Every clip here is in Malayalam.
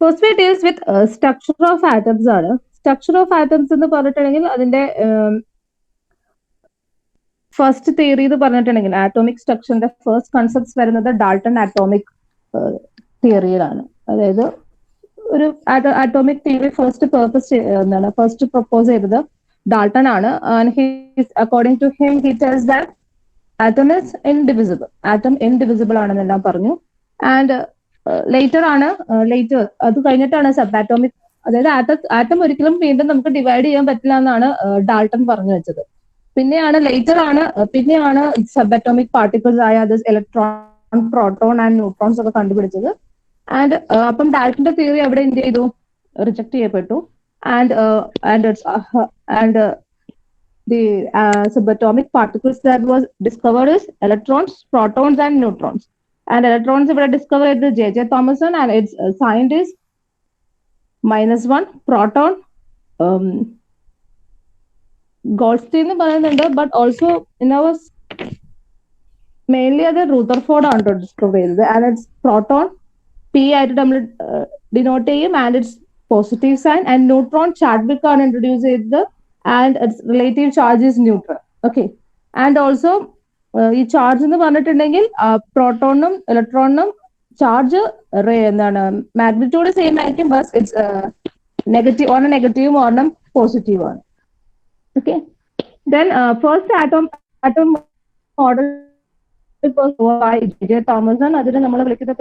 First we deals with structure of atoms ആണ്. Structure of atoms എന്ന് പറഞ്ഞിട്ടുണ്ടെങ്കിൽ അതിന്റെ ഫസ്റ്റ് തിയറി എന്ന് പറഞ്ഞിട്ടുണ്ടെങ്കിൽ ആറ്റോമിക് സ്ട്രക്ചറിന്റെ ഫസ്റ്റ് കൺസെപ്റ്റ്സ് വരുന്നത് ഡാൾട്ടൺ ആറ്റോമിക് തിയറിയിലാണ്. അതായത് ഒരു ആറ്റോമിക് തിയറി ഫസ്റ്റ് പ്രപ്പോസ് ചെയ്തത് ഡാൾട്ടൺ ആണ്. According to him he tells that atom is indivisible, atom indivisible ആണെന്നെല്ലാം പറഞ്ഞു. ആൻഡ് ലേറ്റർ അത് കഴിഞ്ഞിട്ടാണ് സബ് ആറ്റോമിക്, അതായത് ആറ്റം ഒരിക്കലും വീണ്ടും നമുക്ക് ഡിവൈഡ് ചെയ്യാൻ പറ്റില്ല എന്നാണ് ഡാൾട്ടൺ പറഞ്ഞു വെച്ചത്. പിന്നെയാണ് സബ് അറ്റോമിക് പാർട്ടിക്കിൾസ് ആയ ഇലക്ട്രോൺ, പ്രോട്ടോൺ ആൻഡ് ന്യൂട്രോൺസ് ഒക്കെ കണ്ടുപിടിച്ചത്. ആൻഡ് അപ്പം ഡാൾട്ടന്റെ തിയറി അവിടെ എന്ത് ചെയ്തു, റിജക്ട് ചെയ്യപ്പെട്ടു. And the subatomic particles that was discovered is electrons, protons and neutrons. And electrons were discovered by J.J. Thomson and its scientist -1 proton Goldstein പറയുന്നുണ്ട്. but also in our mainly അത് റൂദർഫോർഡ് ആണ് ഡിസ്കവർ ചെയ്തത്. and its proton P ആയിട്ട് നമ്മൾ ഡിനോട്ട് ചെയ്യും and its positive sign, and neutron Chadwick ആണ് ഇൻട്രൊഡ്യൂസ് ചെയ്തത് and its relative charge is neutral. Okay, and also ഈ ചാർജ് എന്ന് പറഞ്ഞിട്ടുണ്ടെങ്കിൽ പ്രോട്ടോണിനും ഇലക്ട്രോണിനും ചാർജ് എന്താണ് മാഗ്നിറ്റ്യൂഡ് സെയിം ആയിരിക്കും, ബസ് ഇറ്റ്സ് നെഗറ്റീവ്, ഒരെണ്ണം നെഗറ്റീവും ഒരെണ്ണം പോസിറ്റീവ് ആണ്. Okay, then first atom model J Thomason. അതിന് നമ്മൾ വിളിക്കുന്ന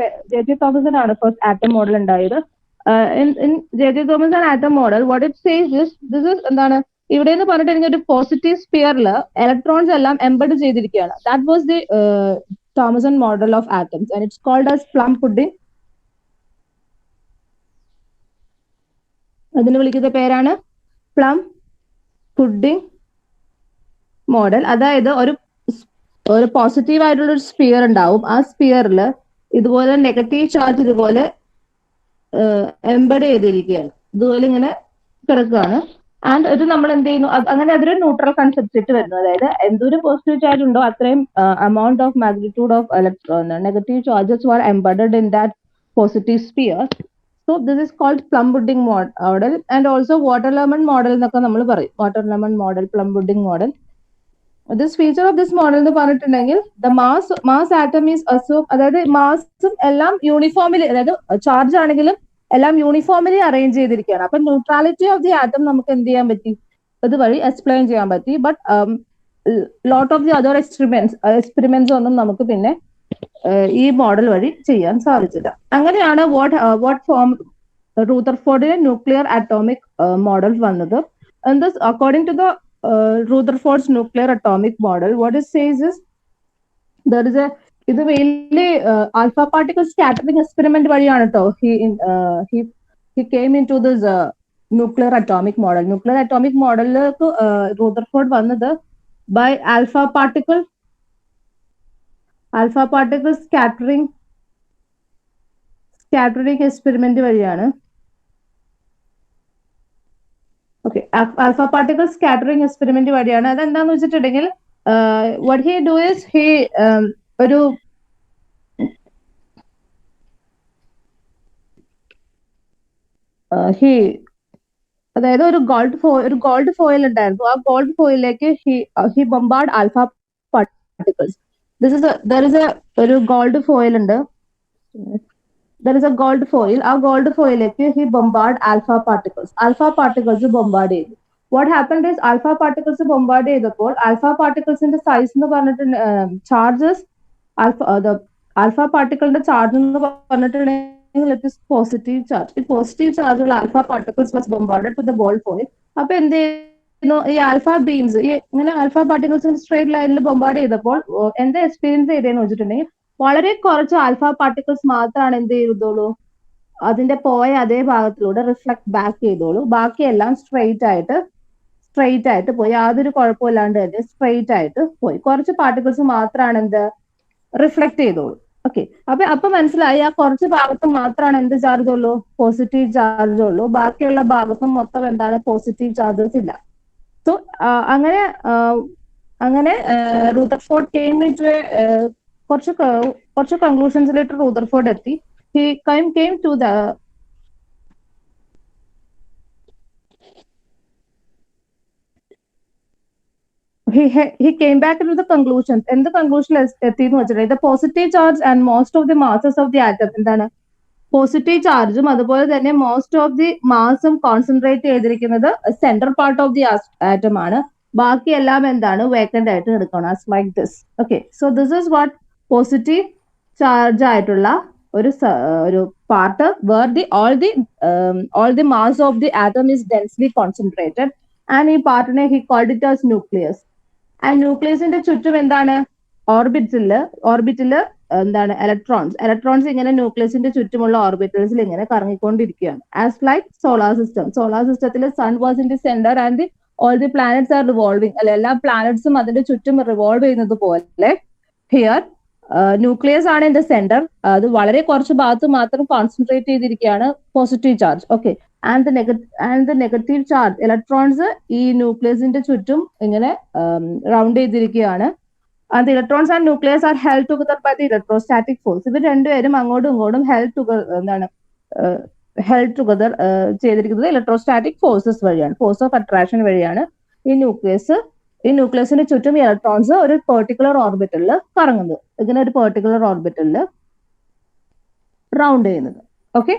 ജെ തോമസൺ ആണ് ഫസ്റ്റ് ആറ്റം മോഡൽ ഉണ്ടായത്. in J.J. Thomson atom model, what it says is, this is എന്താണ് ഇവിടെ എന്ന് പറഞ്ഞിട്ടുണ്ടെങ്കിൽ ഒരു പോസിറ്റീവ് സ്പിയറിൽ ഇലക്ട്രോൺസ് എല്ലാം എംബഡ് ചെയ്തിരിക്കുകയാണ്. That was the Thomson model of atoms and it's called as plum pudding. അതിന് വിളിക്കുന്ന പേരാണ് പ്ലം പുഡിംഗ് മോഡൽ. അതായത് ഒരു പോസിറ്റീവ് ആയിട്ടുള്ള ഒരു സ്പിയർ ഉണ്ടാവും. ആ സ്പിയറിൽ ഇതുപോലെ നെഗറ്റീവ് ചാർജ് ഇതുപോലെ എംബഡ് ചെയ്തിരിക്കുകയാണ്, ഇതുപോലെ ഇങ്ങനെ കിടക്കുകയാണ്. ആൻഡ് ഇത് നമ്മൾ എന്ത് ചെയ്യുന്നു, അങ്ങനെ അതൊരു ന്യൂട്രൽ കൺസെപ്റ്റ് വരുന്നു. അതായത് എന്തൊരു പോസിറ്റീവ് ചാർജ് ഉണ്ടോ അത്രയും amount of magnitude of negative charges were embedded in that positive sphere. So this is called plum pudding model. And also water lemon model എന്നൊക്കെ നമ്മൾ പറയും. water lemon model, plum pudding model. This feature of this model എന്ന് പറഞ്ഞിട്ടുണ്ടെങ്കിൽ the mass atom is assumed, അതായത് മാസും എല്ലാം യൂണിഫോമിലി, അതായത് ചാർജ് ആണെങ്കിലും എല്ലാം യൂണിഫോമിലി അറേഞ്ച് ചെയ്തിരിക്കുകയാണ്. അപ്പൊ ന്യൂട്രാലിറ്റി ഓഫ് ദി ആറ്റം നമുക്ക് എന്ത് ചെയ്യാൻ പറ്റി, ഇതുവഴി എക്സ്പ്ലെയിൻ ചെയ്യാൻ പറ്റി. But lot of the other experiments ഒന്നും നമുക്ക് പിന്നെ ഈ മോഡൽ വഴി ചെയ്യാൻ സാധിച്ചില്ല. അങ്ങനെയാണ് വാട്ട് ഫോം റൂദർഫോർഡിന്റെ ന്യൂക്ലിയർ അറ്റോമിക് മോഡൽ വന്നത്. And this, according to the Rutherford's nuclear atomic model, what it says is there is a ഇത് വലിയ ആൽഫ പാർട്ടിക്കിൾ സ്കാറ്ററിംഗ് എക്സ്പെരിമെന്റ് വഴിയാണ് കേട്ടോ he came into this nuclear atomic model. Nuclear atomic മോഡലിലേക്ക് റൂദർഫോർഡ് വന്നത് by alpha particle scattering experiment വഴിയാണ്. Okay, alpha particle scattering experiment വഴിയാണ്. അതെന്താന്ന് വെച്ചിട്ടുണ്ടെങ്കിൽ what he do is ഒരു അതായത് ഒരു ഗോൾഡ് ഫോയിൽ ഉണ്ടായിരുന്നു. ആ ഗോൾഡ് ഫോയിലേക്ക് he bombard alpha particles. there is a ഒരു ഗോൾഡ് ഫോയിൽ ഉണ്ട്. there is a gold foil. ആ ഗോൾഡ് ഫോയിലേക്ക് he bombard alpha particles bombard ചെയ്തു. what happened is alpha particles ബൊമ്പാർഡ് ചെയ്തപ്പോൾ alpha particlesന്റെ സൈസ് എന്ന് പറഞ്ഞിട്ട് ചാർജസ് ആൽഫ പാർട്ടിക്കിളിന്റെ ചാർജ് എന്ന് പറഞ്ഞിട്ടുണ്ടെങ്കിൽ ഇറ്റ് ഇസ് പോസിറ്റീവ് ചാർജ്. ഈ പോസിറ്റീവ് ചാർജുള്ള alpha particles was bombarded to the gold foil. അപ്പൊ എന്ത് ചെയ്യുന്നു, ഈ ആൽഫ ബീംസ് ഇങ്ങനെ ആൽഫ പാർട്ടിക്കിൾസ് സ്ട്രേറ്റ് ലൈനിൽ ബോംബാർഡ് ചെയ്തപ്പോൾ എന്താ എക്സ്പീരിയൻസ് ചെയ്തതെന്ന് വെച്ചിട്ടുണ്ടെങ്കിൽ വളരെ കുറച്ച് ആൽഫ പാർട്ടിക്കിൾസ് മാത്രമാണ് എന്ത് ചെയ്തോളൂ, അതിന്റെ പോയ അതേ ഭാഗത്തിലൂടെ റിഫ്ലക്ട് ബാക്ക് ചെയ്തോളൂ. ബാക്കിയെല്ലാം സ്ട്രെയിറ്റ് ആയിട്ട് പോയി, യാതൊരു കുഴപ്പമില്ലാണ്ട് തന്നെ സ്ട്രെയിറ്റ് ആയിട്ട് പോയി. കുറച്ച് പാർട്ടിക്കിൾസ് മാത്രമാണ് എന്ത് റിഫ്ലക്ട് ചെയ്തോളൂ. ഓക്കെ, അപ്പൊ മനസ്സിലായി, ആ കുറച്ച് ഭാഗത്ത് മാത്രമാണ് എന്ത് ചാർജ് ഉള്ളൂ, പോസിറ്റീവ് ചാർജ് ഉള്ളൂ, ബാക്കിയുള്ള ഭാഗത്തും മൊത്തം എന്താണ്, പോസിറ്റീവ് ചാർജസ് ഇല്ല. സോ അങ്ങനെ അങ്ങനെ റൂദർഫോർഡ് കെയിം ഇൻടു കുറച്ച് കൺക്ലൂഷൻസിലേക്ക് റൂദർഫോർഡ് എത്തി. He came to the he came back to the conclusions. എന്ത് കൺക്ലൂഷനിൽ എത്തിയെന്ന് വെച്ചിട്ടുണ്ടെങ്കിൽ the positive charge and most of the masses of the atom എന്താണ്, പോസിറ്റീവ് ചാർജും അതുപോലെ തന്നെ മോസ്റ്റ് ഓഫ് ദി മാസും കോൺസെൻട്രേറ്റ് ചെയ്തിരിക്കുന്നത് central part of the atom ആണ്. ബാക്കിയെല്ലാം എന്താണ്, വേക്കന്റ് ആയിട്ട് എടുക്കണം, as like this. Okay, so this is what positive charge ആയിട്ടുള്ള ഒരു part where the all the mass of the atom is densely concentrated. And ഈ പാർട്ടിനെ he called it as nucleus. And ന്യൂക്ലിയസിന്റെ ചുറ്റും എന്താണ്, ഓർബിറ്റില് എന്താണ്, ഇലക്ട്രോൺസ് ഇങ്ങനെ ന്യൂക്ലിയസിന്റെ ചുറ്റുമുള്ള ഓർബിറ്റൽസിൽ ഇങ്ങനെ കറങ്ങിക്കൊണ്ടിരിക്കുകയാണ്. ആസ് ലൈക്ക് സോളാർ സിസ്റ്റത്തിൽ sun was in the centre and all the planets are revolving, അല്ലെ, എല്ലാ പ്ലാനറ്റ്സും അതിന്റെ ചുറ്റും റിവോൾവ് ചെയ്യുന്നത് പോലെ ഹിയർ ന്യൂക്ലിയസ് ആണ് ഇൻ ദ സെന്റർ. അത് വളരെ കുറച്ച് ഭാഗത്ത് മാത്രം കോൺസെൻട്രേറ്റ് ചെയ്തിരിക്കുകയാണ് positive charge. Okay, and the negative charge electrons ഈ ന്യൂക്ലിയസിന്റെ ചുറ്റും ഇങ്ങനെ റൗണ്ട് ചെയ്തിരിക്കുകയാണ്. And electrons and nucleus are held together by the electrostatic force. ഇവർ രണ്ടുപേരും അങ്ങോട്ടും ഇങ്ങോട്ടും ഹെൽഡ് ടുഗദർ ചെയ്തിരിക്കുന്നത് ഇലക്ട്രോസ്റ്റാറ്റിക് ഫോഴ്സസ് വഴിയാണ്, ഫോഴ്സ് ഓഫ് അട്രാക്ഷൻ വഴിയാണ് ഈ ന്യൂക്ലിയസിന് ചുറ്റും ഇലക്ട്രോൺസ് ഒരു പെർട്ടിക്കുലർ ഓർബിറ്റലിൽ കറങ്ങുന്നത്, ഇങ്ങനെ ഒരു പെർട്ടിക്കുലർ ഓർബിറ്റലിൽ റൗണ്ട് ചെയ്യുന്നത്. Okay,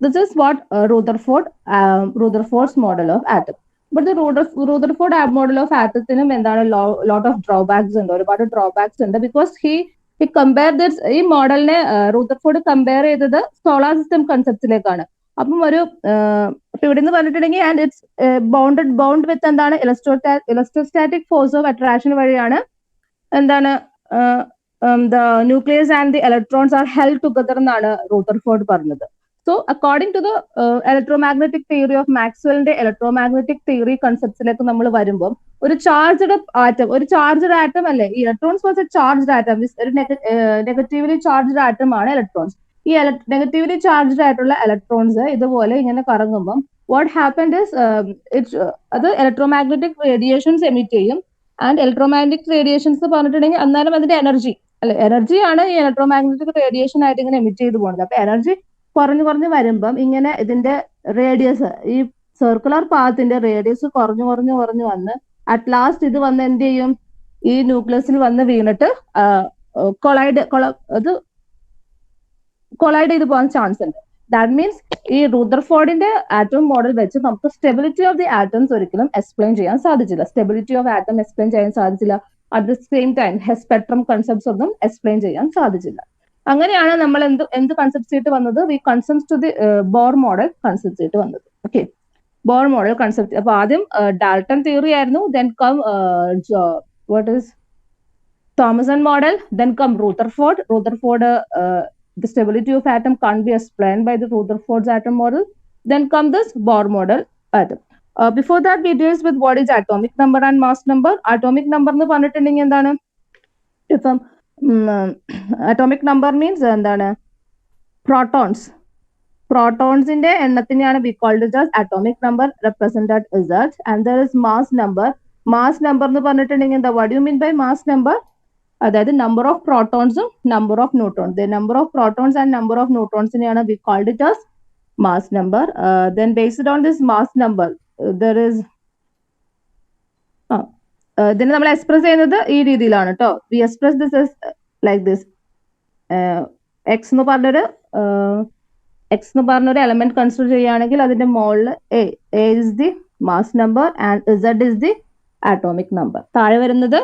this is what Rutherford's model of atom. But the Rutherford model of atom എന്താണ്, lot of drawbacks ഉണ്ട്, ഒരുപാട് drawbacks ഉണ്ട്. because he compared this, ഈ മോഡലിനെ റൂദർഫോർഡ് കമ്പയർ ചെയ്തത് സോളാർ സിസ്റ്റം കൺസെപ്റ്റിലേക്കാണ്. അപ്പം ഇവിടെ നിന്ന് പറഞ്ഞിട്ടുണ്ടെങ്കിൽ ആൻഡ് ഇറ്റ്സ് ബൗണ്ട് വിത്ത് എന്താണ്, ഇലക്ട്രോസ്റ്റാറ്റിക് ഫോഴ്സ് ഓഫ് അട്രാക്ഷൻ വഴിയാണ് എന്താണ് the nucleus and the electrons are held together എന്നാണ് റൂദർഫോർഡ് പറഞ്ഞത്. So according to the electromagnetic theory of Maxwell's electromagnetic theory concepts നമ്മൾ വരുമ്പോൾ ഒരു ചാർജ്ഡ് ആറ്റം അല്ലേ, ഈ electrons was A charged atom, ഒരു നെഗറ്റീവ്ലി ചാർജ്ഡ് ആറ്റം ആണ് ഇലക്ട്രോൺസ്. ഈ നെഗറ്റീവ്ലി ചാർജ്ഡ് ആയിട്ടുള്ള ഇലക്ട്രോൺസ് ഇതുപോലെ ഇങ്ങനെ കറങ്ങുമ്പോൾ വാട്ട് ഹാപ്പൻഡ് ഇസ് അത് ഇലക്ട്രോമാഗ്നറ്റിക് റേഡിയേഷൻസ് എമിറ്റ് ചെയ്യും. ആൻഡ് ഇലക്ട്രോമാഗ്നറ്റിക് റേഡിയേഷൻസ് പറഞ്ഞിട്ടുണ്ടെങ്കിൽ അന്നേരം അതിന്റെ എനർജിയാണ് ഈ ഇലക്ട്രോമാഗ്നറ്റിക് റേഡിയേഷൻ ആയിട്ട് ഇങ്ങനെ എമിറ്റ് ചെയ്ത് പോകുന്നത്. അപ്പൊ എനർജി കുറഞ്ഞു വരുമ്പം ഇങ്ങനെ ഇതിന്റെ റേഡിയസ്, ഈ സർക്കുലർ പാത്തിന്റെ റേഡിയസ് കുറഞ്ഞു വന്ന് അറ്റ് ലാസ്റ്റ് ഇത് വന്ന് എന്ത് ചെയ്യും, ഈ ന്യൂക്ലിയസിൽ വന്ന് വീണിട്ട് കൊളൈഡ് ചെയ്ത് പോകാൻ ചാൻസ് ഉണ്ട്. ദാറ്റ് മീൻസ് ഈ റൂദർഫോർഡിന്റെ ആറ്റം മോഡൽ വെച്ച് നമുക്ക് സ്റ്റെബിലിറ്റി ഓഫ് ദി ആറ്റംസ് ഒരിക്കലും എക്സ്പ്ലെയിൻ ചെയ്യാൻ സാധിച്ചില്ല. At the same time spectrum concepts ഒന്നും എക്സ്പ്ലെയിൻ ചെയ്യാൻ സാധിച്ചില്ല. അങ്ങനെയാണ് നമ്മൾ എന്ത് കൺസെപ്റ്റ് ആയിട്ട് വന്നത്, we concept to the Bohr model concept ആയിട്ട് വന്നത്. Okay, Bohr model concept. അപ്പൊ ആദ്യം ഡാൽട്ടൺ തിയറി ആയിരുന്നു, then come what is Thomson model, then come Rutherford. The stability of atom can't be explained by the Rutherford's atom model. Then come this Bohr model atom. Before that, we deals with what is atomic number and mass number. Atomic number എന്ന് പറഞ്ഞിട്ടുണ്ടെങ്കിൽ എന്താണ്, ഇപ്പം atomic number means എന്താണ്, പ്രോട്ടോൺസിന്റെ എണ്ണത്തിനെയാണ് we called it as atomic number, represented as that. And there is mass number എന്ന് പറഞ്ഞിട്ടുണ്ടെങ്കിൽ എന്താ, what do you mean by mass number? അതായത് നമ്പർ ഓഫ് പ്രോട്ടോൺസും number of neutrons, number of protons and number of ന്യൂട്രോൺസിനെയാണ് we called it as mass number. Then based on this mass number there is ഇതിനെ നമ്മൾ എക്സ്പ്രസ് ചെയ്യുന്നത് ഈ രീതിയിലാണ് കേട്ടോ. We express this like this. X എന്ന് പറഞ്ഞൊരു എലമെന്റ് കൺസിഡർ ചെയ്യുകയാണെങ്കിൽ അതിന്റെ മോളിൽ A is the mass number and Z is the atomic number. താഴെ വരുന്നത്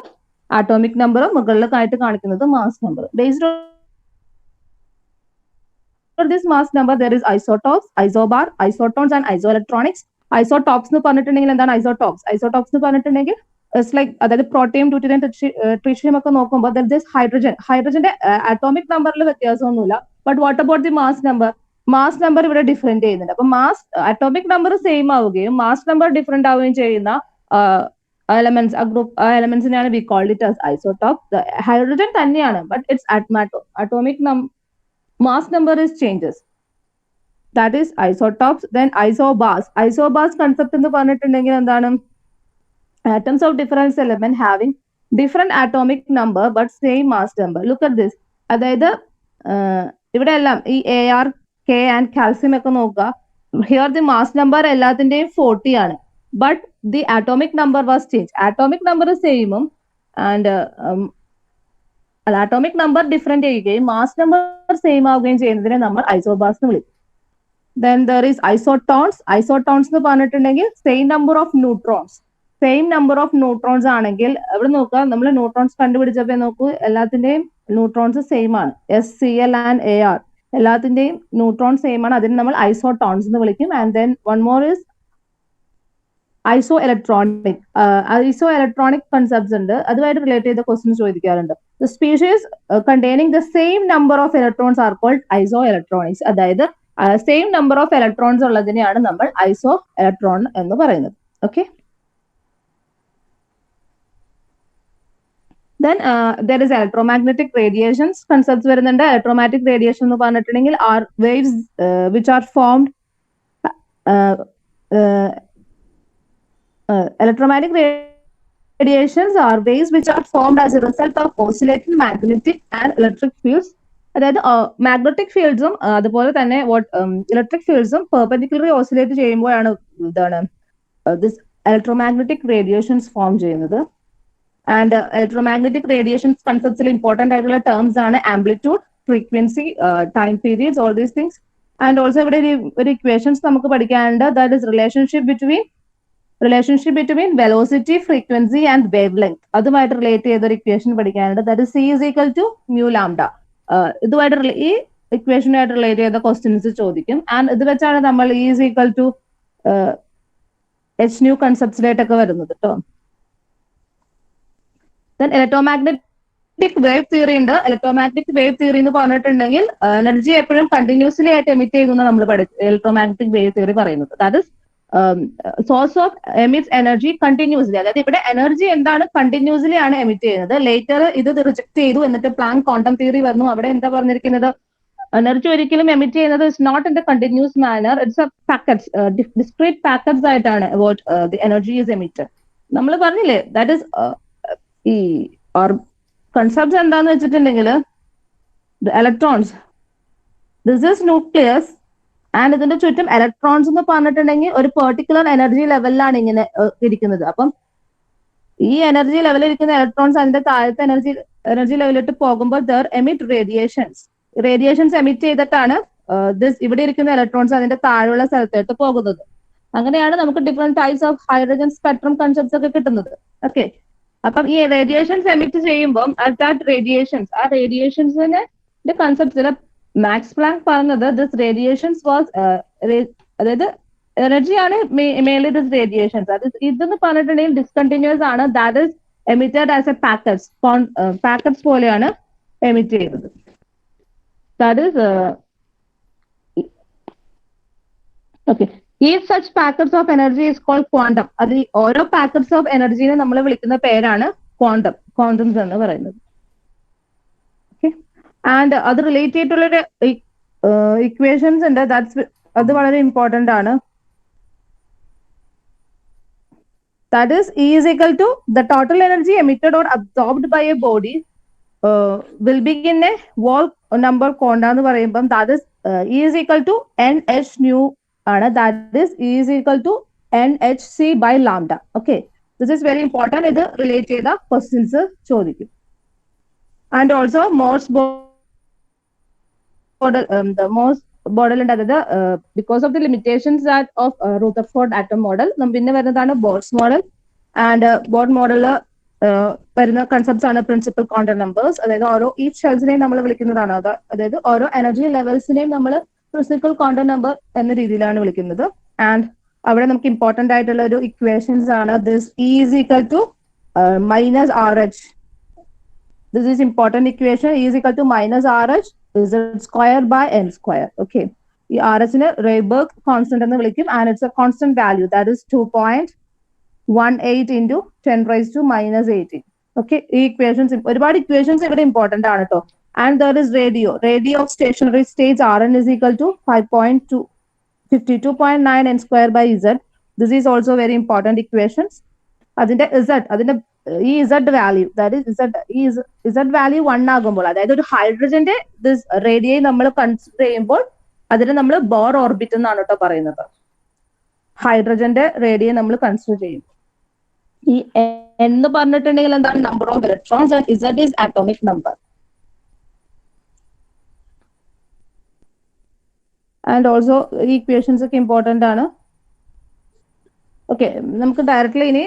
ആറ്റോമിക് നമ്പർ, മുകളിലേക്കായിട്ട് കാണിക്കുന്നത് mass number. Based on this mass number there is isotopes, isobar, isotones and isoelectronics. Isotopes എന്ന് പറഞ്ഞിട്ടുണ്ടെങ്കിൽ എന്താണ് ഐസോടോപ്സ് എന്ന് പറഞ്ഞിട്ടുണ്ടെങ്കിൽ ഇറ്റ്സ് ലൈക്ക്, അതായത് പ്രോട്ടിയം, ഡ്യൂറ്റീരിയം, ട്രിഷ്യം ഒക്കെ നോക്കുമ്പോൾ ദർ ഇസ് ഹൈഡ്രജന്റെ ആറ്റോമിക് നമ്പറിൽ വ്യത്യാസമൊന്നുമില്ല. But what about the mass number ഇവിടെ ഡിഫറെന്റ് ചെയ്യുന്നുണ്ട്. അപ്പൊ ആറ്റോമിക് നമ്പർ സെയിം ആവുകയും മാസ് നമ്പർ ഡിഫറെന്റ് ആവുകയും ചെയ്യുന്ന elements, a group elements we called it as isotope. The hydrogen tanneyana, but its atomic mass number is changes. That is isotopes. Then isobars. Isobars concept എന്ന് പറഞ്ഞിട്ടുണ്ടെങ്കിൽ എന്താണ്? Atoms of different element having different atomic number but same mass number. Look at this. അതായത് ഇവിടെ എല്ലാം ഈ AR, K and calcium ഒക്കെ നോക്കുക. Here the mass number എല്ലാത്തിന്റെയും 40 ആണ്. But the atomic number was changed. Atomic number same and atomic number different ആവുകയും mass number same ആവുകയും ചെയ്യുന്നതിനെ നമ്മൾ isobars എന്ന് വിളിക്കും. Then there is isotones. Isotones എന്ന് പറഞ്ഞിട്ടുണ്ടെങ്കിൽ same number of neutrons. Same number of neutrons ആണെങ്കിൽ ഇവിടെ നോക്കുക, നമ്മൾ ന്യൂട്രോൺസ് കണ്ടുപിടിച്ചപ്പോൾ നോക്കൂ, എല്ലാത്തിന്റെയും ന്യൂട്രോൺസ് സെയിം ആണ്. SCl ആൻഡ് AR എല്ലാത്തിന്റെയും ന്യൂട്രോൺ സെയിം ആണ്. അതിന് നമ്മൾ ഐസോട്ടോൺസ് എന്ന് വിളിക്കും. And then one more is iso electronic. Iso electronic concepts ഉണ്ട്, അതുമായിട്ട് റിലേറ്റ് ചെയ്ത ക്വസ്റ്റ്യൻസ് ചോദിക്കാറുണ്ട്. The species containing the same number of electrons are called iso electronics. അതായത് സെയിം നമ്പർ ഓഫ് ഇലക്ട്രോൺസ് ഉള്ളതിനെയാണ് നമ്മൾ ഐസോ ഇലക്ട്രോൺ എന്ന് പറയുന്നത്. Okay. Then there is electromagnetic radiations concepts വരുന്നുണ്ട്. Electromagnetic radiation എന്ന് പറഞ്ഞിട്ടുണ്ടെങ്കിൽ are waves which are formed electromagnetic radiations are waves which are formed as a result of oscillating magnetic and electric fields. അതായത് മാഗ്നറ്റിക് ഫീൽഡ്സും അതുപോലെ തന്നെ ഇലക്ട്രിക് ഫീൽഡ്സും പെർപെൻഡിക്കുലറി ഓസിലേറ്റ് ചെയ്യുമ്പോഴാണ് ഇതാണ് ദിസ് ഇലക്ട്രോമാഗ്നറ്റിക് റേഡിയേഷൻസ് ഫോം ചെയ്യുന്നത്. And electromagnetic radiation concepts important terms are amplitude, frequency, time periods, all these things. And also equations that is relationship between velocity, frequency and wavelength. That might relate to the equation that is C is equal to mu lambda. This equation related to the questions and this E is equal to H nu concepts later. Then electromagnetic wave theory ഉണ്ട്. Electromagnetic wave theory എന്ന് പറഞ്ഞിട്ടുണ്ടെങ്കിൽ എനർജി എപ്പോഴും കണ്ടിന്യൂസ്ലി ആയിട്ട് എമിറ്റ് ചെയ്യുന്ന നമ്മൾ ഇലക്ട്രോമാഗ്നറ്റിക് വേവ് തിയറി പറയുന്നത്. That is source of emits energy continuously. അതായത് ഇവിടെ എനർജി എന്താണ്, കണ്ടിന്യൂസ്ലി ആണ് എമിറ്റ് ചെയ്യുന്നത്. ലേറ്റർ ഇത് റിജക്ട് ചെയ്തു, എന്നിട്ട് പ്ലാങ്ക് ക്വാണ്ടം തിയറി വന്നു. അവിടെ എന്താ പറഞ്ഞിരിക്കുന്നത്, എനർജി ഒരിക്കലും എമിറ്റ് ചെയ്യുന്നത് is not in the continuous manner, it's a packets, discrete packets ആയിട്ടാണ് what the energy is emitted. നമ്മൾ പറഞ്ഞില്ലേ ദാറ്റ് ഇസ് ഈ കൺസെപ്റ്റ് എന്താന്ന് വെച്ചിട്ടുണ്ടെങ്കിൽ electrons, this is nucleus and ഇതിന്റെ ചുറ്റും ഇലക്ട്രോൺസ് എന്ന് പറഞ്ഞിട്ടുണ്ടെങ്കിൽ ഒരു പെർട്ടിക്കുലർ എനർജി ലെവലിലാണ് ഇങ്ങനെ ഇരിക്കുന്നത്. അപ്പം ഈ എനർജി ലെവലിൽ ഇരിക്കുന്ന ഇലക്ട്രോൺസ് അതിന്റെ താഴത്തെ എനർജി ലെവലിലോട്ട് പോകുമ്പോൾ ദർ എമിറ്റ് റേഡിയേഷൻസ് എമിറ്റ് ചെയ്തിട്ടാണ് ഇവിടെ ഇരിക്കുന്ന ഇലക്ട്രോൺസ് അതിന്റെ താഴെയുള്ള സ്ഥലത്തോട്ട് പോകുന്നത്. അങ്ങനെയാണ് നമുക്ക് different types of hydrogen spectrum concepts ഒക്കെ കിട്ടുന്നത്. ഓക്കെ. അപ്പം ഈ റേഡിയേഷൻസ് എമിറ്റ് ചെയ്യുമ്പോൾ ആ റേഡിയേഷൻസിന്റെ കൺസെപ്റ്റ്സിൽ മാക്സ് പ്ലാങ്ക് പറഞ്ഞത് ദിസ് റേഡിയേഷൻസ് വാസ് അതായത് എനർജിയാണ് മെയിൻലി ദിസ് റേഡിയേഷൻസ്. അത് ഇതെന്ന് പറഞ്ഞിട്ടുണ്ടെങ്കിൽ ഡിസ്കണ്ടിന്യൂസ് ആണ്. That is emitted as A packets പോലെയാണ് എമിറ്റ് ചെയ്യുന്നത്. That is okay. Each such packets of energy is called quantum. അത് ഓരോ പാക്കറ്റ്സ് ഓഫ് എനർജിനെ നമ്മൾ വിളിക്കുന്ന പേരാണ് ക്വാണ്ടംസ് എന്ന് പറയുന്നത്. ഓക്കെ. ആൻഡ് അത് റിലേറ്റ് ചെയ്തിട്ടുള്ള ഇക്വേഷൻസ് ഉണ്ട്. അത് വളരെ ഇമ്പോർട്ടന്റ് ആണ്. That is E is equal to the total energy emitted or absorbed by a body will be in a wall number quanta എന്ന് പറയുമ്പോൾ that is E is equal to NH nu ആണ്. That is E is equal to NHC by lambda. Okay. This is very important. ഇത് റിലേറ്റ് ചെയ്ത ക്വസ്റ്റ്യൻസ് ചോദിക്കും. ആൻഡ് ഓൾസോ മോഴ്സ് മോഡൽ ഉണ്ട്. അതായത് because of the limitations of Rutherford atom model പിന്നെ വരുന്നതാണ് ബോർഡ്സ് മോഡൽ. ആൻഡ് ബോർഡ് മോഡലിൽ വരുന്ന കൺസെപ്റ്റ്സ് ആണ് പ്രിൻസിപ്പൽ ക്വാണ്ടം നമ്പേഴ്സ്. അതായത് ഓരോ ഈച്ച് ഷെൽസിനെയും നമ്മൾ വിളിക്കുന്നതാണ്. അതായത് ഓരോ എനർജി ലെവൽസിനെയും നമ്മൾ പ്രിൻസിപ്പൽ ക്വാണ്ടം നമ്പർ എന്ന രീതിയിലാണ് വിളിക്കുന്നത്. ആൻഡ് അവിടെ നമുക്ക് ഇമ്പോർട്ടന്റ് ആയിട്ടുള്ള ഒരു ഇക്വേഷൻസ് ആണ് this E is equal to minus RH. This is important equation. E is equal to minus RH Z square by N square. Okay. ഈ RH നെ റെയ്ബർഗ് കോൺസ്റ്റന്റ് എന്ന് വിളിക്കും. And it's A constant value. That is 2.0 18 into 10 raised to minus 18. Okay, equations, ഒരുപാട് equations ഇവിടെ important ആണ് കേട്ടോ. And there is radio. Radio of stationary states Rn is equal to 5.2 52.9 n square by z. This is also very important equations. അതിന്റെ z, അതിന്റെ ഈ z വാല്യൂ, ഈ z വാല്യൂ 1 ആകുമ്പോൾ, അതായത് ഒരു ഹൈഡ്രജന്റെ റേഡിയെ നമ്മൾ കൺസിഡർ ചെയ്യുമ്പോൾ അതിനെ നമ്മൾ ബോർ ഓർബിറ്റ് എന്നാണ് കേട്ടോ പറയുന്നത്. ഹൈഡ്രജന്റെ റേഡിയെ നമ്മൾ കൺസിഡർ ചെയ്യും. ഈ എന്ന് പറഞ്ഞിട്ടുണ്ടെങ്കിൽ എന്താണ്? Number of electrons. And z is atomic number. And also ഈ ഇക്വേഷൻസ് ഒക്കെ ഇമ്പോർട്ടന്റ് ആണ്. ഓക്കെ, നമുക്ക് ഡയറക്റ്റ്ലി ഇനി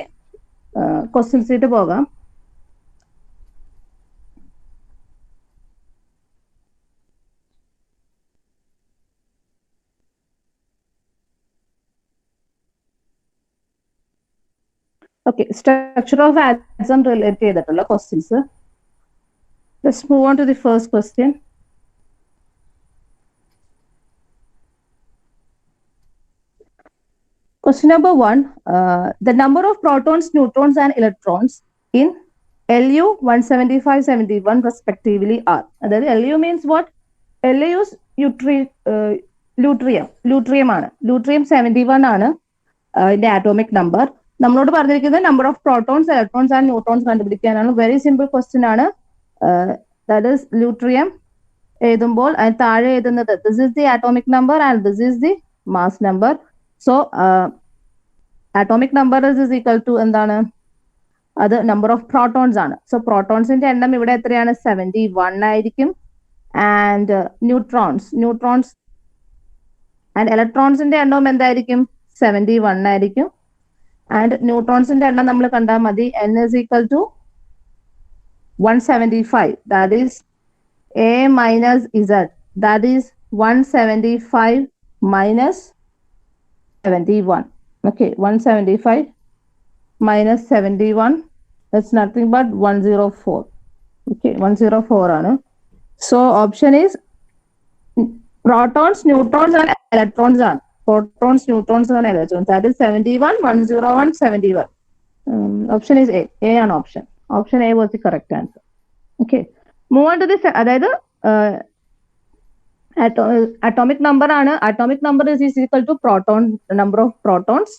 ക്വസ്റ്റ്യൻസിലേക്ക് പോകാം. Okay, structure of atom relate ചെയ്തിട്ടുള്ള questions. Let's move on to the first question. Question number 1, the number of protons, neutrons and electrons in LU 175, 71 respectively are. That LU means what? LU is Lutrium ആണ്. Lutrium 71 ആണ് ഇതിന്റെ atomic number. നമ്മളോട് പറഞ്ഞിരിക്കുന്നത് number of protons, electrons and neutrons കണ്ടുപിടിക്കാനാണ്. Very simple question ആണ്. That is Lutrium എഴുതുമ്പോൾ അതിന് താഴെ എഴുതുന്നത് this is the atomic number and this is the mass number. So atomic number is equal to എന്താണ്? അത് number of protons ആണ്. So protonsന്റെ എണ്ണം ഇവിടെ എത്രയാണ്? 71 ആയിരിക്കും. And neutrons and electronsന്റെ എണ്ണവും എന്തായിരിക്കും? 71 ആയിരിക്കും. And neutronsന്റെ എണ്ണം നമ്മൾ കണ്ടാൽ മതി. n is equal to 175. That is a minus z. That is 175 minus 71. Okay, 175 minus 71, that's nothing but 104. Okay, 104 ആണ്. So option is protons, neutrons and electrons ആണ്. Protons, neutrons and electrons. That is 71, 101, 71. Option is A ആണ് option. Option A was the correct answer. Okay, move on to this. അതായത് atomic number ആണ്. Atomic number is equal to number of protons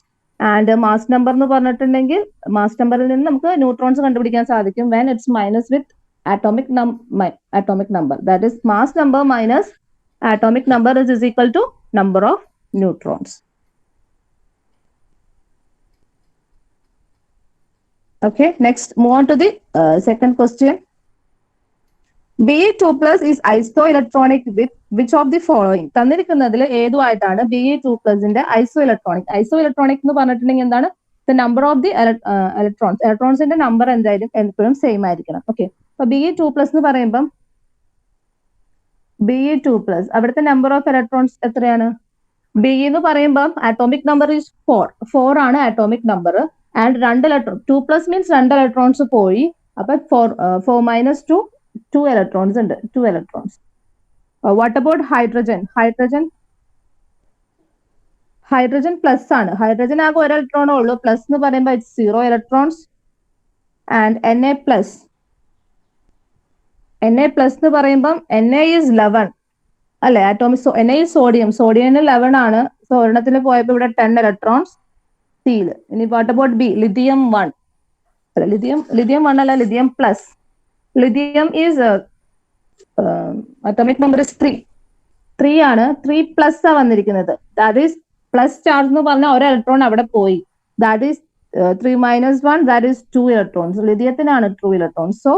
and mass number എന്ന് പറഞ്ഞിട്ടുണ്ടെങ്കിൽ mass numberൽ നിന്ന് നമുക്ക് neutrons കണ്ടുപിടിക്കാൻ സാധിക്കും when it's minus with atomic number. That is mass number minus atomic number is equal to number of neutrons. Okay, next move on to the second question. Be2 plus is isoelectronic with which of the following? തന്നിരിക്കുന്നതിൽ ഏതുമായിട്ടാണ് Be2 പ്ലസിന്റെ ഐസോഇലക്ട്രോണിക്? ഐസോഇലക്ട്രോണിക് എന്ന് പറഞ്ഞിട്ടുണ്ടെങ്കിൽ എന്താണ്? The number of the electrons. Electronsന്റെ നമ്പർ എന്തായാലും എപ്പോഴും സെയിം ആയിരിക്കണം. ഓക്കെ, അപ്പൊ Be2 പ്ലസ് എന്ന് പറയുമ്പം Be2 പ്ലസ് അവിടുത്തെ നമ്പർ ഓഫ് ഇലക്ട്രോൺസ് എത്രയാണ്? Be എന്ന് പറയുമ്പം ആറ്റോമിക് നമ്പർ ഈസ് 4 ആണ് atomic number. And 2 electron, 2 plus means 2 electrons പോയി. അപ്പൊ 4 minus 2 electrons ഉണ്ട്. 2 electrons. What about hydrogen? Hydrogen plus ആണ്. ഹൈഡ്രജൻ ആകെ ഒരു ഇലക്ട്രോണേ ഉള്ളൂ. പ്ലസ് എന്ന് പറയുമ്പോൾ it's 0 electrons. And Na plus എന്ന് പറയുമ്പം Na is 11 അല്ലെ ആറ്റോമിക്. Na is സോഡിയത്തിന് 11 ആണ്. സോ ഒരെണ്ണത്തിന് പോയപ്പോൾ ഇവിടെ 10 electrons. Steel. ഇനി what about B? lithium 1 lithium 1 അല്ല, lithium plus. Lithium is atomic number is 3 ആണ്. 3 plus ആ വന്നിരിക്കുന്നത്. That is plus charge എന്ന് പറഞ്ഞാൽ ഒരു ഇലക്ട്രോൺ അവിടെ പോയി. That is 3 minus 1, that is 2 electrons. ലിഥിയത്തിനാണ് 2 electrons. So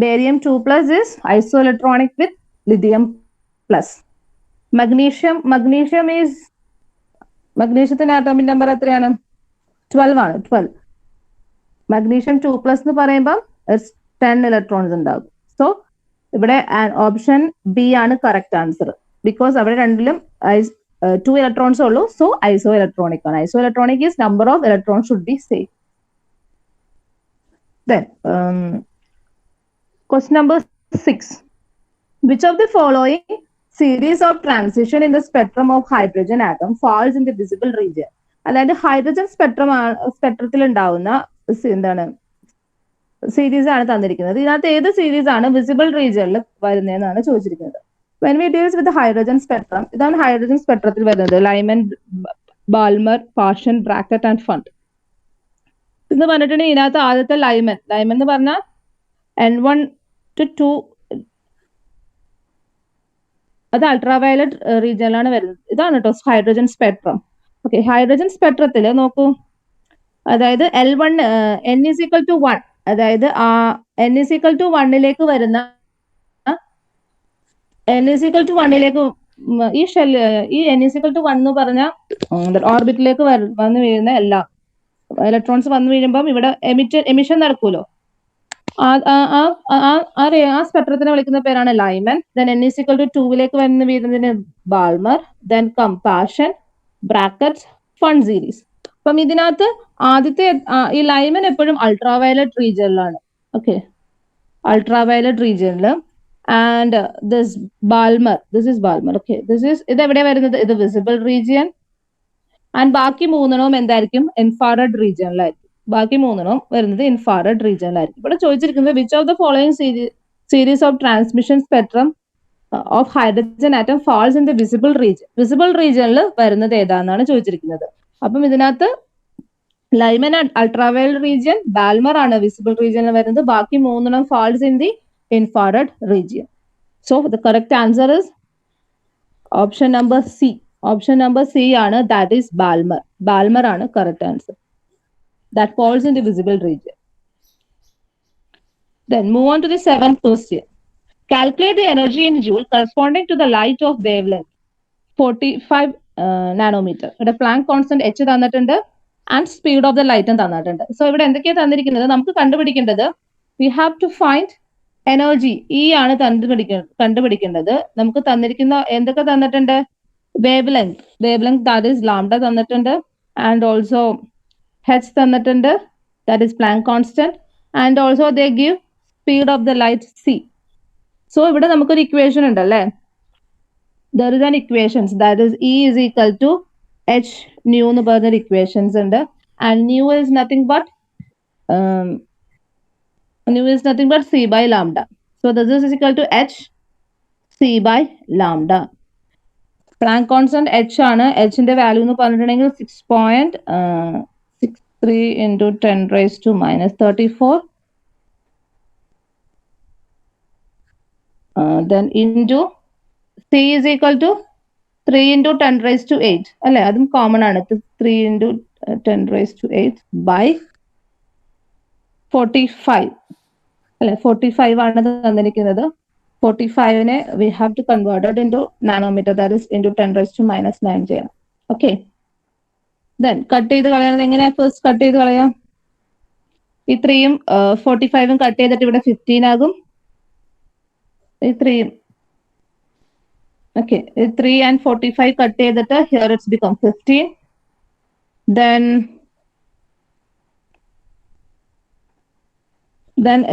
barium 2 plus is isoelectronic with lithium plus. Magnesium is magnesiumത്തിന്റെ atomic number എത്രയാണ്? 12 ആണ്. 12. Magnesium 2 plus എന്ന് പറയുമ്പോൾ 10 electrons ഉണ്ടാകും. സോ ഇവിടെ ഓപ്ഷൻ ബി ആണ് കറക്റ്റ് ആൻസർ. ബിക്കോസ് അവിടെ രണ്ടിലും 2 electrons ഉള്ളൂ. സോ ഐസോഇലക്ട്രോണിക് ആണ്. Isoelectronic is number of electrons should be same. Then question number 6. Which of the following series of transition in the spectrum of hydrogen atom falls in the visible region? അതായത് ഹൈഡ്രജൻ സ്പെക്ട്രത്തിൽ ഉണ്ടാവുന്ന എന്താണ് സീരീസ് ആണ് തന്നിരിക്കുന്നത്. ഇതിനകത്ത് ഏത് സീരീസ് ആണ് വിസിബിൾ റീജിയനിൽ വരുന്നതെന്നാണ് ചോദിച്ചിരിക്കുന്നത്. When we deals with hydrogen spectrum, ഇതാണ് ഹൈഡ്രജൻ സ്പെക്ട്രത്തിൽ വരുന്നത്. Lyman, Balmer, Paschen, Brackett and Pfund എന്ന് പറഞ്ഞിട്ടുണ്ടെങ്കിൽ ഇതിനകത്ത് ആദ്യത്തെ ലൈമൻ എന്ന് പറഞ്ഞാൽ N1 to 2 അത് അൾട്രാവയലറ്റ് റീജിയനിലാണ് വരുന്നത്. ഇതാണ് കേട്ടോ ഹൈഡ്രജൻ സ്പെക്ട്രം. ഓക്കെ, ഹൈഡ്രജൻ സ്പെക്ട്രത്തിൽ നോക്കൂ, അതായത് L1 N=1, അതായത് N=1ലേക്ക് വരുന്ന N=1ലേക്ക് ഈ N=1 എന്ന് പറഞ്ഞ ഓർബിറ്റിലേക്ക് വന്നു വീഴുന്ന എല്ലാ ഇലക്ട്രോൺസ് വന്നു വീഴുമ്പം ഇവിടെ എമിഷൻ നടക്കൂലോ. ആ സ്പെക്ട്രത്തിനെ വിളിക്കുന്ന പേരാണ് ലൈമൻ. ദെൻ N=2ലേക്ക് വന്ന് വീഴുന്നതിന് ബാൾമർ, ദെൻ കമ്പാഷൻ, ബ്രാക്കറ്റ്, ഫണ്ട് സീരീസ്. അപ്പം ഇതിനകത്ത് ആദ്യത്തെ ഈ ലൈമൻ എപ്പോഴും അൾട്രാവയലറ്റ് റീജിയനിലാണ്. ഓക്കെ, അൾട്രാവയലറ്റ് റീജിയനിൽ. And this is Balmer. Okay, ഇത് എവിടെയാണ് വരുന്നത്? ഇത് വിസിബിൾ റീജിയൻ. ആൻഡ് ബാക്കി മൂന്നെണ്ണവും എന്തായിരിക്കും? ഇൻഫ്രാറെഡ് റീജിയനിലായിരിക്കും. ബാക്കി മൂന്നെണ്ണവും വരുന്നത് ഇൻഫ്രാറെഡ് റീജിയനിലായിരിക്കും. ഇവിടെ ചോദിച്ചിരിക്കുന്നത് which of the following series of transmission spectrum of hydrogen atom falls in the visible region. Visible റീജിയനിൽ വരുന്നത് ഏതാണെന്നാണ് ചോദിച്ചിരിക്കുന്നത്. അപ്പം ഇതിനകത്ത് ലൈമൻ അൾട്രാവയലറ്റ് റീജിയൻ, ബാൽമർ ആണ് വിസിബിൾ റീജിയനിൽ വരുന്നത്. ബാക്കി മൂന്നെണ്ണം falls in the infrared region. So the correct answer is option number C. Option number C ആണ്, ദാറ്റ് ഈസ് ബാൽമർ. ബാൽമർ ആണ് correct answer. That falls in the visible region. Then move on to the 7th question. Calculate the energy in joule corresponding to the light of wavelength 45 nanometer. ഇവിടെ പ്ലാങ്ക് കോൺസ്റ്റന്റ് h തന്നിട്ടുണ്ട് ആൻഡ് സ്പീഡ് ഓഫ് ദ ലൈറ്റും തന്നിട്ടുണ്ട്. സോ ഇവിടെ എന്തൊക്കെയാണ് തന്നിരിക്കുന്നത്? നമുക്ക് കണ്ടുപിടിക്കേണ്ടത്, we have to find energy. ഈ ആണ് കണ്ടുപിടിക്കേണ്ടത്. നമുക്ക് തന്നിരിക്കുന്ന എന്തൊക്കെ തന്നിട്ടുണ്ട്? Wavelength that is lambda തന്നിട്ടുണ്ട്. ആൻഡ് ഓൾസോ h തന്നിട്ടുണ്ട്, that is Planck constant. And also they give speed of the light c. So ഇവിടെ നമുക്കൊരു ഇക്വേഷൻ ഉണ്ടല്ലേ. There is an equations that is E is equal to h nu എന്ന് പറഞ്ഞൊരു ഇക്വേഷൻസ് ഉണ്ട്. And nu is nothing but c by lambda. So this is equal to h c by lambda. Planck constant h ആണ്. hന്റെ വാല്യൂ എന്ന് പറഞ്ഞിട്ടുണ്ടെങ്കിൽ 6.63 into 10 raised to minus 34 then into c is equal to 3 into 10 raised to 8 അല്ലെ, അതും കോമൺ ആണ്. 3 into 10 raised to 8 by 45 അല്ലെ, 45 ആണ് തന്നിരിക്കുന്നത്. 45നെ we have to convert it into nanometer, that is into 10 raised to minus 9 ചെയ്യണം. ഓക്കെ, ദെൻ കട്ട് ചെയ്ത് കളയാൻ എങ്ങനെയാ? ഫസ്റ്റ് കട്ട് ചെയ്ത് കളയാം. ഈ 3യും 45ഉം കട്ട് ചെയ്തിട്ട് ഇവിടെ 15 ആകും. ഈ 3യും ഓക്കെ, 3 and 45 കട്ട് ചെയ്തിട്ട് here it's become 15. then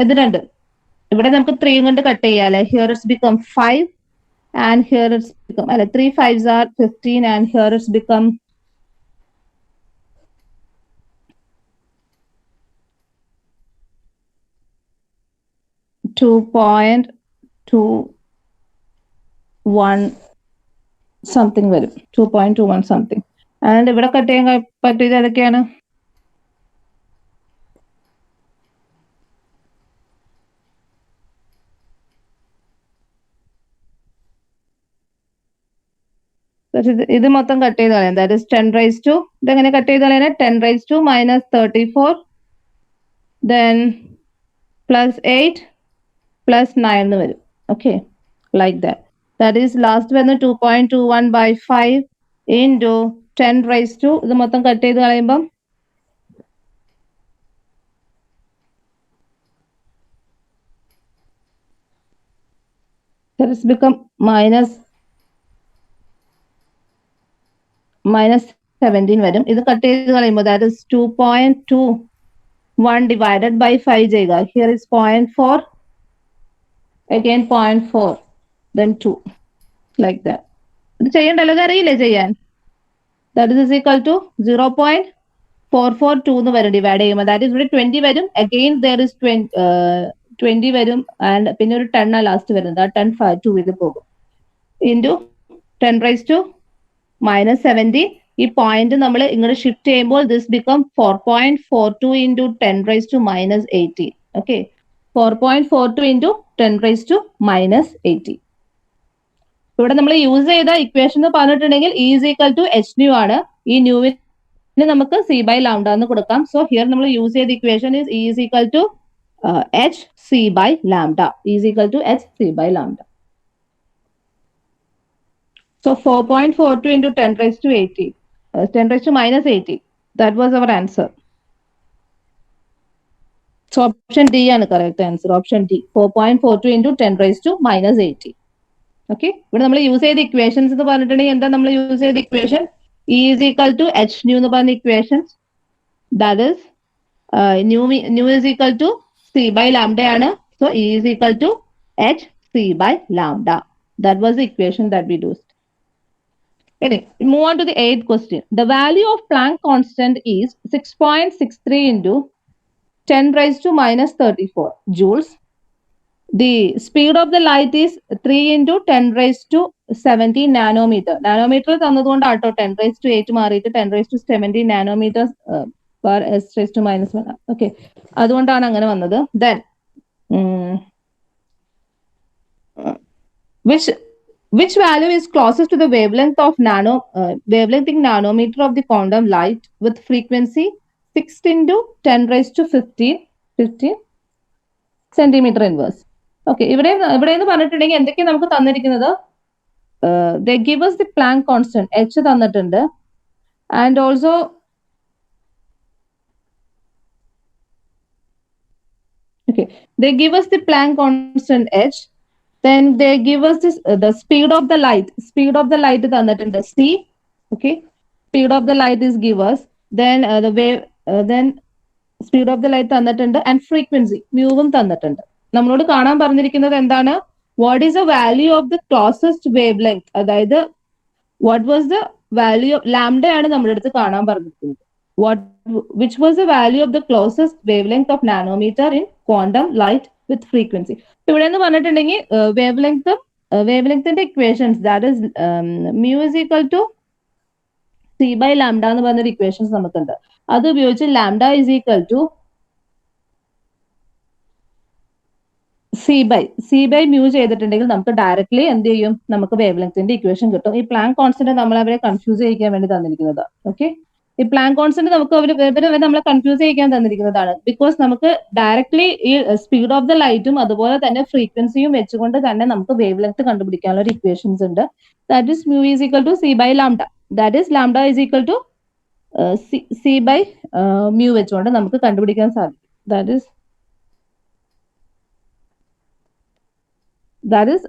ഇത് രണ്ട് ഇവിടെ നമുക്ക് 3 കൊണ്ട് കട്ട് ചെയ്യാം അല്ലെ. here it's become 5 and here it's become അല്ലെ, 3 5s are 15 and here it's become 2.21 something വരും. 2.21 സംതിങ്. ആൻഡ് ഇവിടെ കട്ട് ചെയ്യാൻ പറ്റിയത് ഏതൊക്കെയാണ്? ഇത് മൊത്തം കട്ട് ചെയ്ത് കളയാം. ദാറ്റ് ഇസ് 10 raised to, ഇതെങ്ങനെ കട്ട് ചെയ്ത് കളയാൻ? 10 raised to minus 34 then plus 8 plus 9 എന്ന് വരും. Okay, like that. That is last വരുന്ന 2.21 by 5 into 10 raised to, ഇത് മൊത്തം കട്ട് ചെയ്ത് കളയുമ്പം that is become minus 17 വരും. ഇത് കട്ട് ചെയ്ത് കളയുമ്പോൾ ദാറ്റ് ഇസ് 2.21 divided by 5 ചെയ്യുക. Here is 0.4 again 0.4 then 2 like that. ഇത് ചെയ്യണ്ടല്ലോ, ഇത് അറിയില്ലേ ചെയ്യാൻ? That is equal to 0.442 എന്ന് വരും ഡിവൈഡ് ചെയ്യുമ്പോൾ. ദാറ്റ് ഇസ് ഇവിടെ 20 വരും. അഗെയിൻ ദർ ഇസ് 20 വരും ആൻഡ് പിന്നെ ഒരു 10 ആ ലാസ്റ്റ് വരുന്നത്. ആ 10 2 ഇത് പോകും ഇൻറ്റു 10⁻⁻17. ഈ പോയിന്റ് നമ്മൾ ഇങ്ങോട്ട് ഷിഫ്റ്റ് ചെയ്യുമ്പോൾ this become 4.42 into 10⁻⁻18. Okay, 4.42 into 10⁻⁻18. ഇവിടെ നമ്മൾ യൂസ് ചെയ്ത ഇക്വേഷൻ എന്ന് പറഞ്ഞിട്ടുണ്ടെങ്കിൽ E is equal to H nu ആണ്. ഈ ന്യൂവിന് നമുക്ക് C by lambda എന്ന് കൊടുക്കാം. സോ ഹിയർ നമ്മൾ യൂസ് ചെയ്ത equation is E is equal to H C by lambda. E is equal to H C by lambda. So 4.42 into 10⁻80, 10⁻⁻80. That was our answer. So option D ആണ് correct answer. Option D, 4.42 into 10⁻⁻80. Okay, ഇവിടെ നമ്മൾ യൂസ് ചെയ്ത ഇക്വേഷൻസ് എന്ന് പറഞ്ഞിട്ടുണ്ടെങ്കിൽ എന്താ നമ്മൾ യൂസ് ചെയ്ത equation? E is equal to H nu എന്ന് പറഞ്ഞ equations. That is nu is equal to C by lambda ആണ്. So E is equal to H C by lambda. That was the equation that we used. Okay, move on to the 8th question. The value of Planck constant is 6.63 into 10⁻⁻34 joules. The speed of the light is 3 into 10⁻17 nanometer. Nanometer തന്നതുകൊണ്ട് ആട്ടോ 10⁻8 മാറിയിട്ട് 10⁻17 nanometers per s⁻1. ഓക്കെ, അതുകൊണ്ടാണ് അങ്ങനെ വന്നത്. Then which value is closest to the wavelength of wavelength in nanometer of the quantum light with frequency 6 into 10⁻15 centimeter inverse. Okay, ഇവിടെ എന്ന് പറഞ്ഞിട്ടുണ്ടെങ്കിൽ എന്തൊക്കെയാണ് നമുക്ക് തന്നിരിക്കുന്നത്? They give us the Planck constant H തന്നിട്ടുണ്ട് and also okay, they give us the Planck constant H. Then they give us this the speed of the light. Speed of the light തന്നിട്ടുണ്ട് C. Okay, speed of the light is give us. Then the wave then speed of the light തന്നിട്ടുണ്ട് and frequency mu തന്നിട്ടുണ്ട്. നമ്മളോട് കാണാൻ പറഞ്ഞിരിക്കുന്നത് എന്താണ്? What is the value of the closest wavelength, അതായത് what was the value of lambda ആണ് നമ്മുടെ അടുത്ത് കാണാൻ പറഞ്ഞിരിക്കുന്നത്. Which was the value of the closest wavelength of nanometer in quantum light with frequency. ഇവിടെ എന്ന് പറഞ്ഞിട്ടുണ്ടെങ്കിൽ വേവ് ലെങ്ത്തിന്റെ equations that is mu is equal to C by lambda എന്ന് പറഞ്ഞൊരു ഇക്വേഷൻസ് നമുക്കുണ്ട്. അത് ഉപയോഗിച്ച് lambda is equal to C by mu ചെയ്തിട്ടുണ്ടെങ്കിൽ നമുക്ക് ഡയറക്ട്ലി എന്ത് ചെയ്യും? നമുക്ക് വേവ് ലെങ്ത്തിന്റെ ഇക്വേഷൻ കിട്ടും. ഈ പ്ലാങ്ക് കോൺസ്റ്റന്റ് നമ്മൾ അവരെ കൺഫ്യൂസ് ചെയ്യിക്കാൻ വേണ്ടി തന്നിരിക്കുന്നത്. ഓക്കെ, ഈ പ്ലാങ്ക് കോൺസ്റ്റന്റ് നമുക്ക് നമ്മളെ കൺഫ്യൂസ് ചെയ്യിക്കാൻ തന്നിരിക്കുന്നതാണ്. ബിക്കോസ് നമുക്ക് ഡയറക്ട്ലി ഈ സ്പീഡ് ഓഫ് ദ ലൈറ്റും അതുപോലെ തന്നെ ഫ്രീക്വൻസിയും വെച്ചുകൊണ്ട് തന്നെ നമുക്ക് വേവ് ലെങ്ത് കണ്ടുപിടിക്കാനുള്ള ഒരു ഇക്വേഷൻസ് ഉണ്ട്. That is mu is equal to C by lambda. That is lambda is equal to C by mu വെച്ചുകൊണ്ട് നമുക്ക് കണ്ടുപിടിക്കാൻ സാധിക്കും. That is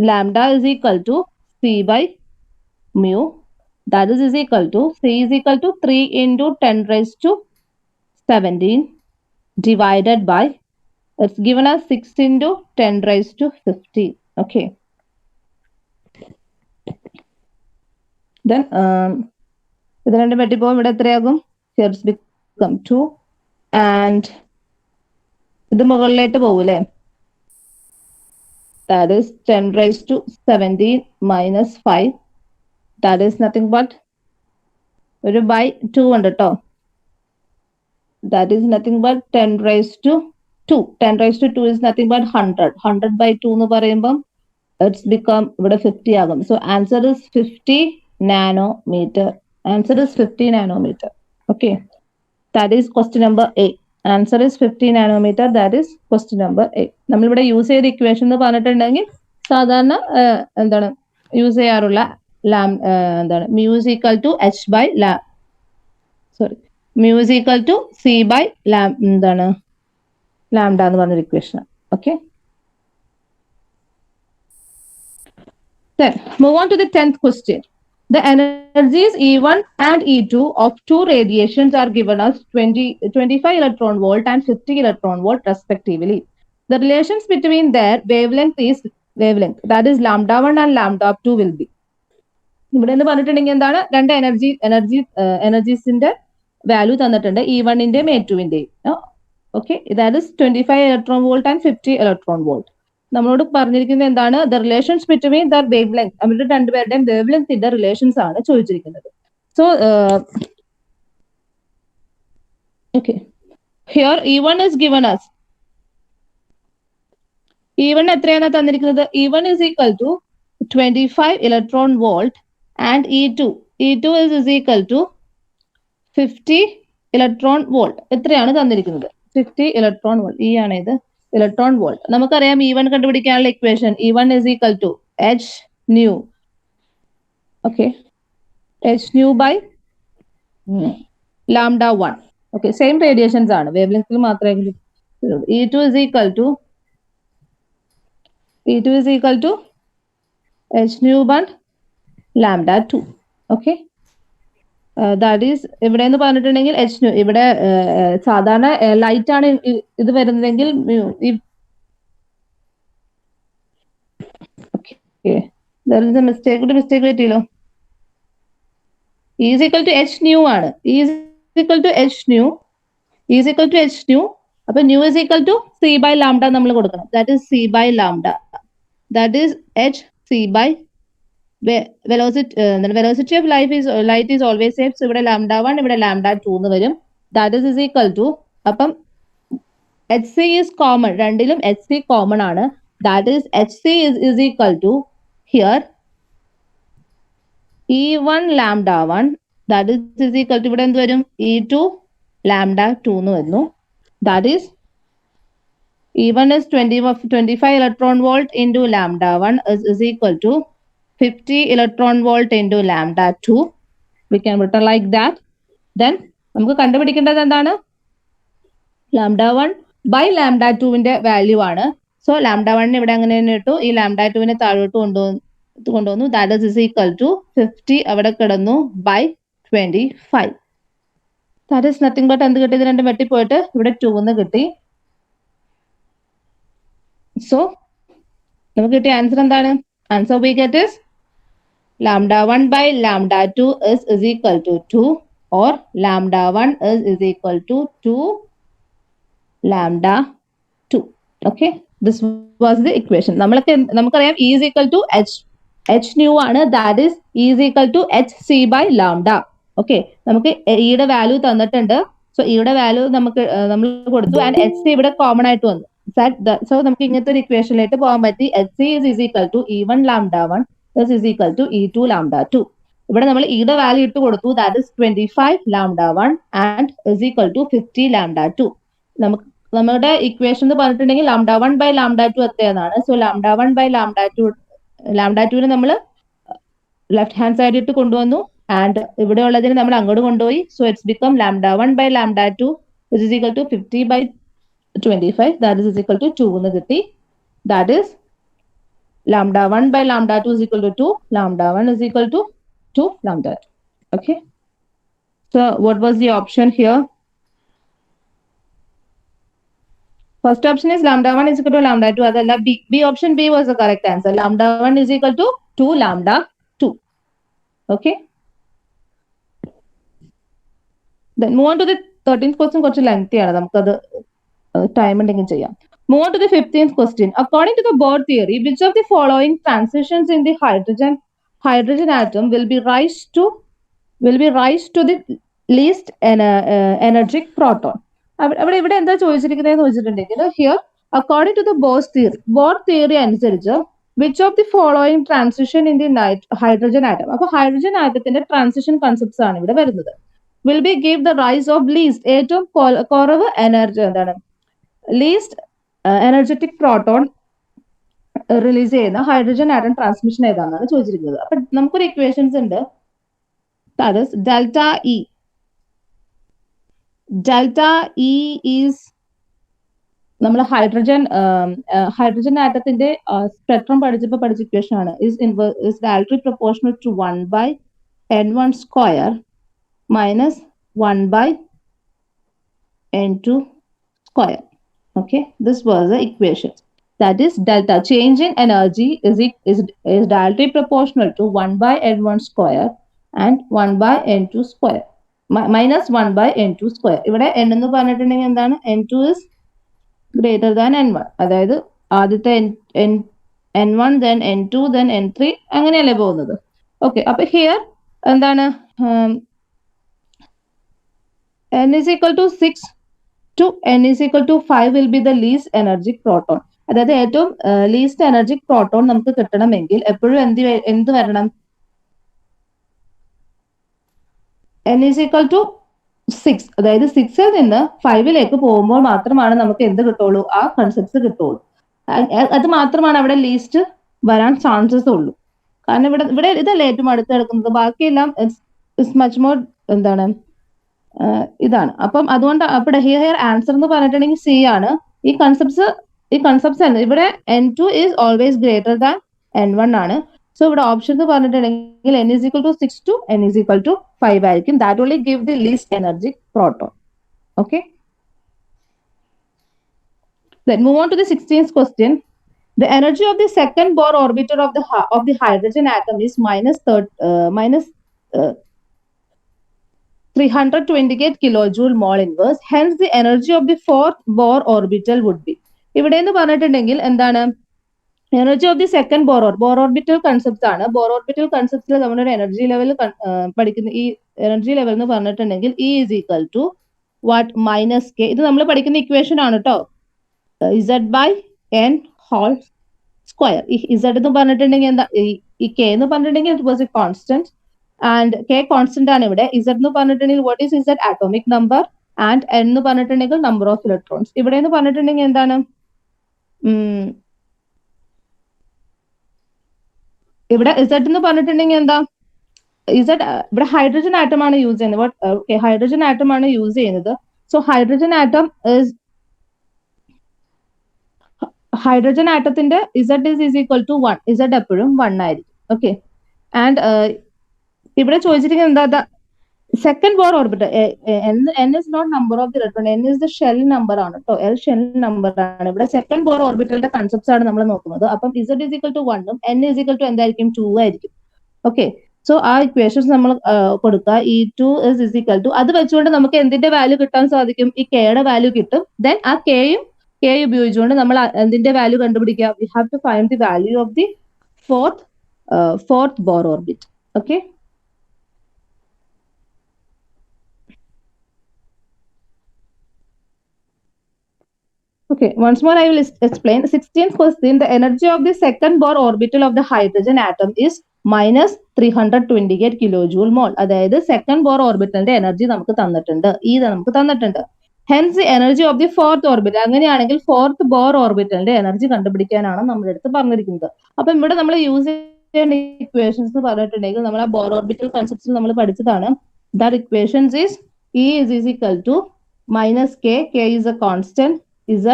lambda is equal to C by mu. That is equal to C is equal to 3 into 10⁻17 divided by, it's given as 6 into 10⁻15. Okay. Then ഇത് രണ്ടും വെട്ടിപ്പോകും. ഇവിടെ എത്രയാകും? Here it's become 2 and ഇത് മുകളിലേക്ക് പോകൂലേ? That is 10⁻17 minus 5. That is nothing but ഒരു by 2 ഉണ്ട് കേട്ടോ. That is nothing but 10⁻2. 10⁻2 is nothing but 100. 100 by 2 എന്ന് പറയുമ്പം it's become ഇവിടെ 50 ആകും. So answer is 50 nanometer. Answer is 50 nanometer. Okay, that is question number 8. Answer is 50 nanometer. That is question number 8. നമ്മളിവിടെ യൂസ് ചെയ്ത ഇക്വേഷൻ എന്ന് പറഞ്ഞിട്ടുണ്ടെങ്കിൽ സാധാരണ എന്താണ് യൂസ് ചെയ്യാറുള്ള എന്താണ് mu is equal to H by mu is equal to C by എന്താണ് ലാംഡ എന്ന് പറഞ്ഞൊരു equation. Okay, then move on to the 10th question. The energies E1 and E2 of two radiations are given as 25 electron volt and 50 electron volt respectively. The relations between their wavelength, that is lambda 1 and lambda 2 will be. ഇവിടെ എന്ന് പറഞ്ഞിട്ടുണ്ടെങ്കിൽ എന്താണ്, രണ്ട് എനർജീസിന്റെ വാല്യൂ തന്നിട്ടുണ്ട്, E1ന്റെയും E2വിന്റെയും. Okay, that is 25 electron volt and 50 electron volt. നമ്മളോട് പറഞ്ഞിരിക്കുന്നത് എന്താണ്, the relations between the wavelength, അവരുടെ രണ്ടുപേരുടെയും വേവ് ലെങ്ത്തിന്റെ റിലേഷൻസ് ആണ് ചോദിച്ചിരിക്കുന്നത്. So okay, here E1 is given us. E1 എത്രയാണ് തന്നിരിക്കുന്നത്, E1 is equal to 25 electron volt and E2 is equal to 50 electron volt. എത്രയാണ് തന്നിരിക്കുന്നത്, 50 ഇലക്ട്രോൺ വോൾട്ട്. ഈ ആണ് ഇത് ഇലക്ട്രോൺ വോൾട്ട്. നമുക്കറിയാം E1 കണ്ടുപിടിക്കാനുള്ള equation, E1 is equal to h nu. Okay, h nu by lambda 1. Okay, same radiations ആണ്, വേവ് ലെങ്ത്തിൽ മാത്രമേ. E2 is equal to h nu by lambda 2. Okay, that is ഇവിടെ എന്ന് പറഞ്ഞിട്ടുണ്ടെങ്കിൽ h nu, ഇവിടെ സാധാരണ ലൈറ്റ് ആണ് ഇത് വരുന്നതെങ്കിൽ mistake പറ്റിയല്ലോ. E is equal to h nu ആണ്, E is equal to h nu, അപ്പൊ nu is equal to c by lambda നമ്മൾ കൊടുക്കണം, that is c by lambda, that is h c by velocity of light is always same. So ഇവിടെ lambda 1, ഇവിടെ lambda 2 എന്ന് വരും. That is equal to, അപ്പം hc is common, രണ്ടിലും hc common ആണ്. That is hc is equal to here E1 lambda 1, that is equal to ഇവിടെ എന്ത് വരും, E2 lambda 2 എന്ന് വരുന്നു. That is E1 is 25 electron volt into lambda 1 is equal to 50 electron volt into lambda 2. We can written like that. Then നമുക്ക് കണ്ടുപിടിക്കേണ്ടത് എന്താണ്, lambda 1 by lambda 2ന്റെ വാല്യൂ ആണ്. സോ lambda 1 ഇവിടെ അങ്ങനെ തന്നെ ഇട്ടു, ഈ lambda 2നെ താഴോട്ട് കൊണ്ടുവന്നു. That is equal to 50 അവിടെ കിടന്നു by 25. That is nothing but എന്ത് കിട്ടി, ഇത് രണ്ടും വെട്ടിപ്പോയിട്ട് ഇവിടെ 2 എന്ന് കിട്ടി. സോ നമുക്ക് കിട്ടിയ ആൻസർ എന്താണ്, answer we get is lambda 1 by lambda 2 is equal to 2, or lambda 1 is equal to 2 lambda 2. Okay, this was the equation. നമുക്കറിയാം E is equal to h nu ആണ്, that is E is equal to h c by lambda. Okay, നമുക്ക് ഇയുടെ വാല്യൂ തന്നിട്ടുണ്ട്. സോ ഇയുടെ വാല്യൂ നമ്മൾ കൊടുത്തു, ആൻഡ് h c ഇവിടെ കോമൺ ആയിട്ട് വന്നു. സോ നമുക്ക് ഇങ്ങനത്തെ ഒരു ഇക്വേഷനിലേക്ക് പോകാൻ പറ്റി. h c is equal to E1 lambda 1 is equal to E2 lambda 2. ഇവിടെ നമ്മൾ ഇയുടെ വാല്യൂ ഇട്ട് കൊടുത്തു, that is 25 lambda 1 and is equal to 50 lambda 2. നമ്മുടെ ഇക്വേഷൻ എന്ന് പറഞ്ഞിട്ടുണ്ടെങ്കിൽ lambda 1 by lambda 2 എത്രയാണ്. സോ lambda 1 by lambda 2നെ നമ്മൾ ലെഫ്റ്റ് ഹാൻഡ് സൈഡ് ഇട്ട് കൊണ്ടുവന്നു, ആൻഡ് ഇവിടെ ഉള്ളതിന് നമ്മൾ അങ്ങോട്ട് കൊണ്ടുപോയി. So it's become lambda 1 by lambda 2 is equal to 50 by 25, that is equal to 2 എന്ന് കിട്ടി. That is lambda 1 by lambda 2 is equal to 2, lambda 1 is equal to 2 lambda 2. Okay, so what was the option here? First option is lambda 1 is equal to lambda 2, അതല്ല B option B was the correct answer. Lambda 1 is equal to 2 lambda 2. Okay, then move on to the 13th question. കുറച്ച് ലെങ്തി ആണ്, നമുക്കത് ടൈം ഉണ്ടെങ്കിൽ ചെയ്യാം. Move on to the 15th question. According to the Bohr theory, which of the following transitions in the hydrogen atom will be raised to the least energetic proton? ഇവിടെ എന്താ ചോദിച്ചിരിക്കുന്നതെന്ന് വെച്ചിട്ടുണ്ടെങ്കിൽ, here according to the Bohr theory അനുസരിച്ച് which of the following transition in the hydrogen atom, അപ്പൊ ഹൈഡ്രജൻ ആറ്റത്തിന്റെ ട്രാൻസിഷൻ കൺസെപ്റ്റ്സ് ആണ് ഇവിടെ വരുന്നത്. Will be give the rise of least, ഏറ്റവും കുറവ് എനർജി എന്താണ്, ലീസ്റ്റ് എനർജറ്റിക് പ്രോട്ടോൺ റിലീസ് ചെയ്യുന്ന ഹൈഡ്രജൻ ആറ്റം ട്രാൻസ്മിഷൻ ഏതാണെന്നാണ് ചോദിച്ചിരിക്കുന്നത്. അപ്പൊ നമുക്കൊരു ഇക്വേഷൻസ് ഉണ്ട്, that is delta E is നമ്മൾ ഹൈഡ്രജൻ ആറ്റത്തിന്റെ സ്പെക്ട്രം പഠിച്ച ഇക്വേഷൻ ആണ്, is directly proportional to 1 by n1 square minus 1 by n2 square. Okay, this was the equation. that is delta. Change in energy is directly proportional to 1 by n1 square and 1 by n2 square. Minus 1 by n2 square. ഇവിടെ n എന്ന് പറഞ്ഞിട്ടുണ്ടെങ്കിൽ എന്താണ്? n2 is greater than n1. അതായത് ആദ്യത്തെ n1 then n2 then n3 അങ്ങനെയല്ലേ പോകുന്നത്. ഓക്കെ, അപ്പൊ ഹിയർ എന്താണ്? n is equal to 6 to n is equal to 5 will be the least energetic proton. അതായത് ഏറ്റവും ലീസ്റ്റ് എനർജിക് പ്രോട്ടോൺ നമുക്ക് കിട്ടണമെങ്കിൽ എപ്പോഴും എന്ത് വരണം? n is equal to 6. അതായത് 6ൽ നിന്ന് 5ലേക്ക് പോകുമ്പോൾ മാത്രമാണ് നമുക്ക് എന്ത് കിട്ടുള്ളൂ? ആ കൺസെപ്റ്റ്സ് കിട്ടുള്ളൂ. അത് മാത്രമാണ് അവിടെ ലീസ്റ്റ് വരാൻ ചാൻസസ് ഉള്ളൂ. കാരണം ഇവിടെ ഇതല്ലേ ഏറ്റവും അടുത്ത് കിടക്കുന്നത്. ബാക്കിയെല്ലാം ഇസ് മച്ച് മോർ എന്താണ് ഇതാണ്. അപ്പം അതുകൊണ്ട് അവിടെ ഹിയർ ആൻസർ എന്ന് പറഞ്ഞിട്ടുണ്ടെങ്കിൽ സി ആണ്. ഈ കൺസെപ്റ്റ്സ് ആണ്. ഇവിടെ n2 is always greater than n1 ആണ്. സോ ഇവിടെ ഓപ്ഷൻ എന്ന് പറഞ്ഞിട്ടുണ്ടെങ്കിൽ n is equal to 6 to n is equal to 5 ആയിരിക്കും. That only give the least energy proton. Okay. Then move on to the 16th question. The energy of the second Bohr orbiter of the hydrogen atom is minus 328 kilojoule mole inverse. Hence, the energy of the fourth Bohr orbital would be. ഇവിടെ എന്ന് പറഞ്ഞിട്ടുണ്ടെങ്കിൽ എന്താണ്? Energy of the second Bohr orbital concept ആണ്. ബോർ ഓർബിറ്റൽ കൺസെപ്റ്റിൽ നമ്മളൊരു എനർജി ലെവൽ പഠിക്കുന്ന ഈ എനർജി ലെവൽ എന്ന് പറഞ്ഞിട്ടുണ്ടെങ്കിൽ E is equal to what? Minus K. ഇത് നമ്മൾ പഠിക്കുന്ന ഇക്വേഷൻ ആണ് കേട്ടോ. Z by N whole square. ഈ ഇസഡ് എന്ന് പറഞ്ഞിട്ടുണ്ടെങ്കിൽ എന്താ? ഈ കെ എന്ന് പറഞ്ഞിട്ടുണ്ടെങ്കിൽ it was a constant and K constant ആണ് ഇവിടെ. ഇസഡ് എന്ന് പറഞ്ഞിട്ടുണ്ടെങ്കിൽ what is Z? Atomic number. And N എന്ന് പറഞ്ഞിട്ടുണ്ടെങ്കിൽ നമ്പർ ഓഫ് ഇലക്ട്രോൺസ്. ഇവിടെ എന്ന് പറഞ്ഞിട്ടുണ്ടെങ്കിൽ എന്താണ്? ഇവിടെ ഇസഡ് എന്ന് പറഞ്ഞിട്ടുണ്ടെങ്കിൽ എന്താ? ഇസഡ് ഇവിടെ ഹൈഡ്രജൻ ആറ്റം ആണ് യൂസ് ചെയ്യുന്നത്. ഹൈഡ്രജൻ ആറ്റം ആണ് യൂസ് ചെയ്യുന്നത്. സോ ഹൈഡ്രജൻ ആറ്റത്തിന്റെ Z is equal to 1. Z എപ്പോഴും 1 ആയിരിക്കും. ഓക്കെ. ആൻഡ് ഇവിടെ ചോദിച്ചിരിക്കുന്നത് എന്താ? Second Bohr orbital. n is not number of the electron. n is the shell number ആണ് കേട്ടോ. l shell number ആണ്. ഇവിടെ സെക്കൻഡ് ബോർ ഓർബിറ്റലിന്റെ കൺസെപ്റ്റ്സ് ആണ് നമ്മൾ നോക്കുന്നത്. അപ്പം z is equal to 1 ഉം n is equal to എന്തായിരിക്കും? 2 ആയിരിക്കും. ഓക്കെ. സോ ആ ഇക്വേഷൻസ് നമ്മൾ കൊടുക്കുക. E2 is equal to, അത് വെച്ചുകൊണ്ട് നമുക്ക് എന്തിന്റെ വാല്യൂ കിട്ടാൻ സാധിക്കും? ഈ കെയുടെ വാല്യൂ കിട്ടും. ദെൻ ആ കെ ഉപയോഗിച്ചുകൊണ്ട് നമ്മൾ എന്തിന്റെ വാല്യൂ കണ്ടുപിടിക്കുക? We have to find the value of the fourth Bohr orbit. Okay. Okay, once more I will explain. 16th question, the energy of the second Bohr orbital of the hydrogen atom is minus 328 kilojoule mole. അതായത് സെക്കൻഡ് ബോർ ഓർബിറ്റലിന്റെ എനർജി നമുക്ക് തന്നിട്ടുണ്ട്. Hence the energy of the fourth orbital. അങ്ങനെയാണെങ്കിൽ ഫോർത്ത് ബോർ ഓർബിറ്റലിന്റെ എനർജി കണ്ടുപിടിക്കാനാണ് നമ്മുടെ അടുത്ത് പറഞ്ഞിരിക്കുന്നത്. അപ്പം ഇവിടെ നമ്മൾ യൂസ് ചെയ്യേണ്ട ഇക്വേഷൻസ് എന്ന് പറഞ്ഞിട്ടുണ്ടെങ്കിൽ നമ്മൾ ആ ബോർ ഓർബിറ്റൽ കൺസെപ്റ്റ്സിൽ നമ്മൾ പഠിച്ചതാണ്. That equations is E is equal to minus k is a constant, z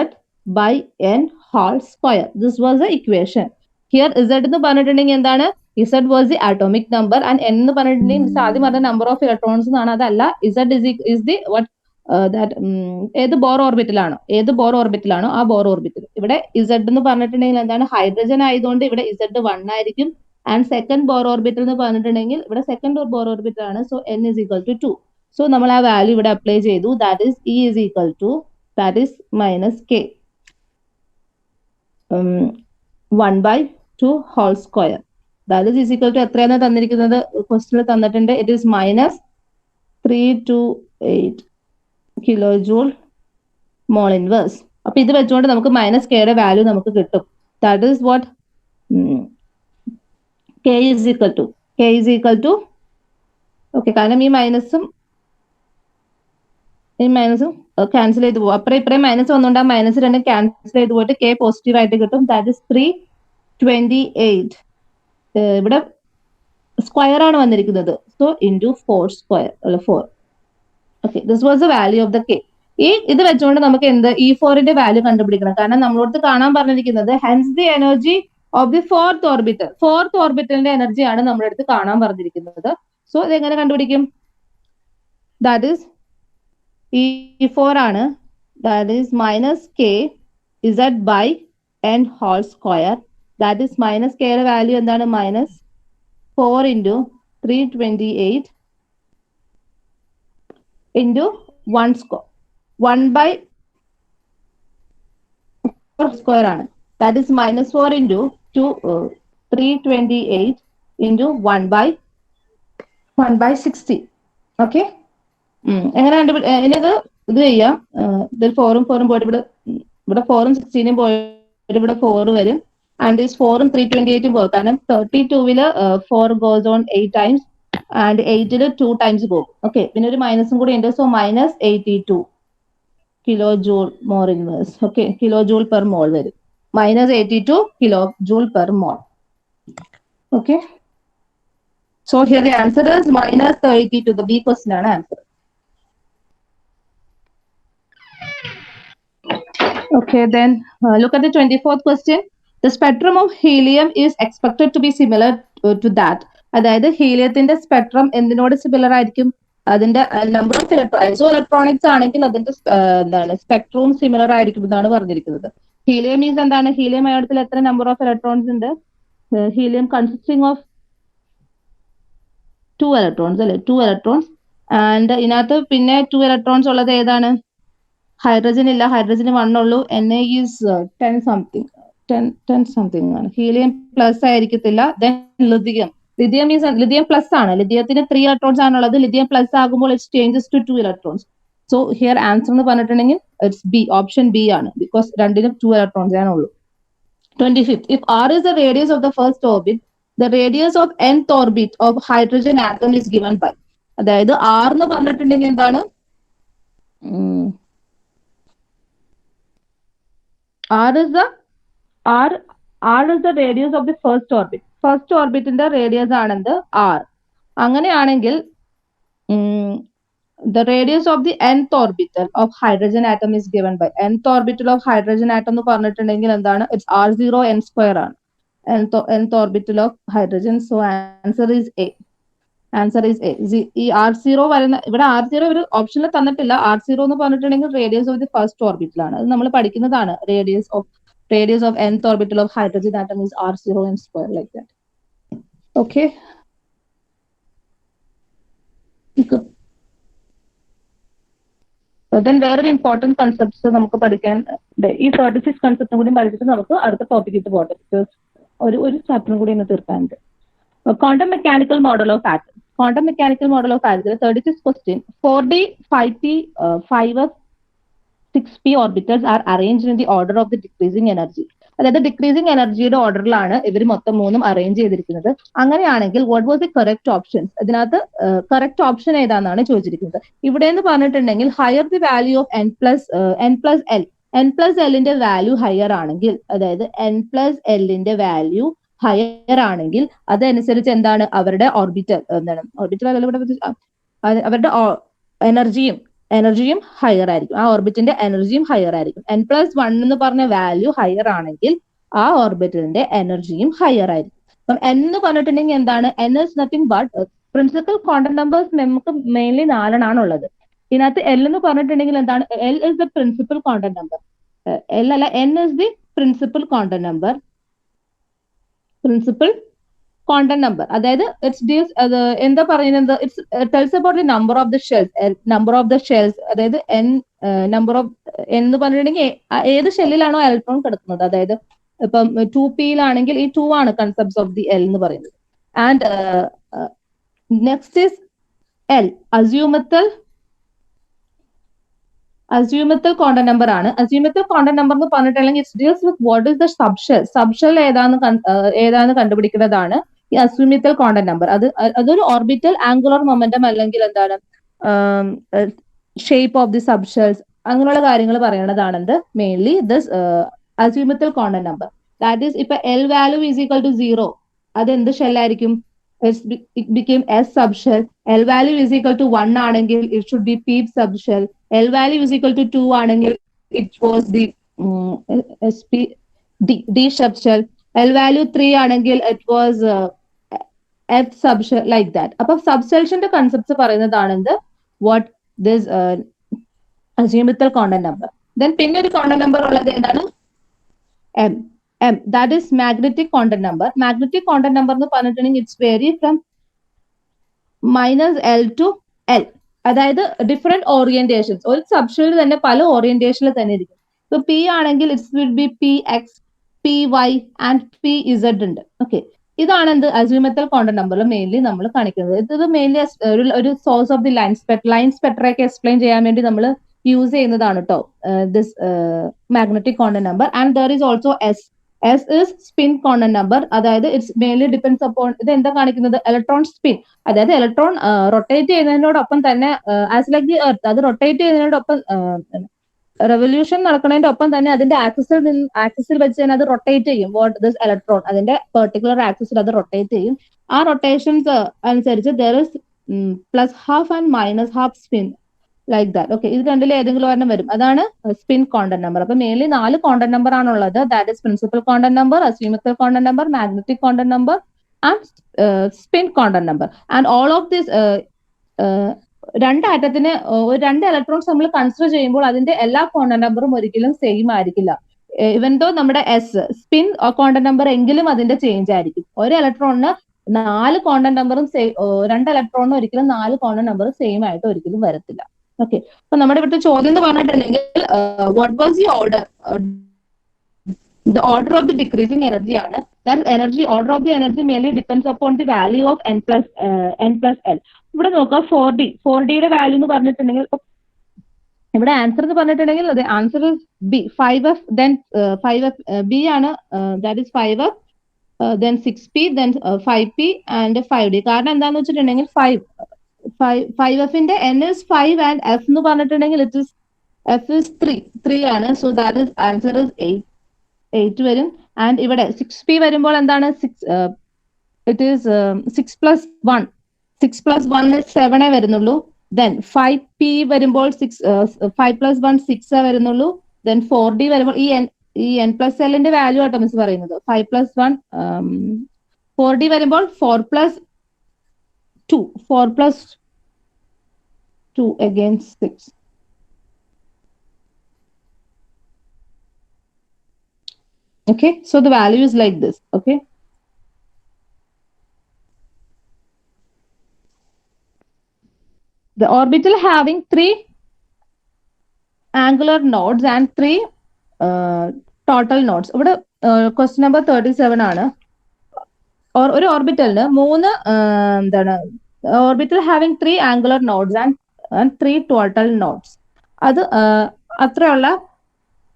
by n whole square. This was the equation. Here z എന്ന് പറഞ്ഞിട്ടുണ്ടെങ്കിൽ എന്താണ്? z was the atomic number and n എന്ന് പറഞ്ഞിട്ടുണ്ടെങ്കിൽ ആദ്യം പറഞ്ഞ number of electrons എന്നാണ്. അതല്ല, z is the what that ഏത് ബോർ ഓർബിറ്റലാണോ ആ ബോർ ഓർബിറ്റൽ. ഇവിടെ z എന്ന് പറഞ്ഞിട്ടുണ്ടെങ്കിൽ എന്താണ്? ഹൈഡ്രജൻ ആയതുകൊണ്ട് ഇവിടെ z 1 ആയിരിക്കും. ആൻഡ് സെക്കൻഡ് ബോർ ഓർബിറ്റൽ എന്ന് പറഞ്ഞിട്ടുണ്ടെങ്കിൽ ഇവിടെ സെക്കൻഡ് ബോർ ഓർബിറ്റൽ ആണ്. So n is equal to 2. So നമ്മൾ ആ വാല്യൂ ഇവിടെ അപ്ലൈ ചെയ്തു. That is E is equal to, that is minus k 1 by 2 whole square. That is equal to എത്രയാണ് തന്നിരിക്കുന്നത്? ക്വസ്റ്റ്യനിൽ തന്നിട്ടുണ്ട്. It is minus 328 കിലോജൂൾ mole inverse. അപ്പൊ ഇത് വെച്ചുകൊണ്ട് നമുക്ക് മൈനസ് കെയുടെ വാല്യൂ നമുക്ക് കിട്ടും. That is what k is equal to okay. കാരണം ഈ മൈനസും ക്യാൻസൽ ചെയ്ത് പോകും. അപ്പുറം ഇപ്പറേ മൈനസ് വന്നുകൊണ്ട് ആ മൈനസ് രണ്ടും ക്യാൻസൽ ചെയ്ത് പോയിട്ട് കെ പോസിറ്റീവ് ആയിട്ട് കിട്ടും. That is 328. ഇവിടെ സ്ക്വയർ ആണ് വന്നിരിക്കുന്നത്. സോ ഇൻറ്റു 4 സ്ക്വയർ അല്ല 4. Okay, this was the value of the K. ഇത് വെച്ചുകൊണ്ട് നമുക്ക് എന്ത് E4ന്റെ വാല്യൂ കണ്ടുപിടിക്കണം. കാരണം നമ്മളോട് കാണാൻ പറഞ്ഞിരിക്കുന്നത് hence the energy of the fourth ഓർബിറ്റലിന്റെ എനർജിയാണ് നമ്മുടെ അടുത്ത് കാണാൻ പറഞ്ഞിരിക്കുന്നത്. സോ ഇത് എങ്ങനെ കണ്ടുപിടിക്കും? ദാറ്റ് ഈസ് E4 ആണ്. That is minus k z by n whole square, that is minus k യുടെ വാല്യൂ എന്താണ് minus 4 into 328 into 1 square 1 by 4 square ആണ്. That is minus 4 into 328 into 1 by 60. Okay, എങ്ങനെ ഇനിയത് ഇത് ചെയ്യാം. ഇതിൽ 4ഉം 4ഉം പോയിട്ട് ഇവിടെ 4ഉം 16ഉം പോയിട്ട് ഇവിടെ 4 വരും. ആൻഡ് ദിസ് 4ഉം 328ഉം പോകും. കാരണം 32-ല് 4 goes on 8 times ആൻഡ് 8-ല് 2 times പോകും. ഓക്കെ, പിന്നെ ഒരു മൈനസും കൂടി ഉണ്ട്. So minus 82 kilo joule mole inverse. Okay, kilo joule per mole വരും. minus 82 kilo joule per mole. Okay, so here the answer is minus 32. The B question ആണ് answer. Okay, then look at the 24th question. The spectrum of helium is expected to be similar to that. അതായത് ഹീലിയത്തിന്റെ സ്പെക്ട്രം എന്തിനോട് സിമിലർ ആയിരിക്കും? അതിന്റെ നമ്പർ ഓഫ് ഇലക്ട്രോണിക്സ് ആണെങ്കിൽ അതിന്റെ എന്താണ് സ്പെക്ട്രവും സിമിലർ ആയിരിക്കും എന്നാണ് പറഞ്ഞിരിക്കുന്നത്. ഹീലിയം മീൻസ് എന്താണ്? ഹീലിയം അയോണത്തിൽ എത്ര നമ്പർ ഓഫ് ഇലക്ട്രോൺസ് ഉണ്ട്? ഹീലിയം കൺസിസ്റ്റിംഗ് ഓഫ് 2 ഇലക്ട്രോൺസ് അല്ലെ, 2 ഇലക്ട്രോൺസ്. ആൻഡ് ഇതിനകത്ത് പിന്നെ 2 ഇലക്ട്രോൺസ് ഉള്ളത് ഏതാണ്? ഹൈഡ്രജൻ ഇല്ല, ഹൈഡ്രജന് 1 ഉള്ളൂ. Na is 10 സംതിങ്, 10 സംതിങ് ആണ്. ഹീലിയം പ്ലസ് ആയിരിക്കത്തില്ല. Then lithium, lithium means lithium plus ആണ്. ലിഥിയത്തിന് 3 ഇലക്ട്രോൺസ് ആണുള്ളത്. ലിഥിയം പ്ലസ് ആകുമ്പോൾ it's changes to 2 electrons. So here answer എന്ന് പറഞ്ഞിട്ടുണ്ടെങ്കിൽ ഇറ്റ്സ് ബി, ഓപ്ഷൻ ബി ആണ്. ബിക്കോസ് രണ്ടിനും 2 ഇലക്ട്രോൺസ് ആണുള്ളൂ. 25th, if r is the radius of the first orbit, the radius of nth orbit of hydrogen atom is given by. അതായത് r എന്ന് പറഞ്ഞിട്ടുണ്ടെങ്കിൽ എന്താണ്? R is the radius of the first orbit. First orbitന്റെ radius ആണെന്ത്? R. അങ്ങനെയാണെങ്കിൽ the radius of the nth orbital of hydrogen atom is given by. nth orbital of hydrogen atom എന്ന് പറഞ്ഞിട്ടുണ്ടെങ്കിൽ എന്താണ്? It's R0 n square ആണ്. nth orbital of hydrogen. So answer is A. Answer is A. ഈ R0 വരുന്ന ഇവിടെ R0 ഒരു ഓപ്ഷനിൽ തന്നിട്ടില്ല. R0 എന്ന് പറഞ്ഞിട്ടുണ്ടെങ്കിൽ radius of the first orbital ആണ്. അത് നമ്മൾ പഠിക്കുന്നതാണ്. Radius of nth orbital of hydrogen atom is R0 n square, like that. Okay. Then വേറൊരു ഇമ്പോർട്ടന്റ് കൺസെപ്റ്റ്സ് നമുക്ക് പഠിക്കാൻ, ഈ 36 കൺസെപ്റ്റും കൂടി പഠിച്ചിട്ട് നമുക്ക് അടുത്ത ടോപ്പിക്കിട്ട് പോകട്ടെ. ബിക്കോസ് ഒരു ചാപ്റ്ററും കൂടി ഇന്ന് തീർക്കാനുണ്ട്. Quantum mechanical model of atoms. Quantum mechanical model of atoms. 36th question. 4d, 5p, 5s, 6p orbitals are arranged in the order of the decreasing energy. അതായത് ഡിക്രീസിങ് എനർജിയുടെ ഓർഡറിലാണ് ഇവർ മൊത്തം മൂന്നും അറേഞ്ച് ചെയ്തിരിക്കുന്നത്. അങ്ങനെയാണെങ്കിൽ what was the correct options? ഇതിനകത്ത് കറക്റ്റ് ഓപ്ഷൻ ഏതാണെന്നാണ് ചോദിച്ചിരിക്കുന്നത്. ഇവിടെ എന്ന് പറഞ്ഞിട്ടുണ്ടെങ്കിൽ higher the value of n plus L. n plus എല്ലിന്റെ വാല്യൂ ഹയർ ആണെങ്കിൽ, അതായത് n പ്ലസ് എല്ലിന്റെ വാല്യൂ ഹയർ ആണെങ്കിൽ അതനുസരിച്ച് എന്താണ് അവരുടെ ഓർബിറ്റൽ, എന്താണ് ഓർബിറ്റൽ അല്ല ഇവിടെ അവരുടെ എനർജിയും ഹയർ ആയിരിക്കും. ആ ഓർബിറ്റിന്റെ എനർജിയും ഹയർ ആയിരിക്കും. n പ്ലസ് 1 എന്ന് പറഞ്ഞ വാല്യൂ ഹയർ ആണെങ്കിൽ ആ ഓർബിറ്റലിന്റെ എനർജിയും ഹയർ ആയിരിക്കും. അപ്പം n എന്ന് പറഞ്ഞിട്ടുണ്ടെങ്കിൽ എന്താണ്? n is nothing but principal quantum numbers നമുക്ക് മെയിൻലി 4 ഉള്ളത്. ഇതിനകത്ത് l എന്ന് പറഞ്ഞിട്ടുണ്ടെങ്കിൽ എന്താണ്? l is the principal quantum number. l അല്ല, n is the principal quantum number. Principal quantum number, അതായത് എന്താ പറയുന്നത്? It's tells about the number of the shells. അതായത് നമ്പർ ഓഫ് എന്ന് പറഞ്ഞിട്ടുണ്ടെങ്കിൽ ഏത് ഷെല്ലിലാണോ ഇലക്ട്രോൺ കിടക്കുന്നത്. അതായത് ഇപ്പം 2p-യിലാണെങ്കിൽ ഈ 2 ആണ് കൺസെപ്റ്റ്സ് ഓഫ് ദി എൽ എന്ന് പറയുന്നത്. And next is L, azimuthal quantum number ആണ്. അസ്യൂമത്തൽ ക്വാണ്ടം നമ്പർ എന്ന് പറഞ്ഞിട്ടുണ്ടെങ്കിൽ it's deals with what is the subshell ഏതാന്ന് കണ്ടുപിടിക്കുന്നതാണ് ഈ അസ്യൂമത്തൽ ക്വാണ്ടം നമ്പർ. അതൊരു ഓർബിറ്റൽ ആംഗുലർ മൊമെന്റം അല്ലെങ്കിൽ എന്താണ് ഷേപ്പ് ഓഫ് ദി സബ്ഷെൽസ്, അങ്ങനെയുള്ള കാര്യങ്ങൾ പറയണതാണെന്ത് mainly this azimuthal quantum number. That is ഇപ്പൊ L value is equal to 0, അത് എന്ത് ഷെല്ലായിരിക്കും? it became S subshell. L value is equal to 1 ആണെങ്കിൽ it should be P subshell. L value is equal to 2 ആണെങ്കിൽ it was the D subshell. L value 3 ആണെങ്കിൽ it was F subshell, like that. അപ്പൊ സബ്ഷെൽസിന്റെ concepts പറയുന്നതാണെന്ത് what this azimuthal quantum number. Then പിന്നെ ഒരു ക്വാണ്ടം നമ്പർ ഉള്ളത് ഏതാണ്? M. M, that is magnetic content number. Magnetic content number എന്ന് പറഞ്ഞിട്ടുണ്ടെങ്കിൽ it's vary from minus L two L. അതായത് ഡിഫറെന്റ് ഓറിയന്റേഷൻസ്, ഒരു സബ്ഷെയിൽ തന്നെ പല ഓറിയന്റേഷനിൽ തന്നെ ഇരിക്കും. ഇപ്പൊ പി ആണെങ്കിൽ it's will be P X, P Y and P Z ഉണ്ട്. ഓക്കെ, ഇതാണ് എന്ത് അസീമത്തൽ കോണ്ടന്റ് നമ്പറിൽ മെയിൻലി നമ്മൾ കാണിക്കുന്നത്. ഇത് മെയിൻലി ഒരു സോഴ്സ് ഓഫ് ദി ലൈൻ സ്പെക്ട്രൊക്കെ എക്സ്പ്ലെയിൻ ചെയ്യാൻ വേണ്ടി നമ്മൾ യൂസ് ചെയ്യുന്നതാണ് കേട്ടോ this magnetic quantum number. And there is also S. S is spin quantum number. അതായത് ഇറ്റ്സ് മെയിൻലി ഡിപെൻഡ്സ് അപ്പോൺ, ഇത് എന്താ കാണിക്കുന്നത്, ഇലക്ട്രോൺ സ്പിൻ. അതായത് ഇലക്ട്രോൺ റൊട്ടേറ്റ് ചെയ്യുന്നതിനോടൊപ്പം തന്നെ ആസ് ലൈക്ക് ദി എർത്ത്, അത് റൊട്ടേറ്റ് ചെയ്യുന്നതിനോടൊപ്പം റെവല്യൂഷൻ നടക്കുന്നതിന്റെ ഒപ്പം തന്നെ അതിന്റെ ആക്സിസിൽ വെച്ച് തന്നെ അത് റൊട്ടേറ്റ് ചെയ്യും. വാട്ട് ദിസ് ഇലക്ട്രോൺ അതിന്റെ പെർട്ടിക്കുലർ ആക്സിസിൽ അത് റൊട്ടേറ്റ് ചെയ്യും. ആ റൊട്ടേഷൻസ് അനുസരിച്ച് there is plus half and minus half spin like that. Okay, ഇത് രണ്ടിൽ ഏതെങ്കിലും ഒരെണ്ണം വരും. അതാണ് സ്പിൻ കോണ്ടന്റ് നമ്പർ. അപ്പൊ മെയിൻലി 4 കോണ്ടന്റ് നമ്പർ ആണുള്ളത്. That is principal quantum number, azimuthal quantum number, magnetic quantum number and spin quantum number. And all of this രണ്ട് ആറ്റത്തിന് ഒരു 2 ഇലക്ട്രോൺസ് നമ്മൾ കൺസിഡർ ചെയ്യുമ്പോൾ അതിന്റെ എല്ലാ കോണ്ടന്റ് നമ്പറും ഒരിക്കലും സെയിം ആയിരിക്കില്ല. ഇവൻ ദോ നമ്മുടെ എസ് സ്പിൻ കോണ്ടന്റ് നമ്പർ എങ്കിലും അതിന്റെ ചേഞ്ച് ആയിരിക്കും. ഒരു ഇലക്ട്രോണിന് 4 കോണ്ടന്റ് നമ്പറും 2 ഇലക്ട്രോണിന് ഒരിക്കലും 4 കോണ്ടന്റ് നമ്പറും സെയിം ആയിട്ട് ഒരിക്കലും വരത്തില്ല. ഓക്കെ, അപ്പൊ നമ്മുടെ ഇവിടുത്തെ ചോദ്യം എന്ന് പറഞ്ഞിട്ടുണ്ടെങ്കിൽ what was the order, the order of the decreasing energy ആണ്. That energy, order of the energy mainly depends upon the value of n plus L. ഇവിടെ നോക്കാം 4D. 4Dയുടെ വാല്യൂ എന്ന് പറഞ്ഞിട്ടുണ്ടെങ്കിൽ ഇവിടെ ആൻസർ എന്ന് പറഞ്ഞിട്ടുണ്ടെങ്കിൽ answer is B 5F, then 5F B ആണ്, that is 5F, then 6P, then 5P and 5D. കാരണം എന്താന്ന് വെച്ചിട്ടുണ്ടെങ്കിൽ 5Fന്റെ N is 5 and F എന്ന് പറഞ്ഞിട്ടുണ്ടെങ്കിൽ F is 3 ആണ്. So that is answer is 8 വരും. ആൻഡ് ഇവിടെ 6P വരുമ്പോൾ എന്താണ്, ഇറ്റ് ഈസ് 6 plus 1 is 7 വരുന്നുള്ളൂ. ദെൻ 5P വരുമ്പോൾ 5 plus 1 6 വരുന്നുള്ളൂ. ദെൻ 4D വരുമ്പോൾ ഈ N plus Lന്റെ വാല്യൂ ആട്ടോ മിസ് പറയുന്നത്. 5 plus 1 4D വരുമ്പോൾ 4 plus 2 against 6. Okay, so the value is like this. Okay, the orbital having 3 angular nodes and 3 total nodes. ഇവിടെ question number 37 ആണ്. ഒരു ഓർബിറ്റലിന് 3 എന്താണ്, orbital having 3 angular nodes and 3 total nodes. അത് അത്രയുള്ള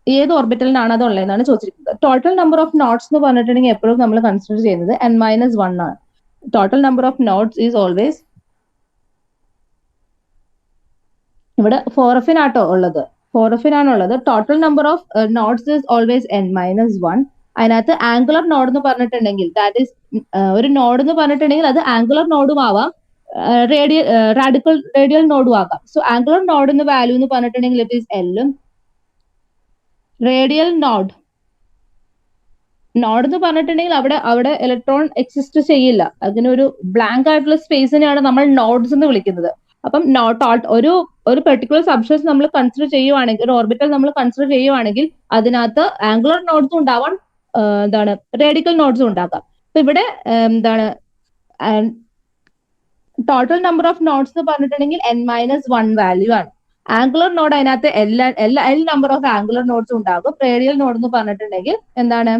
ഏത് ഓർബിറ്റലിനാണ് അത് ഉള്ളതെന്നാണ് ചോദിച്ചിരിക്കുന്നത്. ടോട്ടൽ നമ്പർ ഓഫ് നോട്ട്സ് എന്ന് പറഞ്ഞിട്ടുണ്ടെങ്കിൽ എപ്പോഴും നമ്മൾ കൺസിഡർ ചെയ്യുന്നത് n-1 ആണ്. Total number of nodes is always, ഇവിടെ 4Fനാട്ടോ ഉള്ളത്, 4Fനാണുള്ളത്. Total number of nodes is always n-1. അതിനകത്ത് ആംഗുലർ നോഡ് എന്ന് പറഞ്ഞിട്ടുണ്ടെങ്കിൽ ദാറ്റ് ഈസ് ഒരു നോഡ് എന്ന് പറഞ്ഞിട്ടുണ്ടെങ്കിൽ അത് ആംഗുലർ നോഡും ആവാം, റേഡിയൽ നോഡും ആകാം. സോ ആംഗുലർ നോഡിന്റെ വാല്യൂ എന്ന് പറഞ്ഞിട്ടുണ്ടെങ്കിൽ it is L. Radial node എന്ന് പറഞ്ഞിട്ടുണ്ടെങ്കിൽ അവിടെ ഇലക്ട്രോൺ എക്സിസ്റ്റ് ചെയ്യില്ല. അതിനൊരു ബ്ലാങ്ക് ആയിട്ടുള്ള സ്പേസിനെയാണ് നമ്മൾ നോഡ്സ് എന്ന് വിളിക്കുന്നത്. അപ്പം ഒരു പെർട്ടിക്കുലർ സബ്സ്റ്റൻസ് നമ്മൾ കൺസിഡർ ചെയ്യുവാണെങ്കിൽ, ഒരു ഓർബിറ്റൽ നമ്മൾ കൺസിഡർ ചെയ്യുവാണെങ്കിൽ അതിനകത്ത് ആംഗുലർ നോഡ്സും ഉണ്ടാവാം, എന്താണ് റേഡിക്കൽ നോഡ്സും ഉണ്ടാക്കാം. അപ്പൊ ഇവിടെ എന്താണ് ടോട്ടൽ നമ്പർ ഓഫ് നോഡ്സ് എന്ന് പറഞ്ഞിട്ടുണ്ടെങ്കിൽ n-1 വാല്യൂ ആണ്. ആംഗുലർ നോഡ് അതിനകത്ത് L number of angular nodes ഉണ്ടാകും. റേഡിയൽ നോഡ് എന്ന് പറഞ്ഞിട്ടുണ്ടെങ്കിൽ എന്താണ്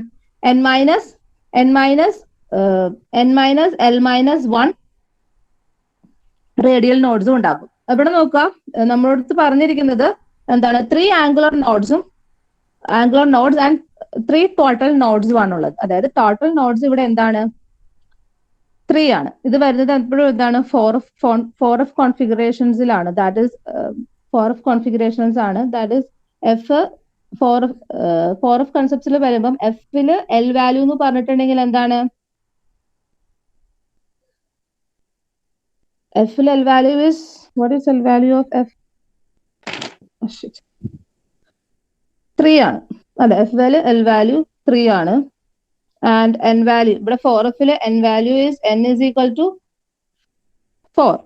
n-L-1 റേഡിയൽ നോഡ്സും ഉണ്ടാകും. ഇവിടെ നോക്കുക, നമ്മളടുത്ത് പറഞ്ഞിരിക്കുന്നത് എന്താണ് 3 ആംഗുലർ നോഡ്സ് ആൻഡ് 3 ടോട്ടൽ നോഡ്സും ആണുള്ളത്. അതായത് ടോട്ടൽ നോഡ്സ് ഇവിടെ എന്താണ് 3 ആണ്. ഇത് വരുന്നത് എപ്പോഴും എന്താണ് 4F കോൺഫിഗറേഷൻസിലാണ്. ദാറ്റ് ഈസ് 4F കോൺഫിഗറേഷൻസ് ആണ്. ദാറ്റ് ഈസ് എഫ് 4F കൺസെപ്റ്റ്സിൽ വരുമ്പം എഫില് എൽ വാല്യൂ എന്ന് പറഞ്ഞിട്ടുണ്ടെങ്കിൽ എന്താണ്, എഫിൽ L value is, what is L value of F, 3 ആണ്. അതെ, എഫിൽ എൽ വാല്യൂ 3 ആണ്. ആൻഡ് എൻ വാല്യൂ ഇവിടെ 4Fല് N value is n is equal to 4.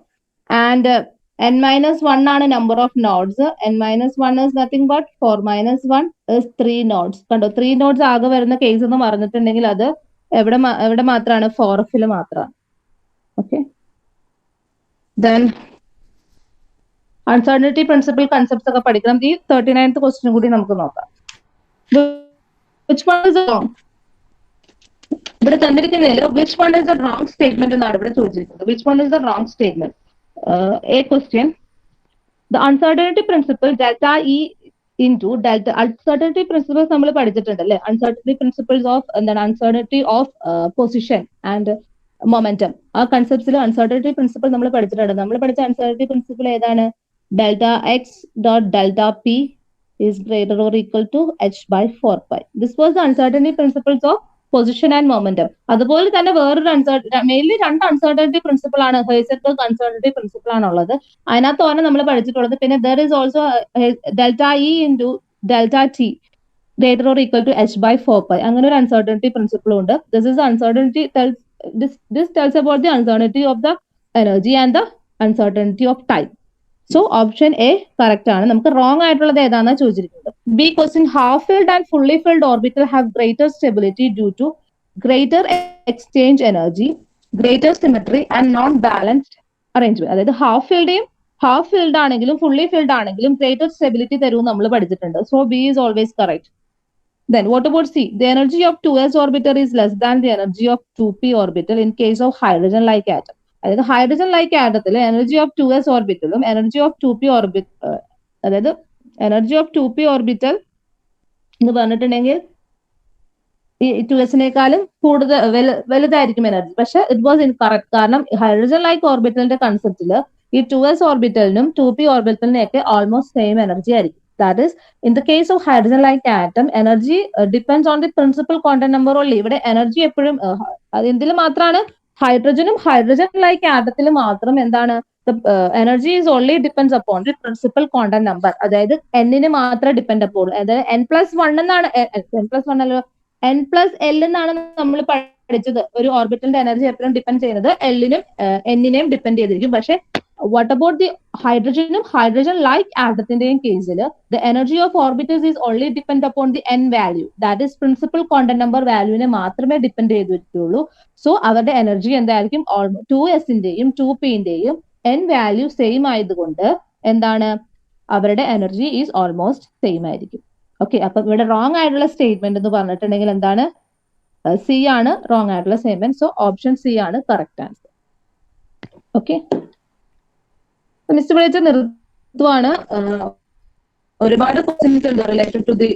And n minus 1 ആണ് number of nodes. n minus 1 is nothing but 4 minus 1 is 3 nodes. കണ്ടോ 3 nodes ആകെ വരുന്ന കേസ് എന്ന് പറഞ്ഞിട്ടുണ്ടെങ്കിൽ അത് എവിടെ മാത്രമാണ് ഫോർത്തിൽ മാത്രമാണ്. Okay, then uncertainty principle concepts ഒക്കെ പഠിക്കണം. ഈ 39th ക്വസ്റ്റ്യൻ കൂടി നമുക്ക് നോക്കാം. ഇവിടെ തന്നിരിക്കുന്നതിൽ which one is the wrong statement എന്നാണ് ഇവിടെ ചോദിച്ചിരിക്കുന്നത്. Which one is the wrong statement? A question, the uncertainty principle delta E into delta uncertainty principles നമ്മൾ പഠിച്ചിട്ടുണ്ടല്ലേ. uncertainty principles of എന്താണ് uncertainty of position and momentum. ആ കൺസെപ്റ്റ്സിൽ uncertainty principle നമ്മൾ പഠിച്ചിട്ടുണ്ട്. നമ്മൾ പഠിച്ച uncertainty principle ഏതാണ്? delta x dot delta p is greater or equal to h by 4 pi. This was the uncertainty principles of position and momentum. അതുപോലെ തന്നെ വേറൊരു മെയിൻലി 2 അൺസർട്ടനിറ്റി പ്രിൻസിപ്പിൾ ആണ്, ഹൈസൻബർഗ് അൺസർട്ടനിറ്റി പ്രിൻസിപ്പിൾ ആണുള്ളത്. അതിനകത്താണ് നമ്മൾ പഠിച്ചിട്ടുള്ളത്. പിന്നെ there is also delta E into delta T greater or equal to H by 4 pi. അങ്ങനെ ഒരു അൺസർട്ടനിറ്റി പ്രിൻസിപ്പിളും ഉണ്ട്. This is uncertainty this tells about the uncertainty of the energy and the uncertainty of time. So option A correct ആണ്. നമുക്ക് റോങ് ആയിട്ടുള്ളത് ഏതാണെന്ന് ചോദിച്ചിരിക്കുന്നത്. B question, half filled and fully filled orbital have greater stability due to greater exchange energy, greater symmetry and non balanced arrangement. അതായത് ഹാഫ് ഫിൽഡ് ആണെങ്കിലും ഫുള്ളി ഫിൽഡ് ആണെങ്കിലും ഗ്രേറ്റർ സ്റ്റെബിലിറ്റി തരും നമ്മൾ പഠിച്ചിട്ടുണ്ട്. So B is always correct. Then what about C? The energy of 2s orbital is less than the energy of 2p orbital in case of hydrogen-like atom. അതായത് ഹൈഡ്രജൻ ലൈക്ക് ആറ്റത്തിൽ എനർജി ഓഫ് 2s ഓർബിറ്റലും എനർജി ഓഫ് 2p ഓർബിറ്റൽ, അതായത് എനർജി ഓഫ് 2p ഓർബിറ്റൽ എന്ന് പറഞ്ഞിട്ടുണ്ടെങ്കിൽ ഈ 2s വലുതായിരിക്കും എനർജി. പക്ഷെ ഇറ്റ് വാസ് ഇൻകറക്റ്റ്. കാരണം ഹൈഡ്രജൻ ലൈക്ക് ഓർബിറ്റലിന്റെ കൺസെപ്റ്റില് ഈ 2s ഓർബിറ്റലിനും 2p ഓർബിറ്റലിനൊക്കെ ഓൾമോസ്റ്റ് സെയിം എനർജി ആയിരിക്കും. That is, in the case of hydrogen-like atom, energy depends on the principal quantum number only. ഇവിടെ എനർജി എപ്പോഴും എന്തിൽ മാത്രമാണ്? ഹൈഡ്രജനും ഹൈഡ്രജൻ-like ആറ്റത്തിൽ മാത്രം എന്താണ്? Energy is only depends upon the principal quantum number. അതായത് എന്നിന് മാത്രം ഡിപ്പെൻഡ് അപ്പോൺ. അതായത് n+1 എന്നാണ്, n+1 അല്ല, n+l എന്നാണ് നമ്മൾ പഠിച്ചത്. ഒരു ഓർബിറ്റലിന്റെ എനർജി എപ്പോഴും ഡിപ്പെൻഡ് ചെയ്യുന്നത് എല്ലിനും എന്നിനെയും ഡിപ്പെൻഡ് ചെയ്തിരിക്കും. പക്ഷെ what about the hydrogen-like ആറ്റത്തിന്റെയും കേസിൽ the energy of orbitals is only depend upon the n value, that is principal quantum number വാല്യൂവിനെ മാത്രമേ ഡിപ്പെൻഡ് ചെയ്തിട്ടുള്ളൂ. സോ അവരുടെ എനർജി എന്തായിരിക്കും? 2s ന്റെയും 2p ന്റെയും n വാല്യൂ സെയിം ആയതുകൊണ്ട് എന്താണ്? അവരുടെ എനർജി ഈസ് ഓൾമോസ്റ്റ് സെയിം ആയിരിക്കും. ഓക്കെ, അപ്പൊ ഇവിടെ റോങ് ആയിട്ടുള്ള സ്റ്റേറ്റ്മെന്റ് എന്ന് പറഞ്ഞിട്ടുണ്ടെങ്കിൽ എന്താണ്? സി ആണ് റോങ് ആയിട്ടുള്ള സ്റ്റേറ്റ്മെന്റ്. സോ ഓപ്ഷൻ സി ആണ് കറക്റ്റ് ആൻസർ. ഓക്കെ, മിസ്റ്റർ വിളിച്ച് നിർത്തുവാണ്. ഒരുപാട് ക്വസ്റ്റ്യൻസ് ഉണ്ട് റിലേറ്റഡ് ടു ദി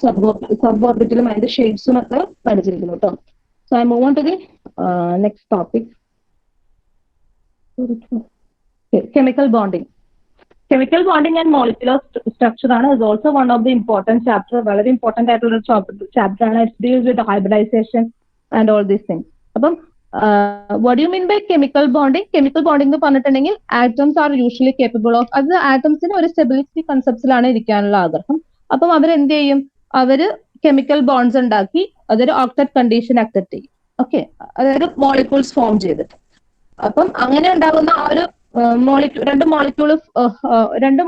സബ് ഓർബിറ്റലും അതിന്റെ ഷെയ്ഡ്സും ഒക്കെ പഠിച്ചിരിക്കുന്നു കേട്ടോ. So I move on to the next topic, chemical bonding. Chemical bonding and molecular structure ആണ്. Is also one of the important chapter. വളരെ ഇമ്പോർട്ടന്റ് ആയിട്ടുള്ള ഒരു ചാപ്റ്റർ ആണ്. It deals with hybridization and all these things. അപ്പം what do you mean by chemical bonding? Chemical bonding എന്ന് പറഞ്ഞിട്ടുണ്ടെങ്കിൽ atoms are usually capable of, അത് ആറ്റംസിന് ഒരു സ്റ്റെബിലിറ്റി കൺസെപ്റ്റ്സിലാണ് ഇരിക്കാനുള്ള ആഗ്രഹം. അപ്പം അവരെന്ത് ചെയ്യും? അവര് കെമിക്കൽ ബോണ്ട്സ് ഉണ്ടാക്കി അതൊരു ഓക്ടറ്റ് കണ്ടീഷൻ അക്സെപ്റ്റ് ചെയ്യും. ഓക്കെ, അതായത് മോളിക്യൂൾസ് ഫോം ചെയ്തിട്ട്. അപ്പം അങ്ങനെ ഉണ്ടാകുന്ന ആ ഒരു രണ്ട്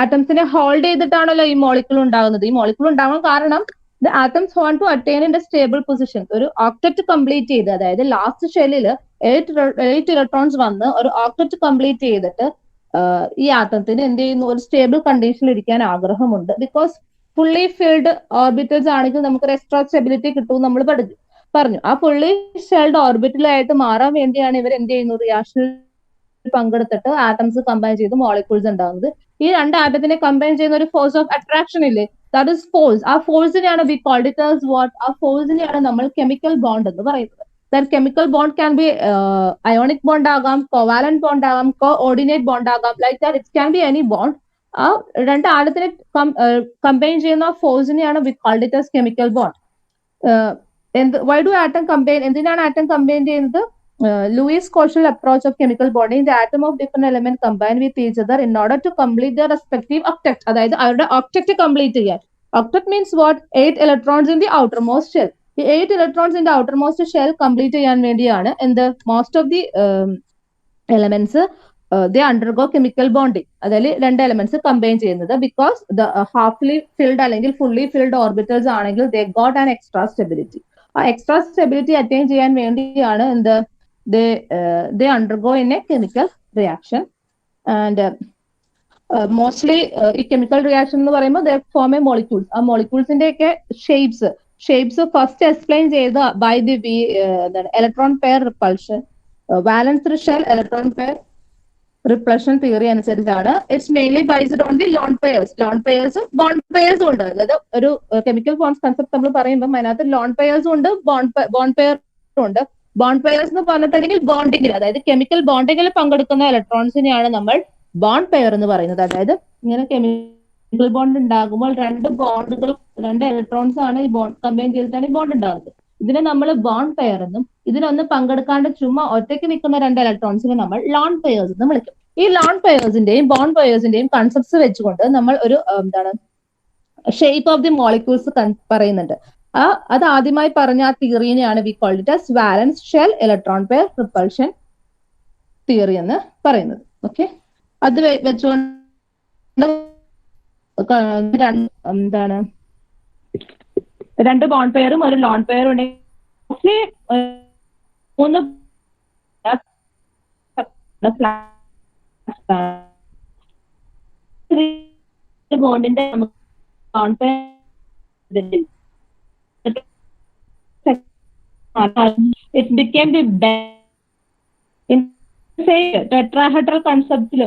ആറ്റംസിനെ ഹോൾഡ് ചെയ്തിട്ടാണല്ലോ ഈ മോളിക്യൂൾ ഉണ്ടാകുന്നത്. ഈ മോളിക്യൂൾ ഉണ്ടാകാൻ കാരണം the atoms want to attain in a stable position. ഒരു ഓക്ടറ്റ് കംപ്ലീറ്റ് ചെയ്ത്, അതായത് ലാസ്റ്റ് ഷെല്ലിൽ 8 ഇലക്ട്രോൺസ് വന്ന് ഒരു ഓക്ടറ്റ് കംപ്ലീറ്റ് ചെയ്തിട്ട് ഈ ആറ്റത്തിന് എന്ത് ചെയ്യുന്നു? ഒരു സ്റ്റേബിൾ കണ്ടീഷനിൽ ഇരിക്കാൻ ആഗ്രഹമുണ്ട്. ബിക്കോസ് ഫുള്ളി ഫിൽഡ് ഓർബിറ്റൽസ് ആണെങ്കിൽ നമുക്ക് എക്സ്ട്രാ സ്റ്റെബിലിറ്റി കിട്ടും നമ്മൾ പറഞ്ഞു. ആ ഫുള്ളി ഫിൽഡ് ഓർബിറ്റലായിട്ട് മാറാൻ വേണ്ടിയാണ് ഇവർ എന്ത് ചെയ്യുന്നു? റിയാക്ഷനിൽ പങ്കെടുത്തിട്ട് ആറ്റംസ് കമ്പൈൻ ചെയ്ത് മോളിക്യൂൾസ് ഉണ്ടാകുന്നത്. ഈ രണ്ട് ആറ്റത്തിനെ കമ്പൈൻ ചെയ്യുന്ന ഒരു ഫോഴ്സ് ഓഫ് അട്രാക്ഷൻ ഇല്ലേ? That is force. ആ ഫോഴ്സിനെയാണ് we called it as what? ആ ഫോഴ്സിനെയാണ് നമ്മൾ കെമിക്കൽ ബോണ്ട് എന്ന് പറയുന്നത്. That chemical bond can be ionic bond ആകാം, കോവാലന്റ് ബോണ്ട് ആകാം, കോഓർഡിനേറ്റ് ബോണ്ട് ആകാം, like that it can be any bond. ആ രണ്ട് ആറ്റത്തിനെ കമ്പൈൻ ചെയ്യുന്ന ഫോഴ്സിനെയാണ് we called it as chemical bond. Why do atom combine? എന്തിനാണ് ആറ്റം കമ്പൈൻ ചെയ്യുന്നത്? Lewis Cauchy approach of chemical bonding, the atom of different elements combine with each other in order to complete their respective octet. അതായത് അവരുടെ octet കംപ്ലീറ്റ് ചെയ്യാൻ. Octet means what? 8 electrons in the outermost shell. ഈ 8 electrons in the outermost shell complete ചെയ്യാൻ വേണ്ടിയാണ് എന്ത്? Most of the elements they undergo chemical bonding, അതായത് രണ്ട് എലമെന്റ്സ് കമ്പൈൻ ചെയ്യുന്നത്. ബിക്കോസ് ദ ഹാഫ്ലി ഫിൽഡ് അല്ലെങ്കിൽ ഫുള്ളി ഫിൽഡ് ഓർബിറ്റൽസ് ആണെങ്കിൽ they got an extra stability. ആ എക്സ്ട്രാ സ്റ്റെബിലിറ്റി അറ്റൈൻ ചെയ്യാൻ വേണ്ടിയാണ് എന്ത് ദേ undergo in A chemical reaction. And mostly ഈ കെമിക്കൽ റിയാക്ഷൻ എന്ന് പറയുമ്പോൾ ദേ ഫോം എ മോളിക്യൂൾസ്. ആ മോളിക്യൂൾസിന്റെ ഒക്കെ ഷേപ്സ് ഫസ്റ്റ് എക്സ്പ്ലെയിൻ ചെയ്ത് ബൈ ദി എന്താണ് electron pair repulsion, valence shell electron pair repulsion theory അനുസരിച്ചാണ്. It's mainly based on the lone പെയേഴ്സും ബോണ്ട് പെയേഴ്സും ഉണ്ട്. അതായത് ഒരു കെമിക്കൽ ബോണ്ട്സ് കൺസെപ്റ്റ് നമ്മൾ പറയുമ്പോൾ അതിനകത്ത് ലോൺ പെയേഴ്സും ഉണ്ട്, ബോണ്ട് പെയറും ഉണ്ട്. ബോണ്ട് പെയേഴ്സ് എന്ന് പറഞ്ഞിട്ടുണ്ടെങ്കിൽ ബോണ്ടിങ്ങിൽ, അതായത് കെമിക്കൽ ബോണ്ടിങ്ങിൽ പങ്കെടുക്കുന്ന ഇലക്ട്രോൺസിനെയാണ് നമ്മൾ ബോണ്ട് പെയർ എന്ന് പറയുന്നത്. അതായത് ഇങ്ങനെ കെമിക്കൽ ബോണ്ട് ഉണ്ടാകുമ്പോൾ രണ്ട് ഇലക്ട്രോൺസ് ആണ് ഈ ബോണ്ട് കമ്പൈൻ ചെയ്തിട്ടാണ് ഈ ബോണ്ട് ഉണ്ടാകുന്നത്. ഇതിനെ നമ്മൾ ബോണ്ട് പെയർ എന്നും, ഇതിനൊന്നും പങ്കെടുക്കാണ്ട് ചുമ്മാ ഒറ്റയ്ക്ക് നിൽക്കുന്ന രണ്ട് ഇലക്ട്രോൺസിനെ നമ്മൾ ലോൺ പെയേഴ്സ് എന്ന് വിളിക്കും. ഈ ലോൺ പെയേഴ്സിന്റെയും ബോണ്ട് പെയേഴ്സിന്റെയും കൺസെപ്റ്റ്സ് വെച്ചുകൊണ്ട് നമ്മൾ ഒരു എന്താണ് ഷേപ്പ് ഓഫ് ദി മോളിക്യൂൾസ് പറയുന്നുണ്ട്. അത് ആദ്യമായി പറഞ്ഞ ആ തിയറിനെയാണ് we called it as valence shell electron pair repulsion theory എന്ന് പറയുന്നത്. ഓക്കെ, അത് വെച്ചുകൊണ്ട് എന്താണ് രണ്ട് ബോണ്ട് പെയറും ഒരു ലോൺ പെയറും ഉണ്ടെങ്കിൽ മൂന്ന് ബോണ്ടിന്റെ lone pair it became the best in say tetrahedral conceptൽ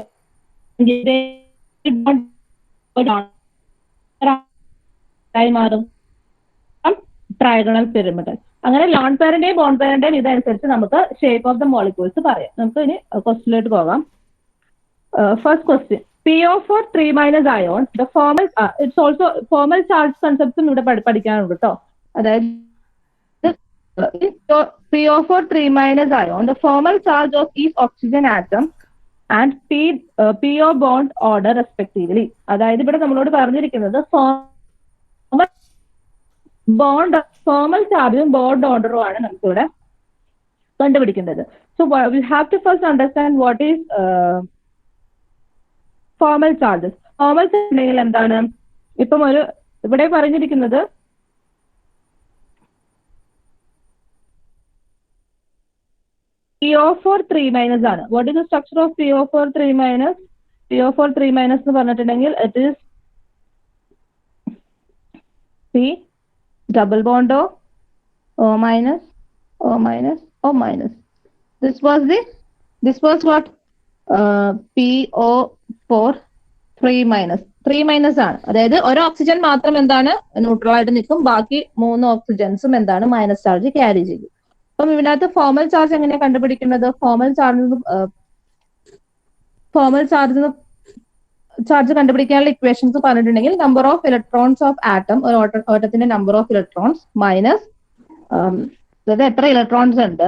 മാറും ട്രയഗണൽ പിരമിഡ്. അങ്ങനെ ലോൺ പെയറിന്റെയും ബോണ്ട് പെയറിന്റെയും ഇതനുസരിച്ച് നമുക്ക് ഷേപ്പ് ഓഫ് ദ മോളിക്യൂൾസ് പറയാം. നമുക്ക് ഇനി ക്വസ്റ്റിലോട്ട് പോകാം. First question, PO4 3- ion, the formal it's also formal charge concepts ഇവിടെ പഠിക്കാനുണ്ട് കേട്ടോ. അതായത് PO4 3- ion, the formal charge of each oxygen atom and PO bond order respectively. അതായത് ഇവിടെ നമ്മളോട് പറഞ്ഞിരിക്കുന്നത് ഫോർമൽ ചാർജും ബോണ്ട് ഓർഡറും ആണ് നമുക്കിവിടെ കണ്ടുപിടിക്കേണ്ടത്. So we have to first understand what is formal charges. Formal charge എന്താണ്? ഇപ്പം ഇവിടെ പറഞ്ഞിരിക്കുന്നത് PO4 3- ആണ്. What is the structure of PO4 3-? PO4 3- എന്ന് പറഞ്ഞിട്ടുണ്ടെങ്കിൽ it is P double bond O minus, O minus, O minus. This was what PO4 3- ആണ്. അതായത് ഒരു ഓക്സിജൻ മാത്രം എന്താണ് ന്യൂട്രൽ ആയിട്ട് നിൽക്കും, ബാക്കി മൂന്ന് ഓക്സിജൻസും എന്താണ് മൈനസ് ചാർജ് ക്യാരി ചെയ്യും. അപ്പം ഇതിനകത്ത് ഫോർമൽ ചാർജ് എങ്ങനെയാണ് കണ്ടുപിടിക്കുന്നത്? ഫോർമൽ ചാർജ് കണ്ടുപിടിക്കാനുള്ള ഇക്വേഷൻസ് പറഞ്ഞിട്ടുണ്ടെങ്കിൽ number of electrons of atom, ഒരു ഓട്ടത്തിന്റെ നമ്പർ ഓഫ് ഇലക്ട്രോൺസ് മൈനസ് അതായത് എത്ര ഇലക്ട്രോൺസ് ഉണ്ട്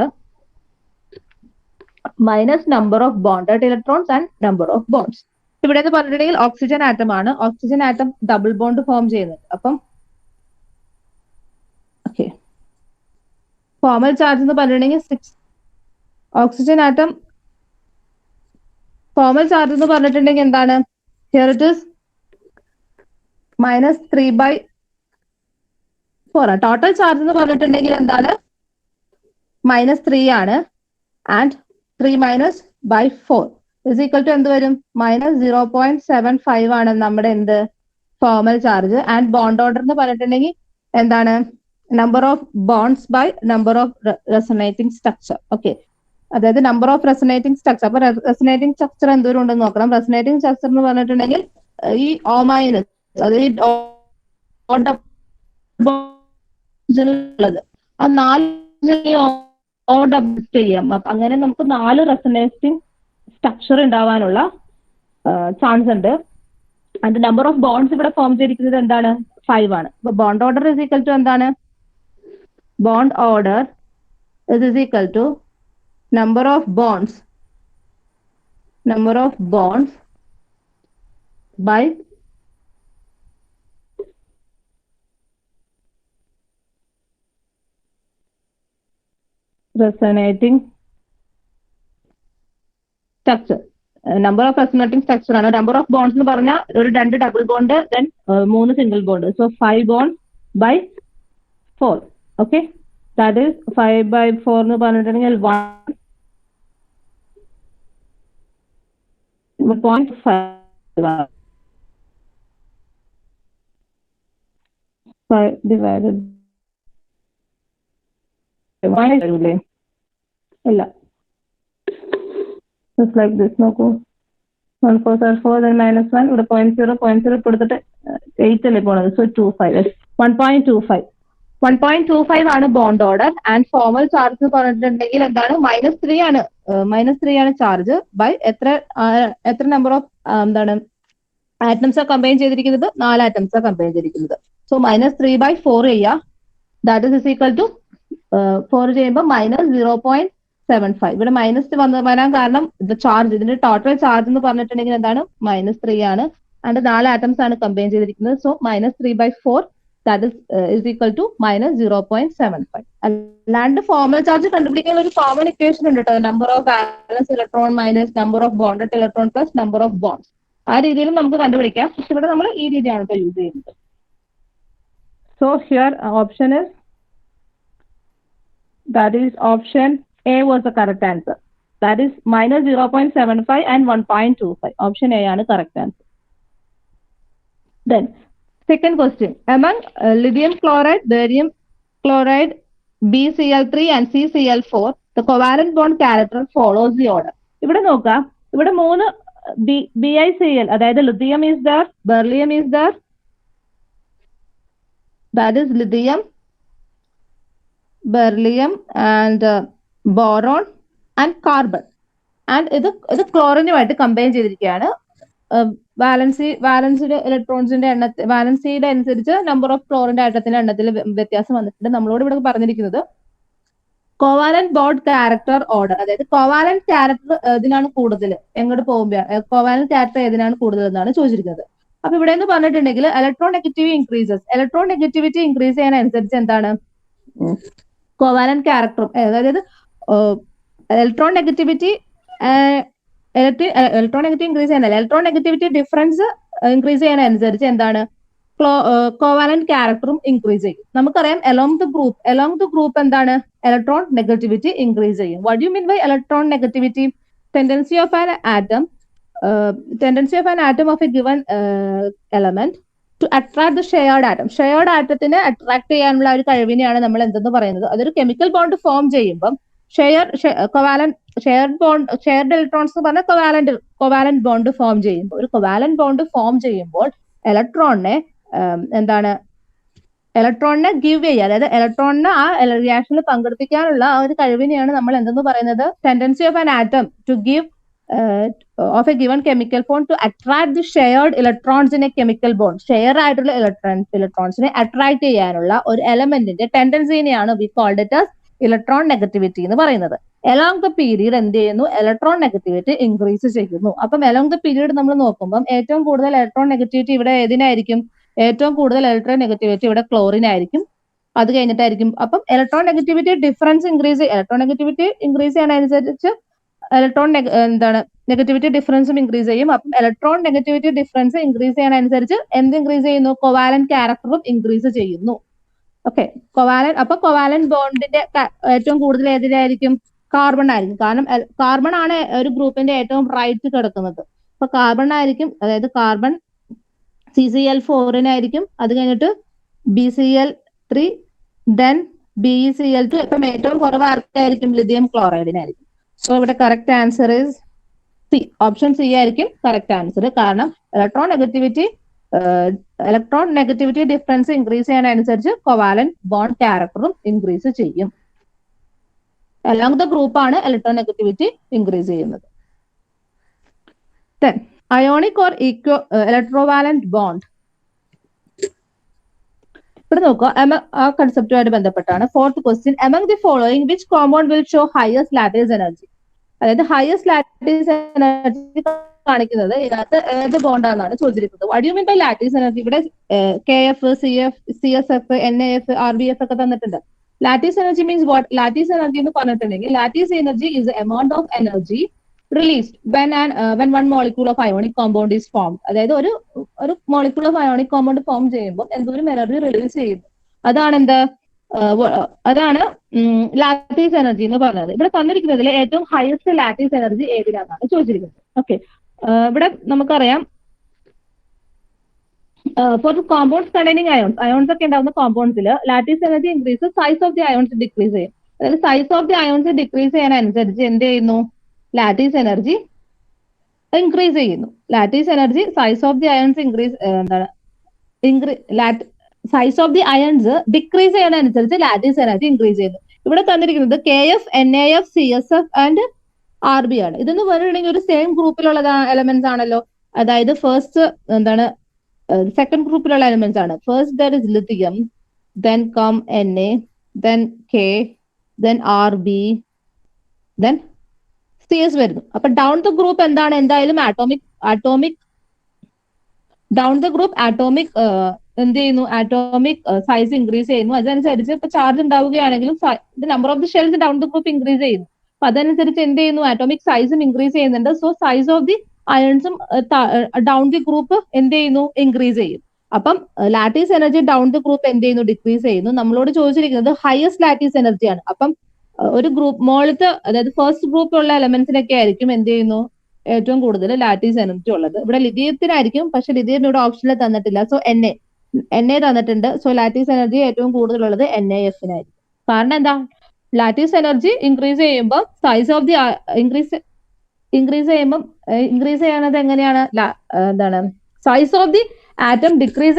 minus number of bonded electrons and number of bonds. ഇവിടെ പറഞ്ഞിട്ടുണ്ടെങ്കിൽ ഓക്സിജൻ ആറ്റം ആണ്. Oxygen atom double bond form ചെയ്യുന്നുണ്ട്. അപ്പം ഓക്കെ, ഫോർമൽ ചാർജ് എന്ന് പറഞ്ഞിട്ടുണ്ടെങ്കിൽ 6 ഓക്സിജൻ ആറ്റം. ഫോർമൽ ചാർജ് എന്ന് പറഞ്ഞിട്ടുണ്ടെങ്കിൽ എന്താണ്? Here it is -3/4. Total charge എന്ന് പറഞ്ഞിട്ടുണ്ടെങ്കിൽ എന്താണ്? -3 ആണ്. ആൻഡ് 3- 4 = എന്ത് വരും? -0.75 ആണ് നമ്മുടെ എന്ത് formal charge. And bond order എന്ന് പറഞ്ഞിട്ടുണ്ടെങ്കിൽ എന്താണ്? Number of bonds by number of resonating structure. Okay, അതായത് നമ്പർ ഓഫ് റെസൊനേറ്റിംഗ് സ്ട്രക്ചർ. അപ്പൊ റെസൊനേറ്റിംഗ് സ്ട്രക്ചർ എന്തോരം ഉണ്ടെന്ന് നോക്കണം. റെസൊനേറ്റിംഗ് സ്ട്രക്ചർ എന്ന് പറഞ്ഞിട്ടുണ്ടെങ്കിൽ ഈ O-, അതായത് ആ 4 ചെയ്യാം. അങ്ങനെ നമുക്ക് 4 റെസൊനേറ്റിംഗ് സ്ട്രക്ചർ ഉണ്ടാവാനുള്ള ചാൻസ് ഉണ്ട്. ആൻഡ് നമ്പർ ഓഫ് ബോണ്ട്സ് ഇവിടെ ഫോം ചെയ്തിരിക്കുന്നത് എന്താണ്? 5 ആണ്. അപ്പൊ ബോണ്ട് ഓർഡർ = എന്താണ്? Bond order = number of bonds by resonating structure. Number of resonating structure ആണ്. നമ്പർ ഓഫ് ബോൺസ് എന്ന് പറഞ്ഞാൽ ഒരു 2 double bond, then 3 single bond. So 5 bond by 4. Okay, that is 5 by 4 എന്ന് പറഞ്ഞിട്ടുണ്ടെങ്കിൽ 1.5 ഡിവൈഡഡ് ഇല്ല, just like this. നോക്കൂ, 1 4 4 then -1 ഇവിടെ 0.0 കൊടുത്തിട്ട് 8 അല്ലേ പോണത്. സോ 25 1.25 1.25 ആണ് bond order. And formal charge എന്ന് പറഞ്ഞിട്ടുണ്ടെങ്കിൽ എന്താണ്, -3 ആണ്. -3 ആണ് ചാർജ് ബൈ എത്ര നമ്പർ ഓഫ് എന്താണ് ആറ്റംസ് കമ്പൈൻ ചെയ്തിരിക്കുന്നത്, 4 ആറ്റംസ് കമ്പൈൻ ചെയ്തിരിക്കുന്നത്. സോ -3/4 ചെയ്യുക, ദാറ്റ് ഇസ് ഈക്വൽ ടു 4 ചെയ്യുമ്പോൾ -0.75. ഇവിടെ മൈനസ് വരാൻ കാരണം ചാർജ്, ഇതിന്റെ ടോട്ടൽ ചാർജ് എന്ന് പറഞ്ഞിട്ടുണ്ടെങ്കിൽ എന്താണ്, -3 ആണ്. ആൻഡ് 4 ആറ്റംസ് ആണ് കമ്പൈൻ ചെയ്തിരിക്കുന്നത്. So -3/4 that is equal to -0.75. അല്ലാണ്ട് ഫോർമൽ ചാർജ് കണ്ടുപിടിക്കാൻ ഒരു കോമൺ ഇക്വേഷൻ ഉണ്ട് കേട്ടോ, number of വാലൻസ് electron minus number of bonded electron plus number of bonds. ആ രീതിയിലും നമുക്ക് കണ്ടുപിടിക്കാം. പക്ഷെ ഇവിടെ നമ്മൾ ഈ രീതിയാണ് ഇപ്പോൾ യൂസ് ചെയ്യുന്നത്. So here option is, that is option A was the correct answer. That is -0.75 and 1.25. Option A ആണ് correct answer. Then second question, among lithium chloride, barium chloride, BCl3 and CCl4, the covalent bond character follows the order. ഇവിടെ നോക്കാം, ഇവിടെ 3 BiCl, അതായത് lithium is there, beryllium is there, that is lithium, beryllium and boron and carbon. And ഇത് ക്ലോറിനുമായിട്ട് കമ്പൈൻ ചെയ്തിരിക്കുകയാണ്. വാലൻസിയുടെ ഇലക്ട്രോൺസിന്റെ വാലൻസിയുടെ അനുസരിച്ച് നമ്പർ ഓഫ് ക്ലോറിന്റെ ആറ്റത്തിന്റെ എണ്ണത്തിൽ വ്യത്യാസം വന്നിട്ടുണ്ട്. നമ്മളോട് ഇവിടെ പറഞ്ഞിരിക്കുന്നത് കോവാലന്റ് ബോണ്ട് ക്യാരക്ടർ ഓർഡർ, അതായത് കോവാലന്റ് ക്യാരക്ടർ ഇതിനാണ് കൂടുതൽ, എങ്ങോട്ട് പോകുമ്പോൾ കോവാലന്റ് ക്യാരക്ടർ ഏതിനാണ് കൂടുതൽ എന്നാണ് ചോദിച്ചിരിക്കുന്നത്. അപ്പൊ ഇവിടെ എന്ന് പറഞ്ഞിട്ടുണ്ടെങ്കിൽ electron negativity increases, electron negativity increase ചെയ്യാനനുസരിച്ച് എന്താണ് കോവാലന്റ് ക്യാരക്ടറും, അതായത് ഇലക്ട്രോൺ നെഗറ്റിവിറ്റി ഇൻക്രീസ് ചെയ്യാനല്ല, ഇലക്ട്രോൺ നെഗറ്റിവിറ്റി ഡിഫറൻസ് ഇൻക്രീസ് ചെയ്യാനനുസരിച്ച് എന്താണ് കോവാലന്റ് ക്യാരക്ടറും ഇൻക്രീസ് ചെയ്യും. നമുക്കറിയാം അലോങ് ദ ഗ്രൂപ്പ് എന്താണ് ഇലക്ട്രോൺ നെഗറ്റിവിറ്റി ഇൻക്രീസ് ചെയ്യും. What you mean by electron negativity? Tendency of an atom of a given element to attract the shared atom, shared ആറ്റത്തിനെ അട്രാക്ട് ചെയ്യാനുള്ള ഒരു കഴിവിനെയാണ് നമ്മൾ എന്തെന്ന് പറയുന്നത്. അതൊരു കെമിക്കൽ ബോണ്ട് ഫോം ചെയ്യുമ്പോൾ ഷെയർഡ് ഇലക്ട്രോൺസ് എന്ന് പറഞ്ഞാൽ കോവാലന്റ് ബോണ്ട് ഫോം ചെയ്യുമ്പോൾ, ഒരു കോവാലന്റ് ബോണ്ട് ഫോം ചെയ്യുമ്പോൾ ഇലക്ട്രോണിനെ ഗിവ് ചെയ്യുക, അതായത് ഇലക്ട്രോണിനെ ആ റിയാക്ഷനിൽ പങ്കെടുപ്പിക്കാനുള്ള ആ ഒരു കഴിവിനെയാണ് നമ്മൾ എന്തെന്ന് പറയുന്നത്, tendency of an atom to give of a given chemical bond to attract the shared electrons in a chemical bond. Share ആയിട്ടുള്ള ഇലക്ട്രോൺസിനെ അട്രാക്ട് ചെയ്യാനുള്ള ഒരു എലമെന്റിന്റെ ടെൻഡൻസിനെയാണ് we called it as electron negativity എന്ന് പറയുന്നത്. അലോങ് ദ പീരീഡ് എന്ത് ചെയ്യുന്നു, ഇലക്ട്രോൺ നെഗറ്റിവിറ്റി ഇൻക്രീസ് ചെയ്യുന്നു. അപ്പം അലോങ് ദ പീരീഡ് നമ്മൾ നോക്കുമ്പോൾ ഏറ്റവും കൂടുതൽ ഇലക്ട്രോൺ നെഗറ്റിവിറ്റി ഇവിടെ ഏതിനായിരിക്കും, ഏറ്റവും കൂടുതൽ ഇലക്ട്രോൺ നെഗറ്റിവിറ്റി ഇവിടെ ക്ലോറിനായിരിക്കും. അത് കഴിഞ്ഞിട്ടായിരിക്കും. അപ്പം electron negativity difference electron negativity increase ചെയ്യാനനുസരിച്ച് നെഗറ്റിവിറ്റി ഡിഫറൻസും ഇൻക്രീസ് ചെയ്യും. അപ്പം ഇലക്ട്രോൺ നെഗറ്റിവിറ്റി ഡിഫറൻസ് ഇൻക്രീസ് ചെയ്യാനനുസരിച്ച് എന്ത് ഇൻക്രീസ് ചെയ്യുന്നു, കോവാലന്റ് ക്യാരക്ടറും ഇൻക്രീസ് ചെയ്യുന്നു. ഓക്കെ, കോവാലന്റ് ബോണ്ടിന്റെ ഏറ്റവും കൂടുതൽ ഏതിനായിരിക്കും, കാർബൺ ആയിരിക്കും. കാരണം കാർബൺ ആണ് ഒരു ഗ്രൂപ്പിന്റെ ഏറ്റവും റൈറ്റ് കിടക്കുന്നത്. അപ്പൊ കാർബൺ ആയിരിക്കും, അതായത് കാർബൺ CCl4 അത് കഴിഞ്ഞിട്ട് BCl3 ദെൻ BeCl2. ഇപ്പം ഏറ്റവും കുറവ് ആർക്കായിരിക്കും, ലിഥിയം ക്ലോറൈഡിനായിരിക്കും. സോ ഇവിടെ correct answer is C, option C ആയിരിക്കും കറക്റ്റ് ആൻസർ. കാരണം ഇലക്ട്രോൺ നെഗറ്റിവിറ്റി ഡിഫറൻസ് ഇൻക്രീസ് ചെയ്യാനനുസരിച്ച് കോവാലന്റ് ബോണ്ട് ക്യാരക്ടറും ഇൻക്രീസ് ചെയ്യും. അലോങ് ദ ഗ്രൂപ്പ് ആണ് ഇലക്ട്രോൺ നെഗറ്റിവിറ്റി ഇൻക്രീസ് ചെയ്യുന്നത്. Then ionic or electrovalent bond. ഇവിടെ നോക്കുക, ആ കൺസെപ്റ്റുമായിട്ട് ബന്ധപ്പെട്ടാണ്. Fourth question, among the following which compound will show highest lattice energy? അതായത് ഹയസ്റ്റ് ലാറ്റിസ് എനർജി കാണിക്കുന്നത് ഇതിനകത്ത് ഏത് ബോണ്ടാണെന്നാണ് ചോദിച്ചിരിക്കുന്നത്. What you mean by lattice energy? ഇവിടെ KF, CF, CSF, NAF, RBF ഒക്കെ തന്നിട്ടുണ്ട്. Lattice energy means what? Lattice energy എന്ന് പറഞ്ഞിട്ടുണ്ടെങ്കിൽ lattice energy is amount of energy released when one molecule of ionic compound is formed. അതായത് ഒരു molecule of ionic compound form ചെയ്യുമ്പോൾ എന്തോരം എനർജി റിലീസ് ചെയ്യുന്നു, അതാണ് ലാറ്റീസ് എനർജി എന്ന് പറയുന്നത്. ഇവിടെ തന്നിരിക്കുന്നതിൽ ഏറ്റവും ഹയസ്റ്റ് ലാറ്റീസ് എനർജി ഏതിനാണ് ചോദിച്ചിരിക്കുന്നത്. ഓക്കെ, ഇവിടെ നമുക്കറിയാം ഫോർ കോമ്പൗണ്ട്സ് കണ്ടെയ്നിങ് അയോൺസ് ഒക്കെ ഉണ്ടാകുന്ന കോമ്പൗണ്ട്സിൽ lattice energy increase, size of the ions decrease ചെയ്യും. അതായത് size of the ions decrease ചെയ്യാനനുസരിച്ച് എന്ത് ചെയ്യുന്നു, ലാറ്റീസ് എനർജി ഇൻക്രീസ് ചെയ്യുന്നു. Lattice energy size of the ions size of the ions decrease ചെയ്യുന്നതനുസരിച്ച് ലാറ്റീസ് എനർജി ഇൻക്രീസ് ചെയ്യുന്നു. ഇവിടെ തന്നിരിക്കുന്നത് KF, NAF, CSF and RB ആണ്. ഇതെന്ന് പറയുകയാണെങ്കിൽ ഒരു സെയിം ഗ്രൂപ്പിലുള്ള എലമെന്റ്സ് ആണല്ലോ. അതായത് ഫസ്റ്റ് സെക്കൻഡ് ഗ്രൂപ്പിലുള്ള എലമെന്റ്സ് ആണ്. First there is lithium, then come Na, then K, then RB, then CS വരുന്നു. അപ്പൊ ഡൗൺ ദ ഗ്രൂപ്പ് എന്താണ്, എന്തായാലും ആറ്റോമിക് ഡൗൺ ദ ഗ്രൂപ്പ് എന്ത് ചെയ്യുന്നു, ആറ്റോമിക് സൈസ് ഇൻക്രീസ് ചെയ്യുന്നു. അതനുസരിച്ച് ഇപ്പൊ ചാർജ് ഉണ്ടാവുകയാണെങ്കിലും number of the shells down the group increase ചെയ്യുന്നു. അപ്പൊ അതനുസരിച്ച് എന്ത് ചെയ്യുന്നു, ആറ്റോമിക് സൈസും ഇൻക്രീസ് ചെയ്യുന്നുണ്ട്. സോ സൈസ് ഓഫ് ദി അയൺസും ഡൗൺ ദി ഗ്രൂപ്പ് എന്ത് ചെയ്യുന്നു, ഇൻക്രീസ് ചെയ്യും. അപ്പം lattice energy down the group എന്ത് ചെയ്യുന്നു, ഡിക്രീസ് ചെയ്യുന്നു. നമ്മളോട് ചോദിച്ചിരിക്കുന്നത് ഹയസ്റ്റ് ലാറ്റീസ് എനർജിയാണ്. അപ്പം ഒരു ഗ്രൂപ്പ് മോളത്ത്, അതായത് ഫസ്റ്റ് ഗ്രൂപ്പിലുള്ള എലമെന്റ്സിനൊക്കെ ആയിരിക്കും എന്ത് ചെയ്യുന്നു, ഏറ്റവും കൂടുതൽ ലാറ്റീസ് എനർജി ഉള്ളത്. ഇവിടെ ലിഥിയത്തിനായിരിക്കും, പക്ഷെ ലിഥിയം ഇവിടെ ഓപ്ഷനിൽ തന്നിട്ടില്ല. സോ Na തന്നിട്ടുണ്ട്. സോ ലാറ്റീസ് എനർജി ഏറ്റവും കൂടുതലുള്ളത് NAF-നായിരിക്കും. കാരണം എന്താ, ലാറ്റീസ് എനർജി ഇൻക്രീസ് ചെയ്യുമ്പോൾ സൈസ് ഓഫ് ദി ഇൻക്രീസ് ചെയ്യണത് എങ്ങനെയാണ്, എന്താണ്, size of the atom decrease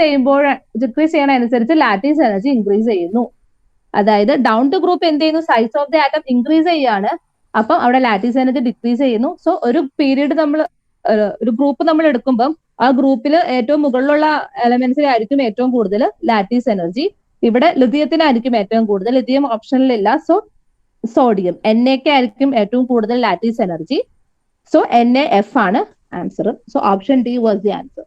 ചെയ്യണതനുസരിച്ച് ലാറ്റീസ് എനർജി ഇൻക്രീസ് ചെയ്യുന്നു. അതായത് ഡൗൺ ദ ഗ്രൂപ്പ് എന്ത് ചെയ്യുന്നു, size of the atom increase ചെയ്യാണ്. അപ്പം അവിടെ ലാറ്റീസ് എനർജി ഡിക്രീസ് ചെയ്യുന്നു. സോ ഒരു ഗ്രൂപ്പ് നമ്മൾ എടുക്കുമ്പോൾ ആ ഗ്രൂപ്പിൽ ഏറ്റവും മുകളിലുള്ള എലമെന്റ്സിലായിരിക്കും ഏറ്റവും കൂടുതൽ ലാറ്റീസ് എനർജി. ഇവിടെ ലിഥിയത്തിനായിരിക്കും ഏറ്റവും കൂടുതൽ. ലിഥിയം ഓപ്ഷനിലില്ല. സോ സോഡിയം Na-ക്ക് ആയിരിക്കും ഏറ്റവും കൂടുതൽ ലാറ്റീസ് എനർജി. സോ NaF ആണ് answer. So option D was the answer.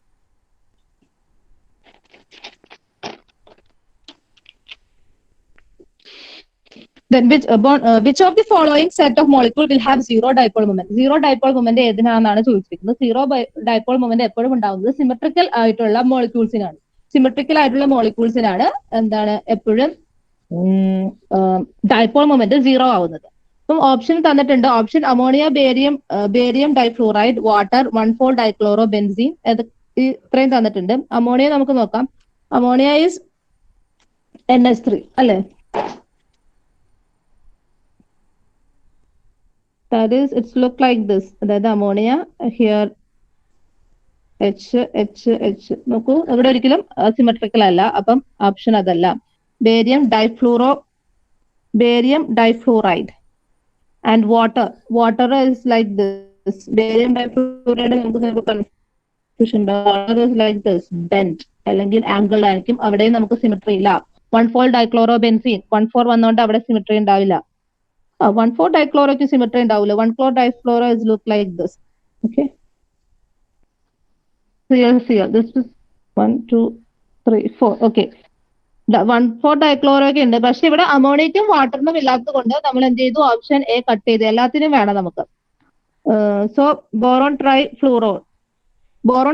Then which of the following set of molecule will have zero dipole moment? Zero dipole moment ഏതിനാണെന്നാണ് ചോദിച്ചിരിക്കുന്നത്. സീറോ dipole moment എപ്പോഴും ഉണ്ടാവുന്നത് സിമെട്രിക്കൽ ആയിട്ടുള്ള മോളിക്യൂൾസിനാണ്. സിമെട്രിക്കൽ ആയിട്ടുള്ള മോളിക്യൂൾസിനാണ് എന്താണ് എപ്പോഴും ഡൈപോൾ മൊമെന്റ് സീറോ ആവുന്നത്. അപ്പം ഓപ്ഷൻ തന്നിട്ടുണ്ട്. Option ammonia, barium difluoride, water, 1,4 dichloro benzene, ഇത്രയും തന്നിട്ടുണ്ട്. അമോണിയ നമുക്ക് നോക്കാം. അമോണിയ ഈസ് NH3 അല്ലേ? That is, it's look like this. അതായത് അമോണിയ ഹിയർ H നോക്കൂ, ഇവിടെ ഒരിക്കലും സിമെട്രിക്കൽ അല്ല. അപ്പം ഓപ്ഷൻ അതല്ല. Barium difluoride and water is like this. Barium difluoride നമുക്ക് കൺഫ്യൂഷൻ ഉണ്ടാവും. Water is like this, bent അല്ലെങ്കിൽ ആംഗിൾ ആയിരിക്കും. അവിടെ നമുക്ക് സിമെട്രി ഇല്ല. 1,4 ഡൈക്ലോറോ ബെൻസീൻ, 1,4 വന്നോണ്ട് അവിടെ സിമെട്രി ഉണ്ടാവില്ല. 1,4 ഡൈക്ലോറോയ്ക്ക് സിമെട്രി ഉണ്ടാവില്ല. 1,4 ഡൈഫ്ലോറോ is look like this. Okay. Here. This is 1, 2, 3, 4. Okay. 1,4 ഡൈക്ലോറോയ്ക്ക് ഉണ്ട്. പക്ഷെ ഇവിടെ അമോണിയക്കും വാട്ടറിനും ഇല്ലാത്തത് കൊണ്ട് നമ്മൾ എന്ത് ചെയ്തു, ഓപ്ഷൻ A കട്ട് ചെയ്തു. എല്ലാത്തിനും വേണം നമുക്ക്. സോ ബോറോൺ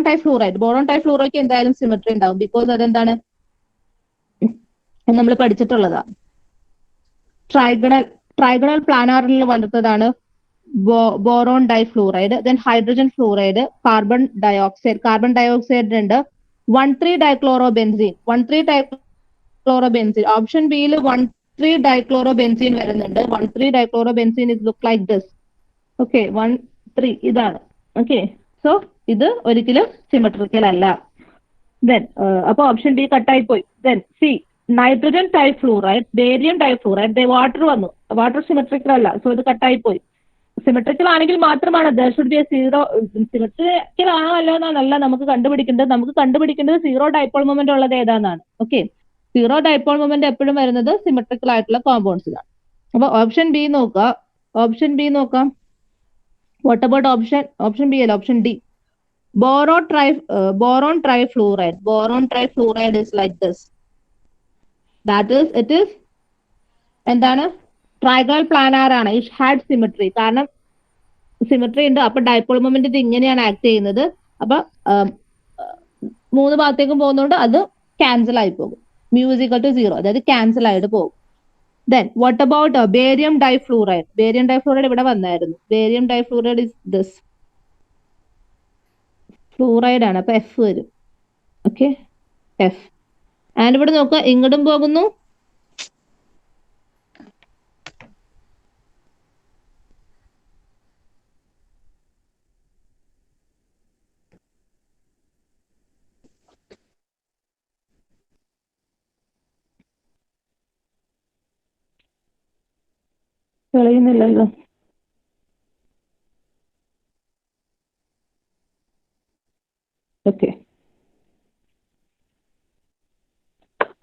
ടൈഫ്ലൂറൈഡ് എന്തായാലും സിമെട്രി ഉണ്ടാവും. ബിക്കോസ് അതെന്താണ് നമ്മൾ പഠിച്ചിട്ടുള്ളതാ. ട്രൈഗണൽ പ്ലാനാറിൽ വന്നതാണ് boron difluoride. Then hydrogen fluoride, carbon dioxide ഉണ്ട്. 1,3 ഡൈക്ലോറോ ബെൻസീൻ. ഓപ്ഷൻ ബിയിൽ 1,3 ഡൈക്ലോറോ ബെൻസീൻ വരുന്നുണ്ട്. 1,3 dichloro benzene is look like this. Okay, 1,3 ഇതാണ്. ഓക്കെ, സോ ഇത് ഒരിക്കലും സിമെട്രിക്കൽ അല്ല. ദെൻ അപ്പൊ ഓപ്ഷൻ ബി കട്ടായി പോയി. Then C nitrogen difluoride, barium difluoride, water വന്നു. വാട്ടർ സിമെട്രിക്കൽ അല്ല. സോ ഇത് കട്ടായി പോയി. സിമെട്രിക്കൽ ആണെങ്കിൽ മാത്രമാണ് സീറോ. സിമെട്രിക്കൽ ആണോ അല്ലോ എന്നല്ല നമുക്ക് കണ്ടുപിടിക്കേണ്ടത് സീറോ ഡൈപോൾ മൊമെന്റ് ഉള്ളത് ഏതാണെന്നാണ്. ഓക്കെ, സീറോ ഡൈപോൾ മൊമെന്റ് എപ്പോഴും വരുന്നത് സിമെട്രിക്കൽ ആയിട്ടുള്ള കോമ്പൗണ്ട്സിലാണ്. അപ്പൊ ഓപ്ഷൻ ബി നോക്കാം. വാട്ട് അബൌട്ട് ഓപ്ഷൻ ബി അല്ല, option D. Boron trifluoride is like this. That is it is എന്താണ്, ട്രൈഗണൽ പ്ലാനാർ ആണ്. It had symmetry. കാരണം സിമെട്രി ഉണ്ട്. അപ്പൊ ഡൈപോൾ മൊമെന്റ് ഇത് ഇങ്ങനെയാണ് ആക്ട് ചെയ്യുന്നത്. അപ്പൊ മൂന്ന് ഭാഗത്തേക്കും പോകുന്നതുകൊണ്ട് അത് ക്യാൻസൽ ആയി പോകും. mu is equal to 0, അതായത് ക്യാൻസൽ ആയിട്ട് പോകും. Then what about barium difluoride? Barium difluoride ഇവിടെ വന്നായിരുന്നു. Barium difluoride is this fluoride ആണ്. അപ്പൊ എഫ് വരും. Okay, F. ആൻഡ് ഇവിടെ നോക്കുക, ഇങ്ങോട്ടും പോകുന്നു, തെളിയുന്നില്ലല്ലോ. ഓക്കെ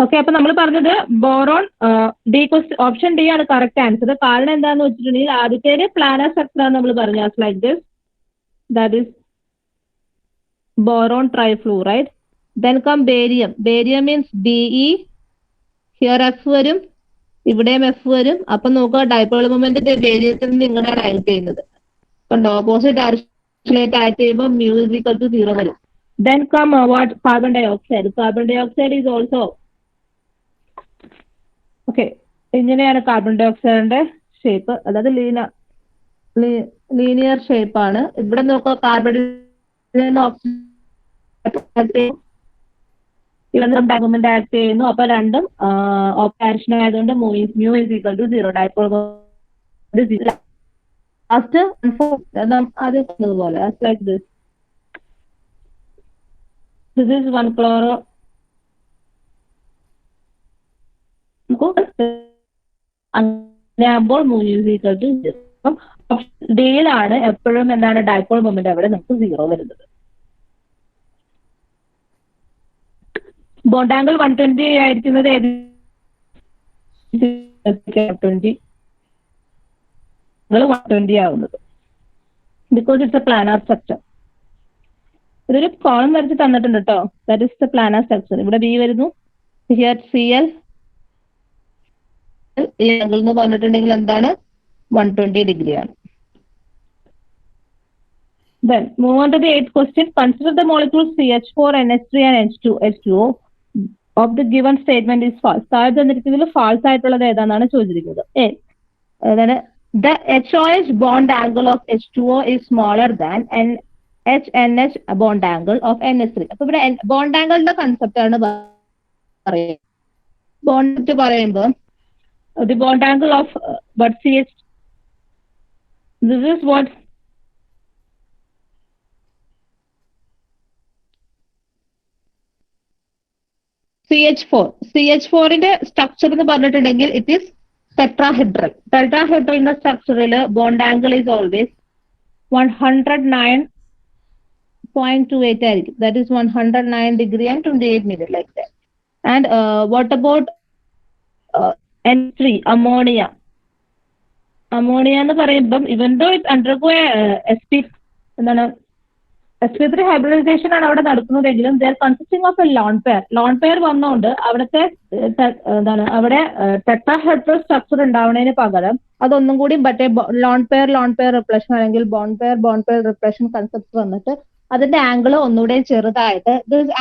ഓക്കെ, അപ്പൊ നമ്മൾ പറഞ്ഞത് ബോറോൺ ഡി ഓപ്ഷൻ ഡി ആണ് കറക്റ്റ് ആൻസർ. കാരണം എന്താന്ന് വെച്ചിട്ടുണ്ടെങ്കിൽ ആദ്യത്തേത് പ്ലാനർ സ്ട്രക്ചർ ആണ് നമ്മൾ പറഞ്ഞു, like this, that is boron trifluoride. Then come barium. Barium means Be. Here F വരും, ഇവിടെയും F വരും. അപ്പൊ നോക്കുക, ഡൈപോൾ മൊമെന്റ് ബേരിയത്തിൽ നിന്ന് ഇങ്ങനെയാണ് ആക്ട് ചെയ്യുന്നത്. കണ്ടോ, ഓപ്പോസിറ്റ് ഡയറക്ഷനിലേക്ക് ആക്ട് ചെയ്യുമ്പോൾ mu is equal to 0 വരും. Then come what? Carbon dioxide. Carbon dioxide is also okay. ഇങ്ങനെയാണ് കാർബൺ ഡയോക്സൈഡിന്റെ ഷേപ്പ്, അതായത് ലീനിയർ ഷേപ്പ് ആണ്. ഇവിടെ നോക്കുക, കാർബൺ ഡോക്യുമെന്റ് ആക്ട് ചെയ്യുന്നു. അപ്പൊ രണ്ടും ഓപ്പറേഷൻ ആയതുകൊണ്ട് mu is equal to 0. Dipole last അത് പോലെ like this. This is one chloro. അങ്ങനെയാകുമ്പോൾ mu is equal to 0. Option ഡിയിലാണ് എപ്പോഴും എന്താണ് ഡൈപോൾ മൊമെന്റ് അവിടെ നമുക്ക് 0 വരുന്നത്. ബോണ്ട് ആംഗിൾ 120 ആയിരിക്കുന്നത് 120 ആവുന്നത്, because it's A planar structure. ഇതൊരു കോളം വരച്ച് തന്നിട്ടുണ്ട് കേട്ടോ, that is the planar structure. ഇവിടെ ബി വരുന്നു, ഹിയർ CL. ഈ ആംഗിൾ എന്ന് പറഞ്ഞിട്ടുണ്ടെങ്കിൽ എന്താണ് 120 ഡിഗ്രി ആണ്. Then move on to the 8th question. Consider the molecules CH4, NH3 and H2O of the given statement is false. താഴെ തന്നിരിക്കുന്നതിൽ ഫാൾസ് ആയിട്ടുള്ളത് ഏതാണെന്നാണ് ചോദിച്ചിരിക്കുന്നത്. അതാണ് the HOH bond angle of H2O is smaller than HNH bond angle of NH3. അപ്പൊ ഇവിടെ ബോണ്ട് ആംഗിളിന്റെ കൺസെപ്റ്റ് ആണ് പറയുന്നത്. ബോണ്ട് പറയുമ്പോൾ the bond angle of but CH, this is what CH4ന്റെ സ്ട്രക്ചർ എന്ന് പറഞ്ഞിട്ടുണ്ടെങ്കിൽ ഇറ്റ് ഈസ് ടെട്രാഹെഡ്രൽ. ടെട്രാഹെഡ്രലിന്റെ സ്ട്രക്ചറിൽ ബോണ്ട് ആംഗിൾ ഈസ് ഓൾവേസ് 109.28 ആയിരിക്കും. That is 109 degree and 28 minute like that. And what about N3 ammonia? Ammonia എന്ന് പറയുമ്പം ഇവൻ ദോ ഇറ്റ് അണ്ടർഗോ എന്താണ് sp3 ഹൈബ്രിഡൈസേഷൻ ആണ് അവിടെ നടക്കുന്നതെങ്കിലും they are consisting of a lone pair. Lone pair വന്നുകൊണ്ട് അവിടുത്തെ എന്താണ് അവിടെ ടെട്രാഹെഡ്രൽ സ്ട്രക്ചർ ഉണ്ടാവുന്നതിന് പകരം അതൊന്നും കൂടി മറ്റേ ലോൺ പെയർ റിപ്ലഷൻ അല്ലെങ്കിൽ ബോണ്ട് പെയർ റിപ്ലഷൻ കൺസെപ്റ്റ് വന്നിട്ട് അതിന്റെ ആംഗിൾ ഒന്നുകൂടെ ചെറുതായിട്ട്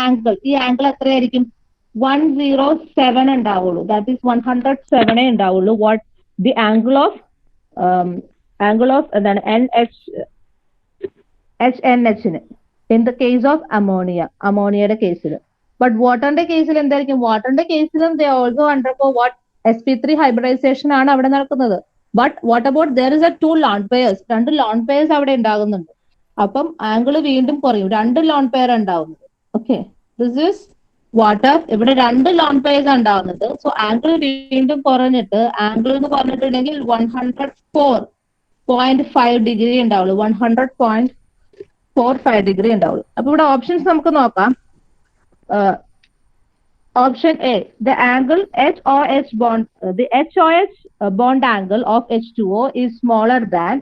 ആംഗിൾ, ഈ ആംഗിൾ എത്രയായിരിക്കും? 107 ഉണ്ടാവുള്ളൂ. ദാറ്റ് ഈസ് 107 ഉണ്ടാവുള്ളൂ. വാട്ട് ദി ആംഗിൾ ഓഫ് എന്താണ് HNH-ന് ഇൻ ദ കേസ് ഓഫ് അമോണിയയുടെ കേസിൽ. ബട്ട് വാട്ടറിന്റെ കേസിൽ എന്തായിരിക്കും? വാട്ടറിന്റെ കേസിലും they also undergo what sp3 hybridisation ആണ് അവിടെ നടക്കുന്നത്. But what about there is a 2 lone pairs, 2 lone pairs അവിടെ ഉണ്ടാകുന്നുണ്ട്. അപ്പം ആംഗിൾ വീണ്ടും കുറയും, 2 ലോൺ പെയർ ഉണ്ടാവുന്നത്. Okay, this is water. ഇവിടെ 2 ലോൺ പെയർസ് ഉണ്ടാവുന്നത്. സോ ആംഗിൾ വീണ്ടും കുറഞ്ഞിട്ട് ആംഗിൾ എന്ന് പറഞ്ഞിട്ടുണ്ടെങ്കിൽ 104.5 ഡിഗ്രി ഉണ്ടാവുള്ളൂ. 100.45 ഡിഗ്രി ഉണ്ടാവുള്ളൂ. അപ്പൊ ഇവിടെ ഓപ്ഷൻസ് നമുക്ക് നോക്കാം. Option A, the angle HOH bond, the HOH bond angle of H2O is smaller than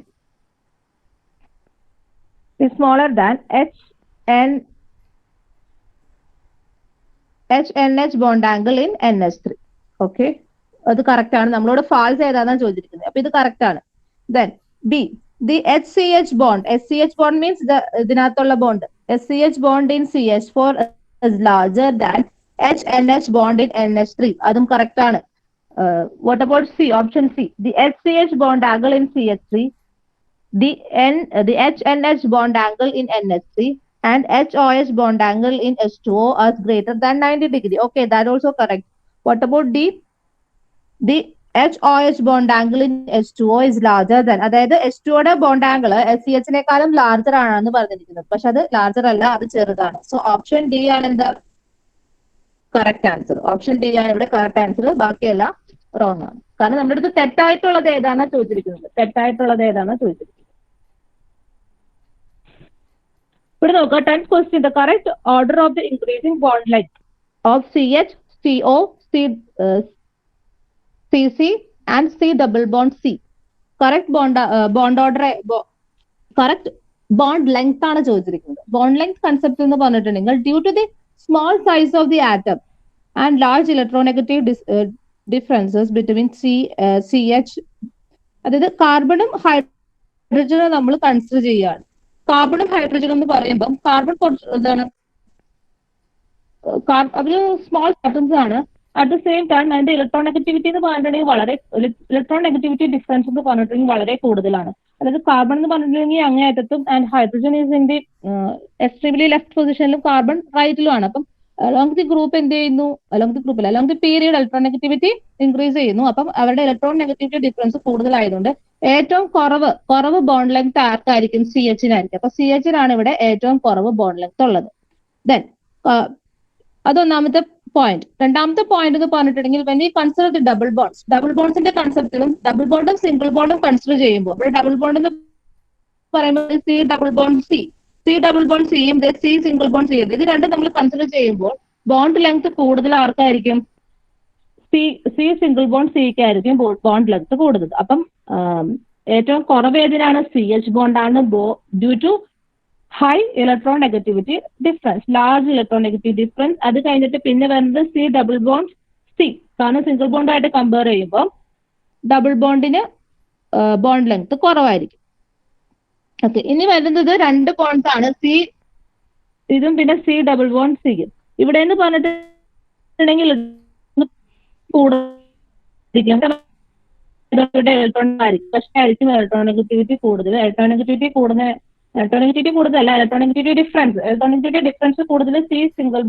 HNH bond angle in NH3. Okay, അത് കറക്റ്റ് ആണ്. നമ്മളോട് ഫാൾസ് ഏതാണെന്നാണ് ചോദിച്ചിരിക്കുന്നത്. അപ്പൊ ഇത് കറക്റ്റ് ആണ്. Then B, the HCH bond. HCH bond means the ഇതിനകത്തുള്ള bond. SCH bond in CH4 is larger than HNH bond in NH3. അതും correct ആണ്. What about C? Option C. The HCH bond angle in CH3, the HNH bond angle in NH3, and HOH bond angle in H2O are greater than 90 degree. Okay, that also correct. What about D? The HOH bond angle in H2O is larger than, അതായത് H2O ബോണ്ട് ആംഗിൾ SCH-നേക്കാളും ലാർജർ ആണെന്ന് പറഞ്ഞിരിക്കുന്നത്. പക്ഷെ അത് ലാർജർ അല്ല, അത് ചെറുതാണ്. സോ ഓപ്ഷൻ ഡി ആണ് എന്താ കറക്റ്റ് ആൻസർ. ഓപ്ഷൻ ഡി ആണ് ഇവിടെ കറക്റ്റ് ആൻസർ. ബാക്കിയെല്ലാം റോങ് ആണ്. കാരണം നമ്മുടെ അടുത്ത് തെറ്റായിട്ടുള്ളത് ഏതാണെന്ന് ചോദിച്ചിരിക്കുന്നത്. തെറ്റായിട്ടുള്ളത് ഏതാണെന്ന് ചോദിച്ചിരിക്കുന്നത്. ഇവിടെ നോക്കുക, 10th question. The correct order of the increasing bond length of CH, CO, CC and C double bond C. Correct bond order, correct bond length ആണ് ചോദിച്ചിരിക്കുന്നത്. ബോണ്ട് ലെങ്ത് കൺസെപ്റ്റ് എന്ന് പറഞ്ഞിട്ടുണ്ടെങ്കിൽ due to the small size of the atom and large electronegative differences between CH, അതായത് കാർബണും ഹൈഡ്രജനും നമ്മൾ കൺസിഡർ ചെയ്യുകയാണ്. കാർബണും ഹൈഡ്രജനും എന്ന് പറയുമ്പോൾ കാർബൺ എന്താണ്, അവര് സ്മോൾ ആറ്റംസ് ആണ്. അറ്റ് ദ സെയിം ടൈം അതിന്റെ ഇലക്ട്രോനെഗറ്റിവിറ്റി എന്ന് പറഞ്ഞിട്ടുണ്ടെങ്കിൽ ഇലക്ട്രോനെഗറ്റിവിറ്റി ഡിഫറൻസ് എന്ന് പറഞ്ഞിട്ടുണ്ടെങ്കിൽ വളരെ കൂടുതലാണ്. അതായത് കാർബൺ എന്ന് പറഞ്ഞിട്ടുണ്ടെങ്കിൽ അങ്ങേയറ്റത്തും and hydrogen is in the extremely left പൊസിഷനിലും കാർബൺ റൈറ്റിലുമാണ്. അപ്പം അലോങ് ദി ഗ്രൂപ്പ് എന്ത് ചെയ്യുന്നു, along the period electronegativity increase ചെയ്യുന്നു. അപ്പം അവരുടെ ഇലക്ട്രോനെഗറ്റിവിറ്റി ഡിഫറൻസ് കൂടുതലായതുകൊണ്ട് ഏറ്റവും കുറവ് ബോണ്ട് ലെങ്ത് ആർക്കായിരിക്കും? CH-നായിരിക്കും. അപ്പൊ CH-നാണ് ഇവിടെ ഏറ്റവും കുറവ് ബോണ്ട് ലെങ്ത് ഉള്ളത്. ദെൻ അതൊന്നാമത്തെ പോയിന്റ്. രണ്ടാമത്തെ പോയിന്റ് എന്ന് പറഞ്ഞിട്ടുണ്ടെങ്കിൽ when we consider the double ബോണ്ട്സിന്റെ കൺസെപ്റ്റിലും ഡബിൾ ബോണ്ടും സിംഗിൾ ബോണ്ടും കൺസിഡർ ചെയ്യുമ്പോൾ ഇവിടെ ഡബിൾ ബോണ്ട് എന്ന് പറയുമ്പോൾ C ഡബിൾ ബോണ്ട് സിയും C സിംഗിൾ ബോണ്ട് സിയും, ഇത് രണ്ടും നമ്മൾ കൺസിഡർ ചെയ്യുമ്പോൾ ബോണ്ട് ലെങ്ത് കൂടുതൽ ആർക്കായിരിക്കും? C സിംഗിൾ ബോണ്ട് സിക്കായിരിക്കും ബോണ്ട് ലെങ്ത് കൂടുതൽ. അപ്പം ഏറ്റവും കുറവ് ഏതിനാണ്? CH ബോണ്ട് ആണ്, due to high electronegativity difference, large electronegativity difference. അത് കഴിഞ്ഞിട്ട് പിന്നെ വരുന്നത് C ഡബിൾ ബോണ്ട് C, കാരണം സിംഗിൾ ബോണ്ടായിട്ട് കമ്പയർ ചെയ്യുമ്പോൾ ഡബിൾ ബോണ്ടിന് ബോണ്ട് ലെങ്ത് കുറവായിരിക്കും. ഓക്കെ, ഇനി വരുന്നത് രണ്ട് ബോണ്ട്സ് ആണ്, C ഇതും പിന്നെ C ഡബിൾ ബോണ്ട് സിയും. ഇവിടെ എന്ന് പറഞ്ഞിട്ടുണ്ടെങ്കിൽ പക്ഷേ ആയിരിക്കും ഇലക്ട്രോനെഗറ്റിവിറ്റി കൂടുതൽ. ഇലക്ട്രോനെഗറ്റിവിറ്റി കൂടുതലല്ല, ഇലക്ട്രോനെഗറ്റിവിറ്റി ഡിഫറൻസ് കൂടുതൽ C സിംഗിൾ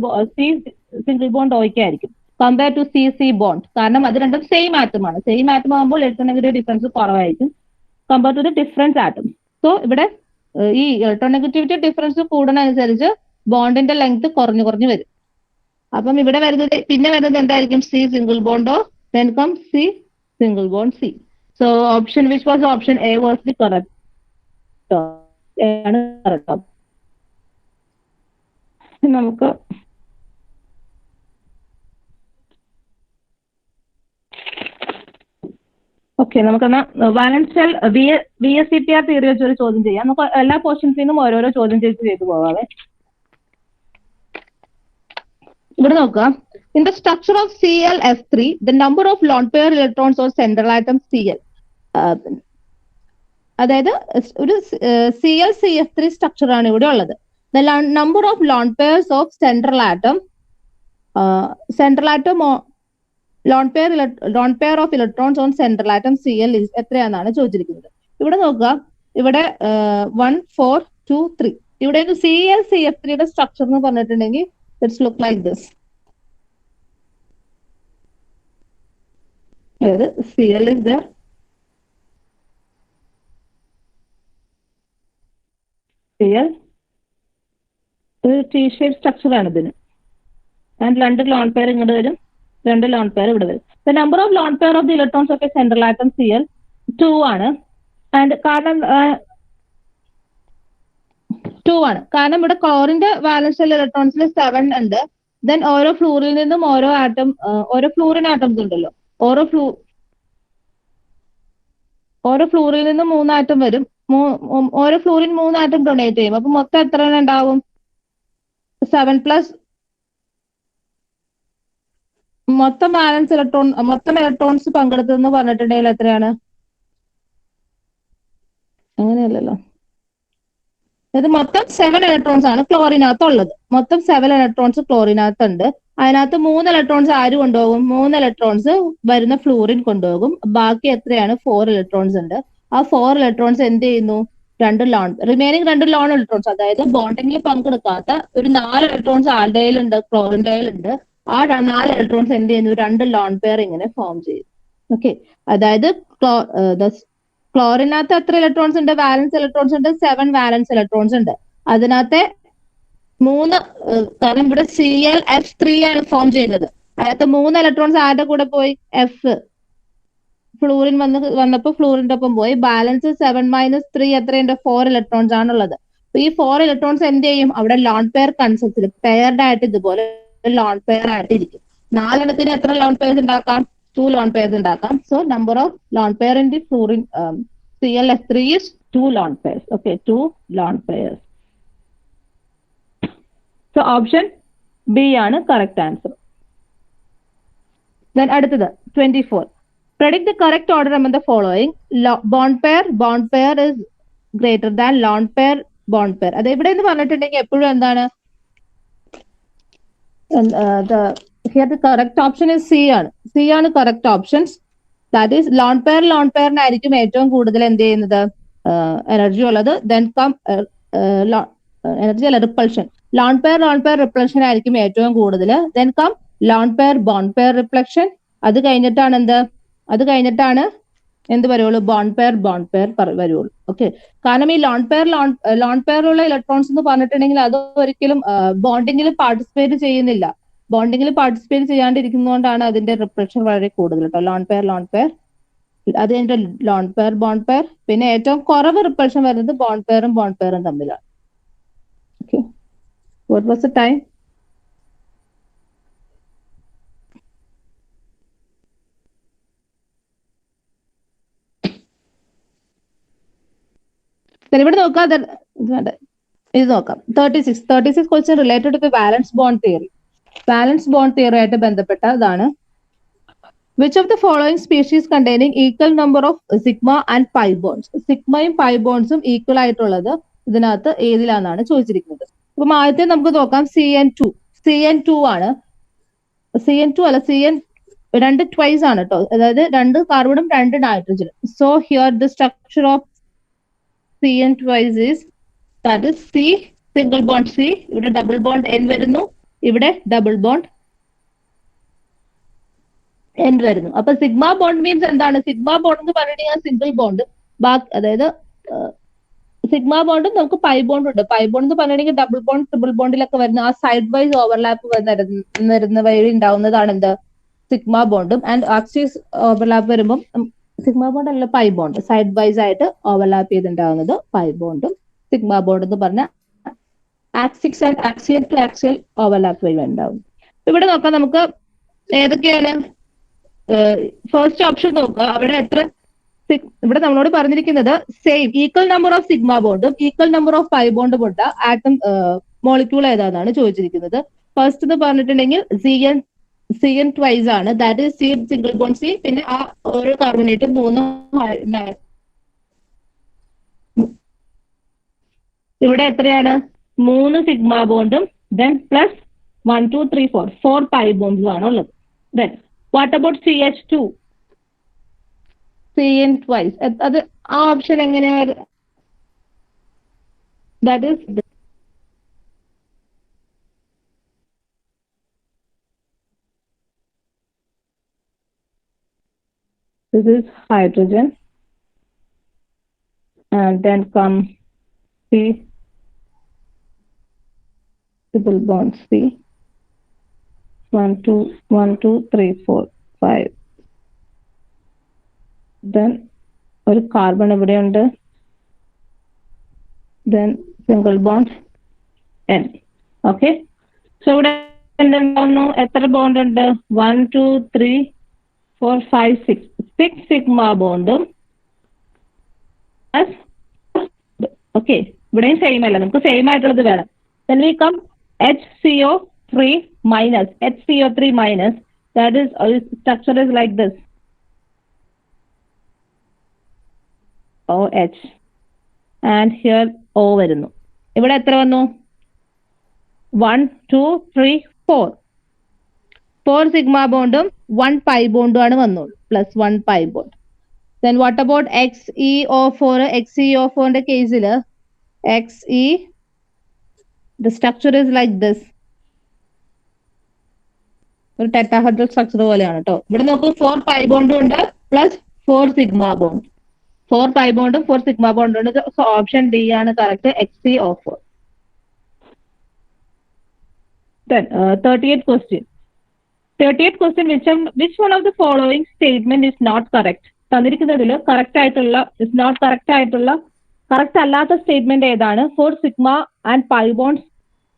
ബോണ്ട് ഓയ്ക്ക് ആയിരിക്കും കമ്പയർ ടു C ബോണ്ട്. കാരണം അത് രണ്ടും സെയിം ആറ്റമാണ്. സെയിം ആറ്റം ആകുമ്പോൾ ഇലക്ട്രോനെഗറ്റിവിറ്റി ഡിഫറൻസ് കുറവായിരിക്കും compare to the difference atom. So ഇവിടെ ഈ ഇലക്ട്രോനെഗറ്റിവിറ്റി ഡിഫറൻസ് കൂടുന്നതനുസരിച്ച് ബോണ്ടിന്റെ ലെങ്ത് കുറഞ്ഞു വരും. അപ്പം ഇവിടെ പിന്നെ വരുന്നത് എന്തായിരിക്കും? C സിംഗിൾ ബോണ്ടോ, then comes C single bond C. So option which was option A was the correct. നമുക്ക് ഓക്കെ, നമുക്കെന്നാ വാലൻസ് ഷെൽ VSEPR തിയറി വെച്ചൊരു ചോദ്യം ചെയ്യാം. നമുക്ക് എല്ലാ പോർഷൻസിൽ നിന്നും ഓരോരോ ചോദ്യം ചെയ്തു പോകാവേ. ഇവിടെ നോക്കുക, in the structure of ClF3 the number of lone pair electrons on central atom Cl, അതായത് ഒരു ClCF3 സ്ട്രക്ചർ ആണ് ഇവിടെ ഉള്ളത്. The number of lone pairs of central atom lone pair of electrons on central atom Cl is എത്രയാണെന്നാണ് ചോദിച്ചിരിക്കുന്നത്. ഇവിടെ നോക്കുക, ഇവിടെ 1 4 2 3. ഇവിടെ ClCF3യുടെ സ്ട്രക്ചർ എന്ന് പറഞ്ഞിട്ടുണ്ടെങ്കിൽ let's look like this. Cl is there. Cl ഒരു T-shape സ്ട്രക്ചർ ആണ് ഇതിന്. ആൻഡ് രണ്ട് ലോൺ പെയർ ഇങ്ങോട്ട് വരും, രണ്ട് ലോൺ പെയർ ഇവിടെ വരും. The number of lone pair of the electrons of a central atom Cl 2 ആണ്. ആൻഡ് കാരണം 2 ആണ്. കാരണം ഇവിടെ ക്ലോറിന്റെ വാലൻസ് ഷെൽ ഇലക്ട്രോൺസിൽ 7 ഉണ്ട്. ദെൻ ഓരോ ഫ്ലൂറിൽ നിന്നും ഓരോ ഫ്ലൂറിൻ ആറ്റംസ് ഉണ്ടല്ലോ, ഓരോ ഫ്ലൂറിൽ നിന്നും 3 ആറ്റം വരും. ഓരോ ഫ്ലൂറിൻ 3 ആറ്റം ഡൊണേറ്റ് ചെയ്യും. അപ്പൊ മൊത്തം എത്ര ഉണ്ടാവും? 7 പ്ലസ് മൊത്തം ഇലക്ട്രോൺസ് പങ്കെടുത്തതെന്ന് പറഞ്ഞിട്ടുണ്ടെങ്കിൽ എത്രയാണ്? അങ്ങനെയല്ലല്ലോ. ഇത് മൊത്തം 7 ഇലക്ട്രോൺസ് ആണ് ക്ലോറിനകത്ത് ഉള്ളത്. മൊത്തം 7 ഇലക്ട്രോൺസ് ക്ലോറിനകത്ത് ഉണ്ട്. അതിനകത്ത് 3 ഇലക്ട്രോൺസ് ആര് കൊണ്ടുപോകും? 3 ഇലക്ട്രോൺസ് വരുന്ന ഫ്ലൂറിൻ കൊണ്ടുപോകും. ബാക്കി എത്രയാണ്? 4 ഇലക്ട്രോൺസ് ഉണ്ട്. ആ 4 ഇലക്ട്രോൺസ് എന്ത് ചെയ്യുന്നു? റിമൈനിങ് 2 ലോൺ ഇലക്ട്രോൺസ്, അതായത് ബോണ്ടിങ്ങിൽ പങ്കെടുക്കാത്ത ഒരു 4 ഇലക്ട്രോൺസ് ആൽഡയിലുണ്ട്, ക്ലോറിൻഡയിലുണ്ട്. ആ 4 ഇലക്ട്രോൺസ് എന്ത് ചെയ്യുന്നു? 2 ലോൺ പെയർ ഇങ്ങനെ ഫോം ചെയ്യും. ഓക്കെ, അതായത് ക്ലോറിനകത്ത് എത്ര ഇലക്ട്രോൺസ് ഉണ്ട്? വാലൻസ് ഇലക്ട്രോൺസ് ഉണ്ട്, 7 വാലൻസ് ഇലക്ട്രോൺസ് ഉണ്ട്. അതിനകത്തെ 3, കാരണം ഇവിടെ ClF3 ആണ് ഫോം ചെയ്യുന്നത്. അതിനകത്ത് 3 ഇലക്ട്രോൺസ് ആരുടെ കൂടെ പോയി? എഫ് ഫ്ലൂറിൻ വന്നപ്പോൾ ഫ്ലൂറിന്റെ ഒപ്പം പോയി. ബാലൻസ് 7 - 3 എത്രയുണ്ട്? 4 ഇലക്ട്രോൺസ് ആണുള്ളത്. അപ്പൊ ഈ 4 ഇലക്ട്രോൺസ് എന്ത് ചെയ്യും? അവിടെ ലോൺ പെയർ കൺസെപ്റ്റിൽ പെയർഡ് ആയിട്ട് ഇതുപോലെ ലോൺ പെയർ ആയിട്ട് ഇരിക്കും. 4 എത്ര ലോൺ പെയർസ് ഉണ്ടാക്കാം? 2 ലോൺ പെയർസ് ഉണ്ടാക്കാം. So number of lone pair in the fluorine ClF3 is 2 lone pairs. Okay, 2 lone pairs. So option B ആണ് correct answer. Then അടുത്തത് 24. Predict the correct order among the following. Bond pair is greater than lone pair, bond pair. അത് ഇവിടെ എന്ന് പറഞ്ഞിട്ടുണ്ടെങ്കിൽ എപ്പോഴും എന്താണ്? Here the correct option is C ആണ്. C ആണ് correct options. That is lone pairനായിരിക്കും ഏറ്റവും കൂടുതൽ എന്ത് ചെയ്യുന്നത്? എനർജി ഉള്ളത്. Then come എനർജി അല്ല, റിപ്പൾഷൻ. ലോൺ പെയർ റിപ്പൾഷൻ ആയിരിക്കും ഏറ്റവും കൂടുതൽ. Then come lone pair bond pair reflection. അത് കഴിഞ്ഞിട്ടാണ് എന്ത് വരുള്ളൂ? ബോണ്ട് പെയർ വരുള്ളൂ. ഓക്കെ, കാരണം ഈ ലോൺ പെയറിലുള്ള ഇലക്ട്രോൺസ് എന്ന് പറഞ്ഞിട്ടുണ്ടെങ്കിൽ അത് ഒരിക്കലും ബോണ്ടിങ്ങിൽ പാർട്ടിസിപ്പേറ്റ് ചെയ്യുന്നില്ല. ബോണ്ടിങ്ങിൽ പാർട്ടിസിപ്പേറ്റ് ചെയ്യാണ്ടിരിക്കുന്നതുകൊണ്ടാണ് അതിന്റെ റിഫ്ലക്ഷൻ വളരെ കൂടുതൽ കേട്ടോ. ലോൺ പെയർ അത് കഴിഞ്ഞിട്ട് ലോൺ പെയർ ബോണ്ട് പെയർ. പിന്നെ ഏറ്റവും കുറവ് റിപ്പൾഷൻ വരുന്നത് ബോണ്ട് പെയറും തമ്മിലാണ്. Okay, what was the time? ഇവിടെ നോക്കാം, ഇത് നോക്കാം. 36 question related to the valence bond theory. Valence bond theory ആയിട്ട് ബന്ധപ്പെട്ടതാണ്. Which of the following species containing equal number of sigma and pi bonds? സിഗ്മയും പൈ ബോൺസും ഈക്വൽ ആയിട്ടുള്ളത് ഇതിനകത്ത് ഏതിലാണെന്നാണ് ചോദിച്ചിരിക്കുന്നത്. അപ്പം ആദ്യത്തെ നമുക്ക് നോക്കാം. CN2 ആണ്. CN2 അല്ല, രണ്ട് ട്വൈസ് ആണ് കേട്ടോ. അതായത് 2 കാർബണും 2 നൈട്രജനും. So here the structure of CN twice is, that is C, single bond C, ഇവിടെ ഡബിൾ ബോണ്ട് N വരുന്നു, ഇവിടെ ഡബിൾ ബോണ്ട് N വരുന്നു. അപ്പൊ സിഗ്മ ബോണ്ട് മീൻസ് എന്താണ്? സിഗ്മ ബോണ്ട് എന്ന് പറഞ്ഞിട്ടുണ്ടെങ്കിൽ സിംഗിൾ ബോണ്ട്, അതായത് സിഗ്മ ബോണ്ടും നമുക്ക് പൈ ബോണ്ട് ഉണ്ട്. പൈ ബോണ്ട് എന്ന് പറഞ്ഞിട്ടുണ്ടെങ്കിൽ ഡബിൾ ബോണ്ട് ട്രിപ്പിൾ ബോണ്ടിലൊക്കെ വരുന്ന ആ സൈഡ് വൈസ് ഓവർലാപ്പ് വരുന്ന വഴി ഉണ്ടാവുന്നതാണ് എന്ത്? സിഗ്മ ബോണ്ടും. ആൻഡ് ആക്സിസ് ഓവർലാപ്പ് വരുമ്പോൾ സിഗ്മ ബോണ്ട് അല്ല, പൈ ബോണ്ട്. സൈഡ് വൈസ് ആയിട്ട് ഓവർലാപ്പ് ചെയ്തുണ്ടാവുന്നത് പൈ ബോണ്ടും. സിഗ്മ ബോണ്ട് എന്ന് പറഞ്ഞ axis and axial to axial overlap വഴി ഉണ്ടാവും. ഇവിടെ നോക്കാം നമുക്ക് ഏതൊക്കെയാണ്. ഫസ്റ്റ് ഓപ്ഷൻ നോക്കുക. അവിടെ എത്ര? ഇവിടെ നമ്മളോട് പറഞ്ഞിരിക്കുന്നത് same equal number of sigma ബോണ്ടും ഈക്വൽ നമ്പർ ഓഫ് പൈ ബോണ്ടും ഉണ്ട് ആറ്റം മോളിക്യൂൾ ഏതാണെന്നാണ് ചോദിച്ചിരിക്കുന്നത്. ഫസ്റ്റ് എന്ന് പറഞ്ഞിട്ടുണ്ടെങ്കിൽ CN ട്വൈസ് ആണ്. That is C single bond C. പിന്നെ ആ ഓരോ കാർബണേറ്റും 3 ഇവിടെ എത്രയാണ്? 3 സിഗ്മ ബോണ്ടും ദെൻ പ്ലസ് 1 2 3 4 പൈ ബോണ്ട്സും ആണ് ഉള്ളത്. Then what about CH2? CN twice. അത് ആ ഓപ്ഷൻ എങ്ങനെയാണ്? That is this is hydrogen, and then come C triple bond C. 1 2 3 4 5. Then ഒരു കാർബൺ ഇവിടെയുണ്ട്. Then single bond N. Okay, so ഇവിടെ എന്തുണ്ടാവുന്നു? എത്ര ബോണ്ട് ഉണ്ട്? 1 2 3 4 5 6 സിഗ്മ ബോണ്ടും. ഓക്കെ, ഇവിടെയും സെയിം അല്ല, നമുക്ക് സെയിം ആയിട്ടുള്ളത് വേണം. Then we come HCO3 minus. HCO3 minus, that is structure is like this. OH. And here O വരുന്നു. ഇവിടെ എത്ര വന്നു? 1, 2, 3, 4. 4 സിഗ്മ ബോണ്ടും 1 പൈ ബോണ്ടും ആണ് വന്നോളൂ. Plus 1 pi bond. Then what about XeO4? XeO4ന്റെ കേസിൽ Xe, the structure is like this. ഒരു ടെട്രാഹെഡ്രൽ സ്ട്രക്ചർ പോലെയാണ് കേട്ടോ. ഇവിടെ നോക്കൂ 4 പൈ ബോണ്ടും ഉണ്ട് പ്ലസ് 4 സിഗ്മ ബോണ്ട്. 4 പൈ ബോണ്ടും 4 സിഗ്മ ബോണ്ടും ഉണ്ട്. സോ ഓപ്ഷൻ ഡി ആണ് correct, XeO4. Then 38th question. 38th question, which one of the following statement is not correct? തന്നിരിക്കുന്നതിൽ കറക്റ്റ് ആയിട്ടുള്ള കറക്റ്റ് അല്ലാത്ത സ്റ്റേറ്റ്മെന്റ് ഏതാണ്? 4 sigma and pi bonds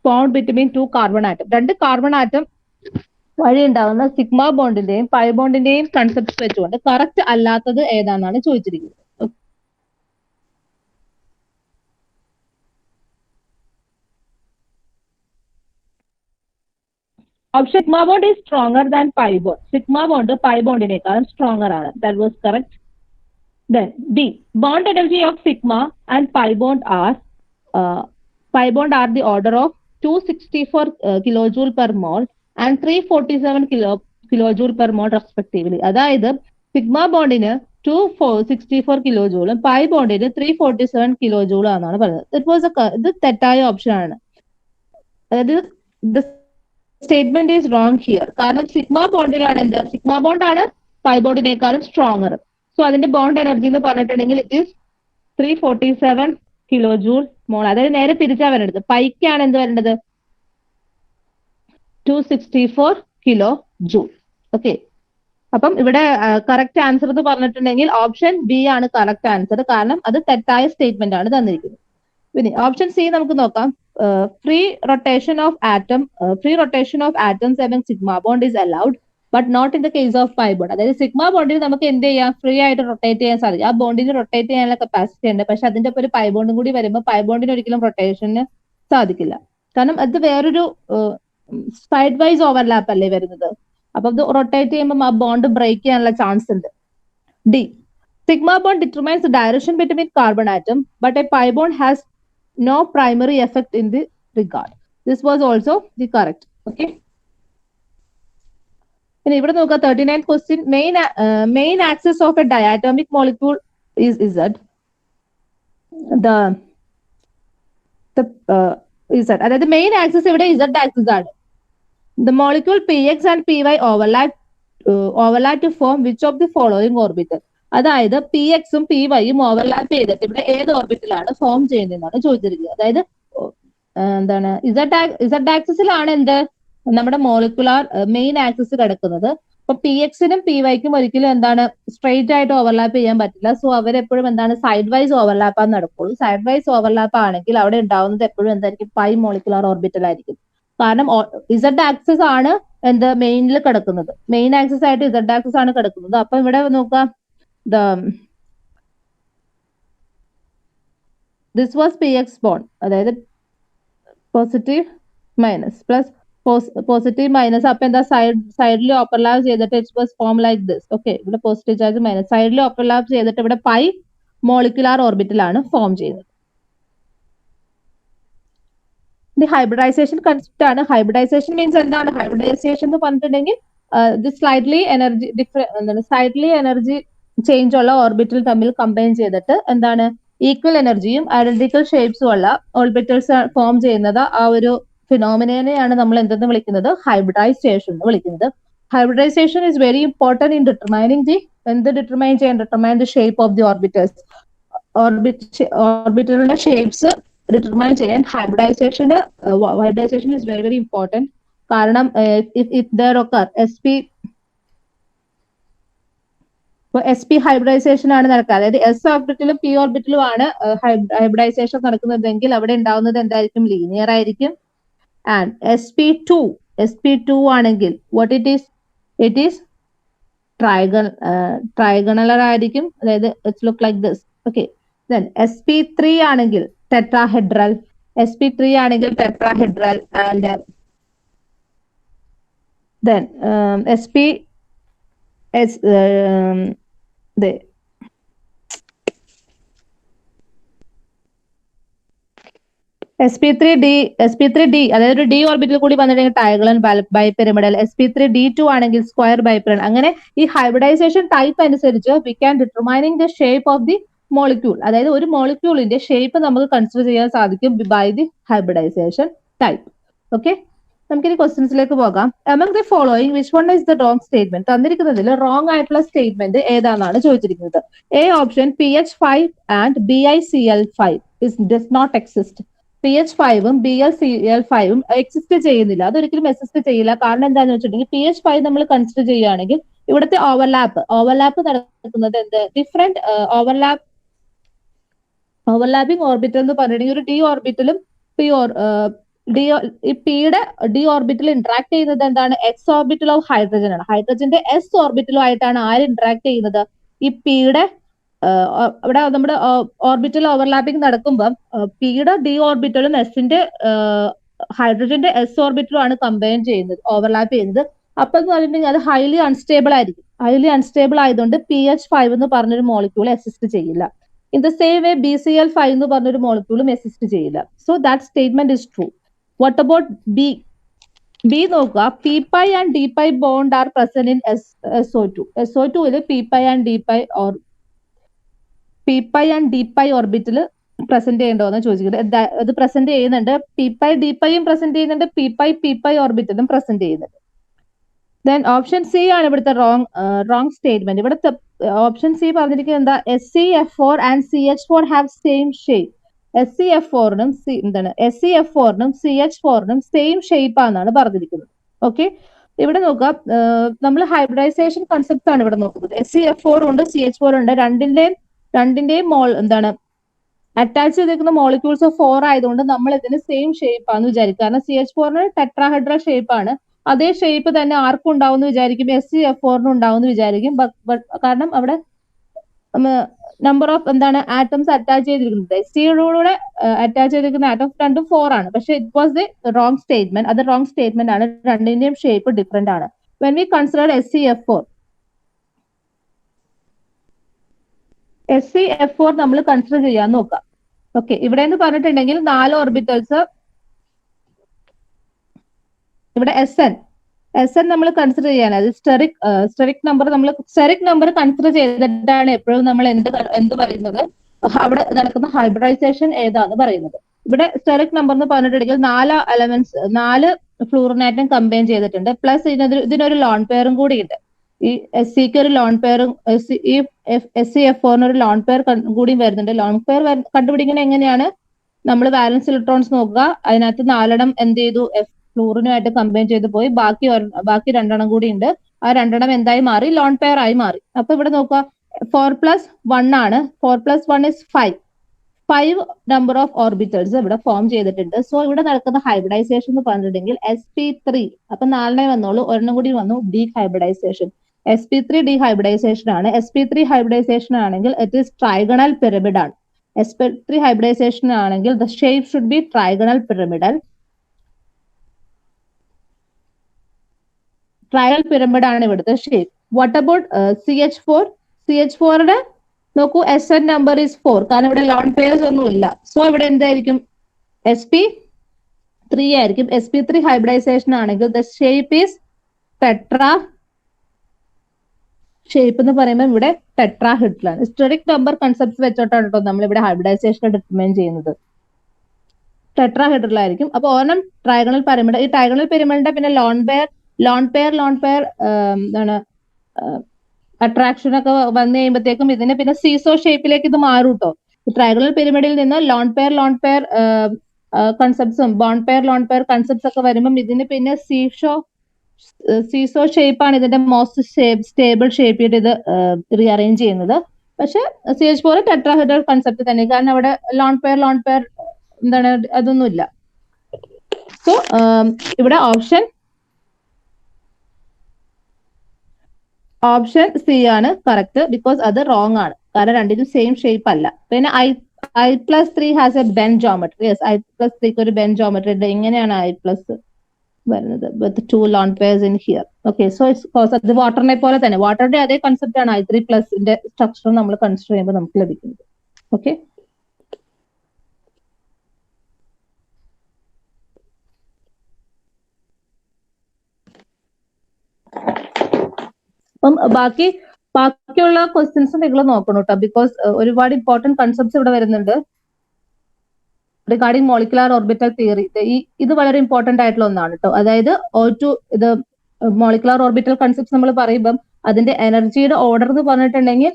formed between 2 carbon atom. 2 carbon atom വഴി ഉണ്ടാകുന്ന സിഗ്മ ബോണ്ടിന്റെയും പൈ ബോണ്ടിന്റെയും കൺസെപ്റ്റ് വെച്ചുകൊണ്ട് കറക്റ്റ് അല്ലാത്തത് ഏതാണെന്നാണ് ചോദിച്ചിരിക്കുന്നത്. Option sigma bond is stronger than pi bond. Sigma bond pi ബോണ്ടിനേക്കാളും സ്ട്രോങ്ങർ ആണ്. That was correct. Then D, bond energy of sigma and pi bond are the order of 264 kilojoule per mole and 347 kilojoule per mole respectively. അതായത് സിഗ്മ ബോണ്ടിന് 264 കിലോജൂളും പൈ ബോണ്ടിന് 347 കിലോജൂളും ആണെന്നാണ് പറയുന്നത്. ഇത് തെറ്റായ ഓപ്ഷൻ ആണ്. അതായത് സ്റ്റേറ്റ്മെന്റ് ഈസ് റോങ് ഹിയർ. കാരണം സിഗ്മ ബോണ്ടിലാണ് എന്ത്? സിഗ്മ ബോണ്ട് ആണ് പൈ ബോണ്ടിനേക്കാളും സ്ട്രോങ്ങർ. സോ അതിന്റെ ബോണ്ട് എനർജി എന്ന് പറഞ്ഞിട്ടുണ്ടെങ്കിൽ ഇറ്റ് ഈസ് 347 കിലോ ജൂൾ മോൾ. അതായത് നേരെ തിരിച്ചാ വരേണ്ടത്. പൈക്കാണ് എന്ത് വരേണ്ടത്? 264 കിലോ ജൂൾ. ഓക്കെ, അപ്പം ഇവിടെ കറക്റ്റ് ആൻസർ എന്ന് പറഞ്ഞിട്ടുണ്ടെങ്കിൽ ഓപ്ഷൻ ബി ആണ് കറക്റ്റ് ആൻസർ. കാരണം അത് തെറ്റായ സ്റ്റേറ്റ്മെന്റ് ആണ് തന്നിരിക്കുന്നത്. പിന്നെ ഓപ്ഷൻ സി നമുക്ക് നോക്കാം. Free rotation of atoms among sigma bond is allowed but not in the case of pi bond. അതായത് സിഗ്മ ബോണ്ടിൽ നമുക്ക് എന്ത് ചെയ്യാം? ഫ്രീ ആയിട്ട് റൊട്ടേറ്റ് ചെയ്യാൻ സാധിക്കും. ആ ബോണ്ടിന് റൊട്ടേറ്റ് ചെയ്യാനുള്ള കപ്പാസിറ്റി ഉണ്ട്. പക്ഷെ അതിന്റെ ഒപ്പം ഒരു പൈ ബോണ്ടും കൂടി വരുമ്പോൾ പൈ ബോണ്ടിന് ഒരിക്കലും റൊട്ടേഷന് സാധിക്കില്ല. കാരണം അത് വേറൊരു സൈഡ് വൈസ് ഓവർലാപ്പ് അല്ലേ വരുന്നത്. അപ്പൊ ഇത് റൊട്ടേറ്റ് ചെയ്യുമ്പോൾ ആ ബോണ്ട് ബ്രേക്ക് ചെയ്യാനുള്ള ചാൻസ് ഉണ്ട്. D, sigma bond determines the direction between carbon atom but A pi bond has no primary effect in the regard. This was also the correct. Okay. ഇനി ഇവിടെ നോക്കുക 39th question. Main axis of a diatomic molecule is Z. Z. അതായത് മെയിൻ ആക്സിസ് ഇവിടെ Z ആക്സിസ് ആണ്. The molecule Px and Py overlap to form which of the following orbital? അതായത് പി എക്സും പി വൈയും ഓവർലാപ്പ് ചെയ്തിട്ട് ഇവിടെ ഏത് ഓർബിറ്റിലാണ് ഫോം ചെയ്യുന്നതെന്നാണ് ചോദിച്ചിരിക്കുന്നത്. അതായത് എന്താണ് ഇസഡ് ആക്സിസിലാണ് എന്ത് നമ്മുടെ മോളിക്കുലാർ മെയിൻ ആക്സിസ് കിടക്കുന്നത്. അപ്പൊ പി എക്സിനും പി വൈക്കും ഒരിക്കലും എന്താണ് സ്ട്രെയിറ്റ് ആയിട്ട് ഓവർലാപ്പ് ചെയ്യാൻ പറ്റില്ല. സോ അവരെപ്പോഴും എന്താണ് സൈഡ് വൈസ് ഓവർലാപ്പാന്ന് നടക്കുള്ളൂ. സൈഡ് വൈസ് ഓവർലാപ്പ് ആണെങ്കിൽ അവിടെ ഉണ്ടാവുന്നത് എപ്പോഴും എന്തായിരിക്കും? പൈ മോളിക്കുലാർ ഓർബിറ്റൽ ആയിരിക്കും. കാരണം ഇസഡ് ആക്സിസ് ആണ് എന്ത് മെയിനിൽ കിടക്കുന്നത്. മെയിൻ ആക്സിസ് ആയിട്ട് ഇസഡ് ആക്സിസ് ആണ് കിടക്കുന്നത്. അപ്പൊ ഇവിടെ നോക്കാം, this was px bond. അതായത് positive minus plus positive minus. അപ്പൊ എന്താ സൈഡിൽ ഓവർലാപ്പ് ചെയ്തിട്ട് it was form like this. Okay, ഇവിടെ പോസിറ്റീവ് ചാർജ് മൈനസ് സൈഡിൽ ഓവർലാപ്പ് ചെയ്തിട്ട് ഇവിടെ പൈ മോളിക്കുലാർ ഓർബിറ്റിലാണ് ഫോം ചെയ്യുന്നത്. ഇത് ഹൈബ്രിഡൈസേഷൻ കൺസെപ്റ്റ് ആണ്. ഹൈബ്രിഡൈസേഷൻ മീൻസ് എന്താണ്? ഹൈബ്രിഡൈസേഷൻ എന്ന് പറഞ്ഞിട്ടുണ്ടെങ്കിൽ ഇത് സ്ലൈറ്റ്ലി എനർജി ചേഞ്ച് ഉള്ള ഓർബിറ്റൽ തമ്മിൽ കമ്പൈൻ ചെയ്തിട്ട് എന്താണ് ഈക്വൽ എനർജിയും ഐഡന്റിക്കൽ ഷേപ്സും ഉള്ള ഓർബിറ്റൽസ് ഫോം ചെയ്യുന്നത്. ആ ഒരു ഫിനോമിനയാണ് നമ്മൾ എന്തെന്ന് വിളിക്കുന്നത്? ഹൈബ്രിഡൈസേഷൻ എന്ന് വിളിക്കുന്നത്. Hybridization is very important in determining determine the shape of the orbitals. ഓർബിറ്റലിന്റെ ഷേപ്സ് ഡിറ്റർമൈൻ ചെയ്യാൻ hybridization is very very important. കാരണം if there occur S P hybridization ആണ് നടക്കുക. അതായത് എസ് ഓർബിറ്റിലും പി ഓർബിറ്റിലും ആണ് ഹൈബ്രിഡൈസേഷൻ നടക്കുന്നതെങ്കിൽ അവിടെ ഉണ്ടാവുന്നത് എന്തായിരിക്കും? ലീനിയർ ആയിരിക്കും. ആൻഡ് എസ് പി ടു ആണെങ്കിൽ what it is trigonal ആയിരിക്കും. അതായത് it's look like this. Okay, then sp3 ആണെങ്കിൽ ടെട്രാഹെഡ്രൽ. sp3 ആണെങ്കിൽ tetrahedral. And then sp sp3d അതായത് ഒരു ഡി ഓർബിറ്റൽ കൂടി വന്നിട്ടുണ്ടെങ്കിൽ ഡയഗണൽ ബൈപിരമിഡൽ, sp3d2 ആണെങ്കിൽ സ്ക്വയർ ബൈപിരമിഡൽ. അങ്ങനെ ഈ ഹൈബ്രിഡൈസേഷൻ ടൈപ്പ് അനുസരിച്ച് we can determining the shape of the molecule. അതായത് ഒരു മോളിക്യൂളിന്റെ ഷേപ്പ് നമുക്ക് കൺസിഡർ ചെയ്യാൻ സാധിക്കും by the hybridization type. Okay, നമുക്കിനി ക്വസ്റ്റ്യൻസിലേക്ക് പോകാം. among the following which one is the wrong statement? തന്നിരിക്കുന്നതിൽ റോങ് ആയിട്ടുള്ള സ്റ്റേറ്റ്മെന്റ് ഏതാണെന്നാണ് ചോദിച്ചിരിക്കുന്നത്. A option pH5 and BiCl5 does not exist. pH5ഉം BiCl5ഉം എക്സിസ്റ്റ് ചെയ്യുന്നില്ല. അതൊരിക്കലും എക്സിസ്റ്റ് ചെയ്യില്ല. കാരണം എന്താണെന്ന് വെച്ചിട്ടുണ്ടെങ്കിൽ pH5 നമ്മൾ കൺസിഡർ ചെയ്യുകയാണെങ്കിൽ ഇവിടുത്തെ ഓവർലാപ്പ് നടക്കുന്നത് എന്ത് ഡിഫറെന്റ് ഓവർലാപ്പിംഗ് ഓർബിറ്റൽ എന്ന് പറഞ്ഞിട്ടുണ്ടെങ്കിൽ ഒരു ഡി ഓർബിറ്റലും ഈ പിയുടെ ഡി ഓർബിറ്റൽ ഇന്ററാക്ട് ചെയ്യുന്നത് എന്താണ് എക്സ് ഓർബിറ്റൽ ഓഫ് ഹൈഡ്രജൻ ആണ്. ഹൈഡ്രജന്റെ എസ് ഓർബിറ്റലുമായിട്ടാണ് ആര് ഇന്ററാക്ട് ചെയ്യുന്നത് ഈ പിയുടെ ഇവിടെ നമ്മുടെ ഓർബിറ്റൽ ഓവർലാപ്പിംഗ് നടക്കുമ്പോൾ പിയുടെ ഡി ഓർബിറ്റലും എസിന്റെ ഹൈഡ്രജന്റെ എസ് ഓർബിറ്റലും ആണ് കമ്പൈൻ ചെയ്യുന്നത്, ഓവർലാപ്പ് ചെയ്യുന്നത്. അപ്പൊ എന്ന് പറഞ്ഞിട്ടുണ്ടെങ്കിൽ അത് ഹൈലി അൺസ്റ്റേബിൾ ആയിരിക്കും. ഹൈലി അൺസ്റ്റേബിൾ ആയതുകൊണ്ട് pH5 എന്ന് പറഞ്ഞൊരു മോളിക്യൂൾ എക്സിസ്റ്റ് ചെയ്യില്ല. In the same way BCl5 എന്ന് പറഞ്ഞൊരു മോളിക്യൂളും എക്സിസ്റ്റ് ചെയ്യില്ല. So that statement is true. What about B നോക്കുക. p-pi and d-pi bond are present in SO2. SO2 p-pi and d-pi ഓർബിറ്റിൽ പ്രസന്റ് ചെയ്യേണ്ടതെന്ന് ചോദിക്കുന്നത്. അത് പ്രസന്റ് ചെയ്യുന്നുണ്ട്. p-pi d-piയും പ്രസന്റ് ചെയ്യുന്നുണ്ട്, p-pi ഓർബിറ്റിലും പ്രസന്റ് ചെയ്യുന്നുണ്ട്. ദെൻ ഓപ്ഷൻ സി ആണ് ഇവിടുത്തെ റോങ് സ്റ്റേറ്റ്മെന്റ്. ഇവിടുത്തെ ഓപ്ഷൻ സി പറഞ്ഞിരിക്കുന്നത് എന്താ SeF4 and CH4 have same shape. SeF4നും CH4നും സെയിം ഷേപ്പ് ആണെന്നാണ് പറഞ്ഞിരിക്കുന്നത്. ഓക്കെ, ഇവിടെ നോക്കുക, നമ്മൾ ഹൈബ്രിഡൈസേഷൻ കൺസെപ്റ്റ് ആണ് ഇവിടെ നോക്കുന്നത്. SeF4 ഉണ്ട്, CH4 ഉണ്ട്. രണ്ടിന്റെയും എന്താണ് അറ്റാച്ച് ചെയ്തിരിക്കുന്ന മോളിക്യൂൾസ് 4 ആയതുകൊണ്ട് നമ്മൾ ഇതിന് സെയിം ഷേപ്പ് ആണെന്ന് വിചാരിക്കും. കാരണം CH4ന് ടെട്രാഹെഡ്രൽ ഷേപ്പ് ആണ്. അതേ ഷേപ്പ് തന്നെ ആർക്കും ഉണ്ടാവും എന്ന് വിചാരിക്കും, SeF4നും ഉണ്ടാവും എന്ന് വിചാരിക്കും. കാരണം അവിടെ നമ്പർ ഓഫ് ആറ്റംസ് അറ്റാച്ച് ചെയ്തിരിക്കുന്നത് Seയുടെ അറ്റാച്ച് ചെയ്തിരിക്കുന്ന ആറ്റംസ് രണ്ടും 4 ആണ്. പക്ഷെ it was the wrong statement. അത് റോങ് സ്റ്റേറ്റ്മെന്റ് ആണ്. രണ്ടിന്റെയും ഷേപ്പ് ഡിഫറെന്റ് ആണ്. വെൻ വി കൺസിഡർ SeF4 നമ്മൾ കൺസിഡർ ചെയ്യാൻ നോക്കാം. ഓക്കെ, ഇവിടെ എന്ന് പറഞ്ഞിട്ടുണ്ടെങ്കിൽ 4 ഓർബിറ്റൽസ്, ഇവിടെ SN നമ്മൾ കൺസിഡർ ചെയ്യാൻ, അത് സ്റ്റെറിക് നമ്പർ കൺസിഡർ ചെയ്തിട്ടാണ് എപ്പോഴും നമ്മൾ എന്ത് പറയുന്നത് അവിടെ നടക്കുന്ന ഹൈബ്രിഡൈസേഷൻ ഏതാന്ന് പറയുന്നത്. ഇവിടെ സ്റ്റെറിക് നമ്പർ എന്ന് പറഞ്ഞിട്ടുണ്ടെങ്കിൽ 4 ഫ്ലൂറിനാറ്റം കമ്പൈൻ ചെയ്തിട്ടുണ്ട്. പ്ലസ് ഇതിനൊരു ലോൺ പെയറും കൂടി ഉണ്ട്. ഈ SCക്ക് ഒരു ലോൺ പെയറും ഈ SeF4ന് ഒരു ലോൺ പെയർ കൂടി വരുന്നുണ്ട്. ലോൺ പെയർ കണ്ടുപിടിക്കുന്നത് എങ്ങനെയാണ്? നമ്മൾ വാലൻസ് ഇലക്ട്രോൺസ് നോക്കുക, അതിനകത്ത് 4 എന്ത് ചെയ്തു ഫ്ലൂറിനുമായിട്ട് കമ്പൈൻ ചെയ്ത് പോയി, ബാക്കി 2 കൂടി ഉണ്ട്. ആ 2 എന്തായി മാറി? ലോൺ പെയർ ആയി മാറി. അപ്പൊ ഇവിടെ നോക്കുക, 4+1 ആണ്. 4+1 is 5 നമ്പർ ഓഫ് ഓർബിറ്റൽസ് ഇവിടെ ഫോം ചെയ്തിട്ടുണ്ട്. സോ ഇവിടെ നടക്കുന്ന ഹൈബ്രിഡൈസേഷൻ എന്ന് പറഞ്ഞിട്ടുണ്ടെങ്കിൽ sp3. അപ്പൊ 4 വന്നോളൂ, 1 കൂടി വന്നു, D hybridisation. sp3 D hybridisation ആണ്. sp3 ഹൈബ്രിഡൈസേഷൻ ആണെങ്കിൽ ഇറ്റ് ഈസ് ട്രൈഗണൽ പിരമിഡ് ആണ്. sp3 ഹൈബ്രിഡൈസേഷൻ ആണെങ്കിൽ the shape should be trigonal pyramidal. Trial pyramid ആണ് ഇവിടുത്തെ ഷേപ്പ്. വാട്ട് അബൌട്ട് CH4യുടെ നോക്കൂ, SN നമ്പർ ഈസ് 4. കാരണം ഇവിടെ ലോൺ പെയർസ് ഒന്നും ഇല്ല. സോ ഇവിടെ എന്തായിരിക്കും? sp3 ആയിരിക്കും. sp3 ഹൈബ്രിഡൈസേഷൻ ആണെങ്കിൽ the shape is tetra shape എന്ന് പറയുമ്പോൾ ഇവിടെ ടെട്രാഹെഡ്രൽ ആണ്. സ്റ്റെറിക് നമ്പർ കൺസെപ്റ്റ് വെച്ചോട്ടാണ് കേട്ടോ നമ്മൾ ഇവിടെ ഹൈബ്രിഡൈസേഷൻ ഡിറ്റർമൈൻ ചെയ്യുന്നത്. ടെട്രാഹെഡ്രൽ ആയിരിക്കും. അപ്പൊ ഒരെണ്ണം ട്രൈഗണൽ പിരമിഡ്. ഈ ട്രൈഗണൽ പിരമിഡിന്റെ പിന്നെ ലോൺ പെയർ അട്രാക്ഷൻ ഒക്കെ വന്നു കഴിയുമ്പോഴത്തേക്കും ഇതിന് പിന്നെ സീസോ ഷേപ്പിലേക്ക് ഇത് മാറും കേട്ടോ. ട്രൈഗണൽ പിരമിഡിൽ നിന്ന് ലോൺ പെയർ കൺസെപ്റ്റ്സും ലോൺ പെയർ കൺസെപ്റ്റ്സ് ഒക്കെ വരുമ്പം ഇതിന് പിന്നെ സീസോ ഷേപ്പ് ആണ് ഇതിന്റെ മോസ്റ്റ് സ്റ്റേബിൾ ഷേപ്പ് ചെയ്ത് ഇത് റീഅറേഞ്ച് ചെയ്യുന്നത്. പക്ഷെ CH4 ടെട്രാഹെഡ്രൽ കൺസെപ്റ്റ് തന്നെ, കാരണം അവിടെ ലോൺ പെയർ അതൊന്നുമില്ല. സോ ഇവിടെ ഓപ്ഷൻ സി ആണ് കറക്റ്റ്, ബിക്കോസ് അത് റോങ് ആണ്. കാരണം രണ്ടിനും സെയിം ഷേപ്പ് അല്ല. പിന്നെ I+3 has A Ben geometry. Yes, I+3 ഒരു ബെൻ ജോമെട്രി ഉണ്ട്. ഇങ്ങനെയാണ് I+ വരുന്നത് വിത്ത് 2 lone pairs in here. Okay, so അത് വാട്ടറിനെ പോലെ തന്നെ, വാട്ടറിന്റെ അതേ കൺസെപ്റ്റ് ആണ് I3+ന്റെ സ്ട്രക്ചർ നമ്മൾ കൺസിഡർ ചെയ്യുമ്പോൾ നമുക്ക് ലഭിക്കുന്നത്. ഓക്കെ, അപ്പം ബാക്കിയുള്ള ക്വസ്റ്റ്യൻസ് നിങ്ങൾ നോക്കണം കേട്ടോ, ബിക്കോസ് ഒരുപാട് ഇമ്പോർട്ടന്റ് കൺസെപ്റ്റ്സ് ഇവിടെ വരുന്നുണ്ട് റിഗാർഡിംഗ് മോളിക്കുലാർ ഓർബിറ്റൽ തിയറി. ഇത് വളരെ ഇമ്പോർട്ടന്റ് ആയിട്ടുള്ള ഒന്നാണ് കേട്ടോ. അതായത് ഇത് മോളിക്കുലാർ ഓർബിറ്റൽ കൺസെപ്റ്റ്സ് നമ്മൾ പറയുമ്പം അതിന്റെ എനർജിയുടെ ഓർഡർ എന്ന് പറഞ്ഞിട്ടുണ്ടെങ്കിൽ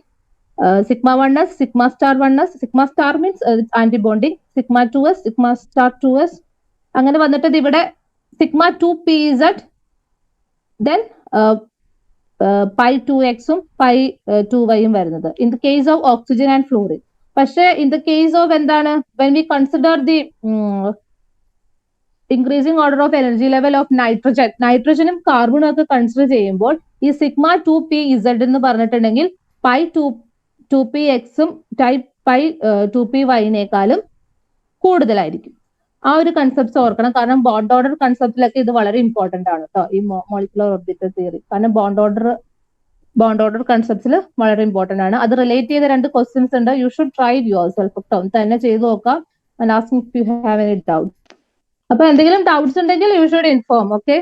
sigma 1s, sigma star 1s, sigma star means anti bonding, sigma 2s, sigma star 2s, അങ്ങനെ വന്നിട്ട് ഇവിടെ സിഗ്മ 2pz, ദെൻ പൈ 2xും പൈ 2yയും വരുന്നത് in the case of oxygen and fluorine. പക്ഷേ ഇൻ ദ കേസ് ഓഫ് എന്താണ്, when we consider the increasing order of energy level of നൈട്രജനും കാർബണും ഒക്കെ കൺസിഡർ ചെയ്യുമ്പോൾ ഈ സിഗ്മ 2pz എന്ന് പറഞ്ഞിട്ടുണ്ടെങ്കിൽ പൈ 2pxും പൈ 2pyനേക്കാളും കൂടുതലായിരിക്കും. ആ ഒരു കൺസെപ്റ്റ് ഓർക്കണം, കാരണം ബോണ്ട് ഓർഡർ കൺസെപ്റ്റിലൊക്കെ ഇത് വളരെ ഇമ്പോർട്ടന്റ് ആണ് കേട്ടോ, ഈ മോളിക്കുലർ ഓർബിറ്റൽ തിയറി. കാരണം ബോണ്ട് ഓർഡർ കൺസെപ്റ്റ്സിൽ വളരെ ഇമ്പോർട്ടന്റ് ആണ്. അത് റിലേറ്റ് ചെയ്ത 2 ക്വസ്റ്റ്യൻസ് ഉണ്ട്. You should try your self കേട്ടോ, തന്നെ ചെയ്ത് നോക്കാം. And ask if you have any doubt. അപ്പൊ എന്തെങ്കിലും ഡൗട്ട്സ് ഉണ്ടെങ്കിൽ യു ഷുഡ് ഇൻഫോം. ഓക്കെ.